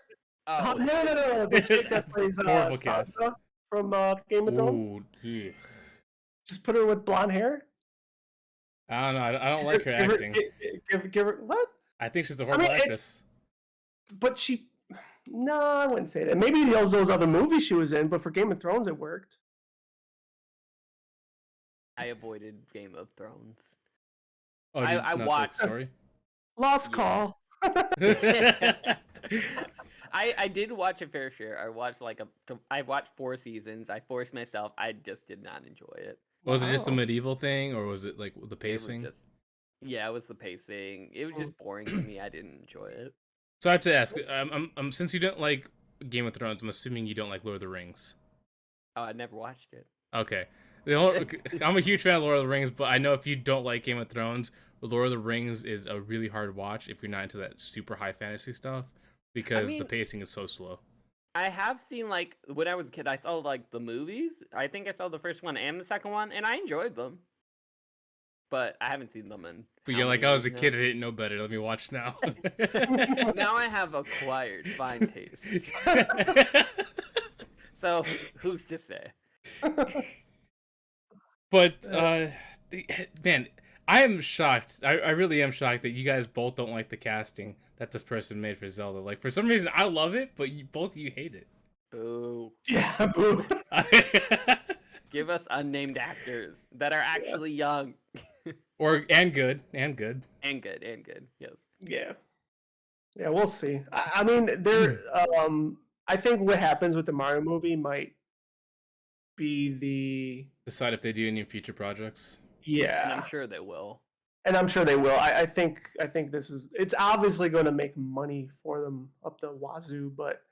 Oh, No. The chick that plays Horrible cast. Sansa from Game of Thrones. Ooh, dude. Just put her with blonde hair. I don't know. I don't like her acting. Give her what? I think she's a horrible actress. But she. No, I wouldn't say that. Maybe those other movies she was in, but for Game of Thrones it worked. I avoided Game of Thrones. Oh, I watched. Sorry. Lost Yeah. call. I did watch a fair share. I watched 4 seasons. I forced myself. I just did not enjoy it. Was it just a Wow. medieval thing, or was it like the It was pacing? yeah, it was the pacing. It was just boring to me. I didn't enjoy it. So I have to ask, since you don't like Game of Thrones, I'm assuming you don't like Lord of the Rings. Oh, I never watched it. Okay. I'm a huge fan of Lord of the Rings, but I know if you don't like Game of Thrones, Lord of the Rings is a really hard watch if you're not into that super high fantasy stuff, because the mean- pacing is so slow. I have seen when I was a kid. I saw the movies. I think I saw the first one and the second one, and I enjoyed them. But I haven't seen them in. But how you're like, many I was a years kid, I didn't know better. Let me watch now. now? Now I have acquired fine taste. So who's to say? But man, I am shocked. I really am shocked that you guys both don't like the casting that this person made for Zelda. Like, for some reason, I love it, but both of you hate it. Boo. Yeah, boo. Give us unnamed actors that are actually young and good. and good. Yes. Yeah, we'll see. I mean, there. I think what happens with the Mario movie might be the Decide if they do any future projects. And I'm sure they will. And I'm sure they will. I think it's obviously going to make money for them up the wazoo, but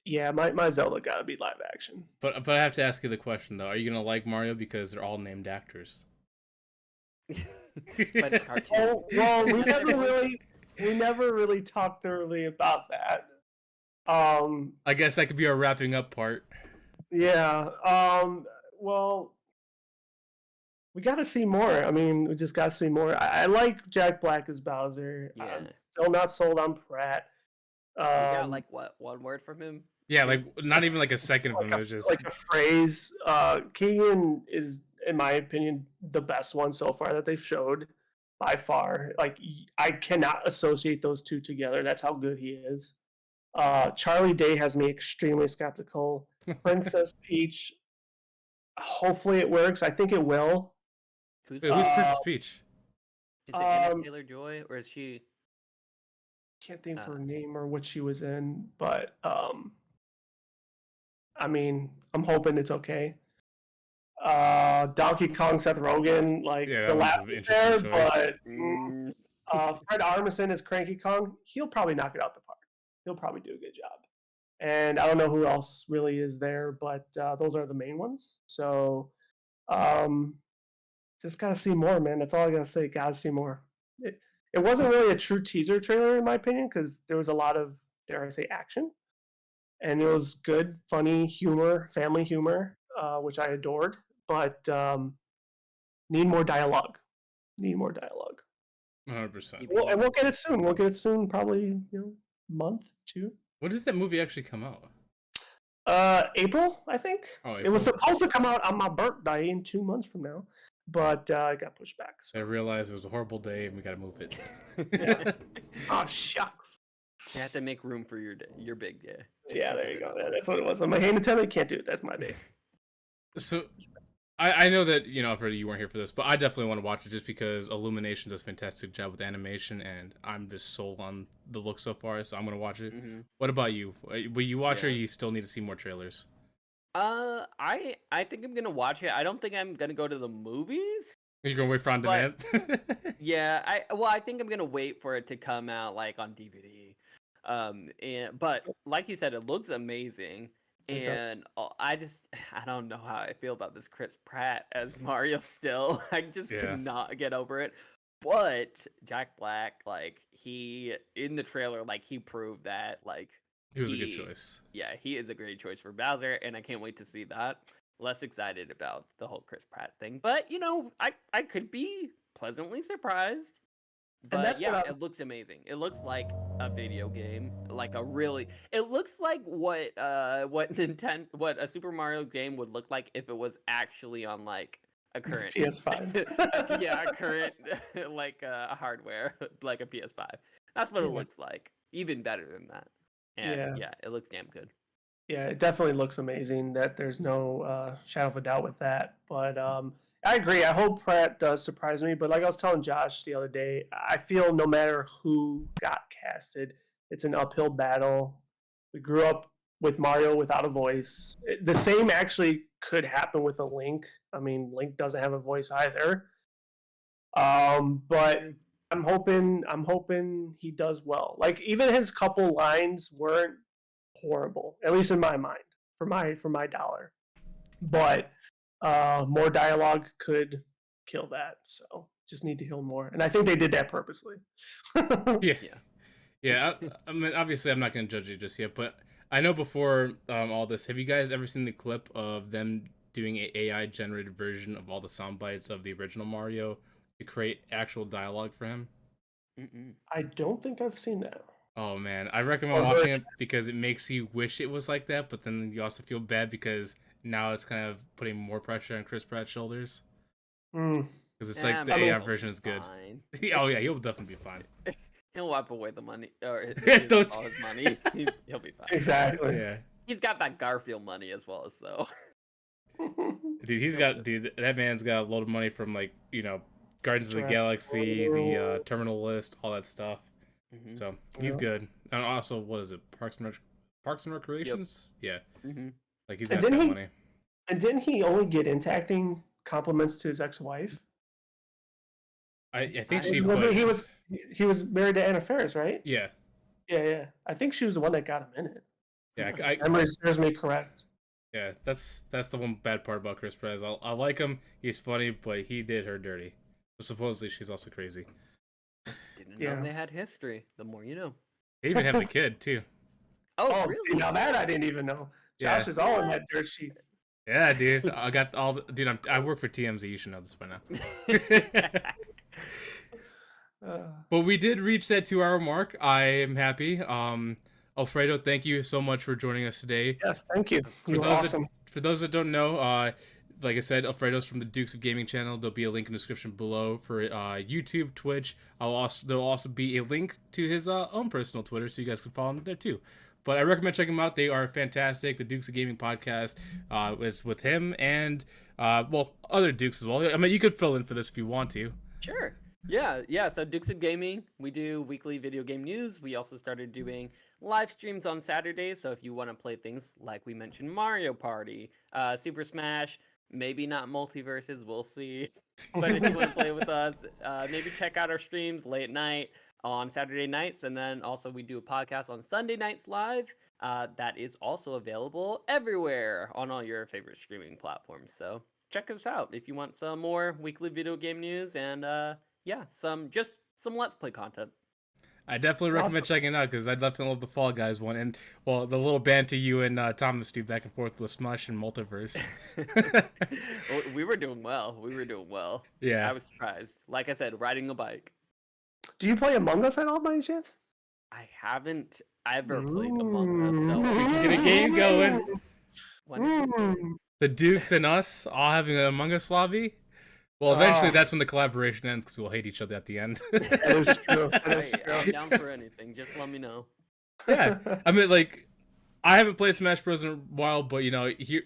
yeah, my Zelda gotta be live action. But I have to ask you the question though: are you gonna like Mario because they're all named actors? But it's cartoon. Oh, well, we never really talked thoroughly about that. I guess that could be our wrapping up part. Yeah. Well, we got to see more. I mean, we just got to see more. I like Jack Black as Bowser. Yeah. I'm still not sold on Pratt. We got what, one word from him? Yeah, like not even like a second of him. It was just like a phrase. Keegan is, in my opinion, the best one so far that they've showed by far. Like, I cannot associate those two together. That's how good he is. Charlie Day has me extremely skeptical. Princess Peach, hopefully it works. I think it will. Who's Wait, who's Princess Peach? Is it Anna Taylor-Joy or is she? Can't think of her name or what she was in, but I mean, I'm hoping it's okay. Donkey Kong, Seth Rogen, like Yeah, the that laugh was an is there, interesting choice. but Fred Armisen as Cranky Kong, he'll probably knock it out the park. He'll probably do a good job. And I don't know who else really is there, but those are the main ones. So just gotta see more, man. That's all I gotta say. Gotta see more. It wasn't really a true teaser trailer, in my opinion, because there was a lot of, dare I say, action. And it was good, funny humor, family humor, which I adored. But need more dialogue. 100%. And we'll get it soon. We'll get it soon, probably month, 2. When does that movie actually come out? April, I think. Oh, It was April. supposed to come out on my birthday in 2 months from now, but it got pushed back. I realized it was a horrible day and we gotta move it. Yeah. Oh, shucks. You have to make room for your big day. Just Yeah, think there of you it go. that way. That's what it was. I'm like, hey, Nintendo, can't do it. That's my day. So, I know that, Alfredo, you weren't here for this, but I definitely want to watch it just because Illumination does a fantastic job with animation, and I'm just sold on the look so far, so I'm going to watch it. Mm-hmm. What about you? Will you watch it, or Yeah. you still need to see more trailers? I think I'm gonna watch it. I don't think I'm gonna go to the movies. You're gonna wait for on But demand. yeah, I think I'm gonna wait for it to come out like on DVD. But like you said, it looks amazing, It does. and I don't know how I feel about this Chris Pratt as Mario still. I just Yeah. cannot get over it. But Jack Black, like he in the trailer, like he proved that like He was a good choice. yeah, he is a great choice for Bowser, and I can't wait to see that. Less excited about the whole Chris Pratt thing, but I could be pleasantly surprised. And But that's what yeah, I'm it looks amazing. It looks like a video game, like a really. It looks like what Nintendo, what a Super Mario game would look like if it was actually on like a current PS5. yeah, a current like hardware like a PS5. That's what it Yeah. looks like. Even better than that. And yeah, it looks damn good. Yeah, it definitely looks amazing. That there's no shadow of a doubt with that. But I agree. I hope Pratt does surprise me. But like I was telling Josh the other day, I feel no matter who got casted, it's an uphill battle. We grew up with Mario without a voice. The same actually could happen with a Link. I mean, Link doesn't have a voice either. But I'm hoping he does well. Like even his couple lines weren't horrible, at least in my mind, for my dollar. But more dialogue could kill that. So just need to heal more, and I think they did that purposely. Yeah. Yeah. Yeah. I mean, obviously, I'm not gonna judge you just yet, but I know before all this, have you guys ever seen the clip of them doing a AI generated version of all the sound bites of the original Mario to create actual dialogue for him? Mm-mm. I don't think I've seen that. Oh man, I recommend watching it because it makes you wish it was like that, but then you also feel bad because now it's kind of putting more pressure on Chris Pratt's shoulders Mm. because it's Yeah, like the but AI he'll version be is good. fine. Oh yeah, he'll definitely be fine. He'll wipe away the money or Don't- all his money. He'll be fine. Exactly. Yeah, He's got that Garfield money as well, so dude, that man's got a load of money from like Guardians of the Galaxy, the Terminal List, all that stuff. Mhm. So he's Yeah. good. And also, what is it? Parks and Recreations? Yeah, Mhm. like he's And got that didn't he- money. And didn't he only get into acting compliments to his ex-wife? I think she Wasn't he pushed. he was married to Anna Faris, right? Yeah, Yeah. I think she was the one that got him in it. yeah. Memory serves me correct. Yeah, that's the one bad part about Chris Pratt. I like him. He's funny, but he did her dirty. But supposedly she's also crazy. Didn't Yeah. know they had history. The more you know. They even have a kid too. Oh, Oh, really? see, now that I didn't even know. Yeah. Josh is all in that dirt sheets. Yeah, dude. I got all the dude. I work for TMZ. You should know this by now. But we did reach that 2 hour mark. I am happy. Alfredo, thank you so much for joining us today. Yes, thank you. You were those awesome. For those that don't know, like I said, Alfredo's from the Dukes of Gaming channel. There'll be a link in the description below for YouTube, Twitch. There'll also be a link to his own personal Twitter, so you guys can follow him there too. But I recommend checking them out. They are fantastic. The Dukes of Gaming podcast is with him and other Dukes as well. I mean, you could fill in for this if you want to. Sure. Yeah. So Dukes of Gaming, we do weekly video game news. We also started doing live streams on Saturdays. So if you want to play things like we mentioned, Mario Party, Super Smash, maybe not multiverses, we'll see. But if you want to play with us, maybe check out our streams late at night on Saturday nights, and then also we do a podcast on Sunday nights live. That is also available everywhere on all your favorite streaming platforms. So check us out if you want some more weekly video game news and some Let's Play content. I definitely recommend checking it out because I definitely love the Fall Guys one and the little banter you and Thomas do back and forth with Smush and Multiverse. We were doing well. Yeah, I was surprised. Like I said, riding a bike. Do you play Among Us at all by any chance? I haven't ever played Among Us, so we can get a game going. when is this? The Dukes and us all having an Among Us lobby. Well, eventually that's when the collaboration ends because we'll hate each other at the end. That is true. That is Hey, I'm true. down for anything. Just let me know. Yeah, I mean, like, I haven't played Smash Bros. In a while, but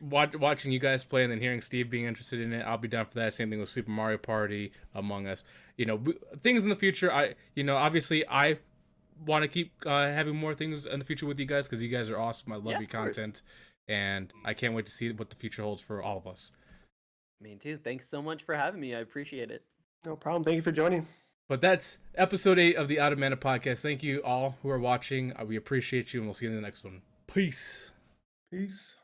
watching you guys play and then hearing Steve being interested in it, I'll be down for that. Same thing with Super Mario Party, Among Us. Things in the future. Obviously, I want to keep having more things in the future with you guys because you guys are awesome. I love your of course. content, and I can't wait to see what the future holds for all of us. Me too. Thanks so much for having me. I appreciate it. No problem. Thank you for joining. But that's episode 8 of the Out of Mana podcast. Thank you all who are watching. We appreciate you, and we'll see you in the next one. Peace. Peace.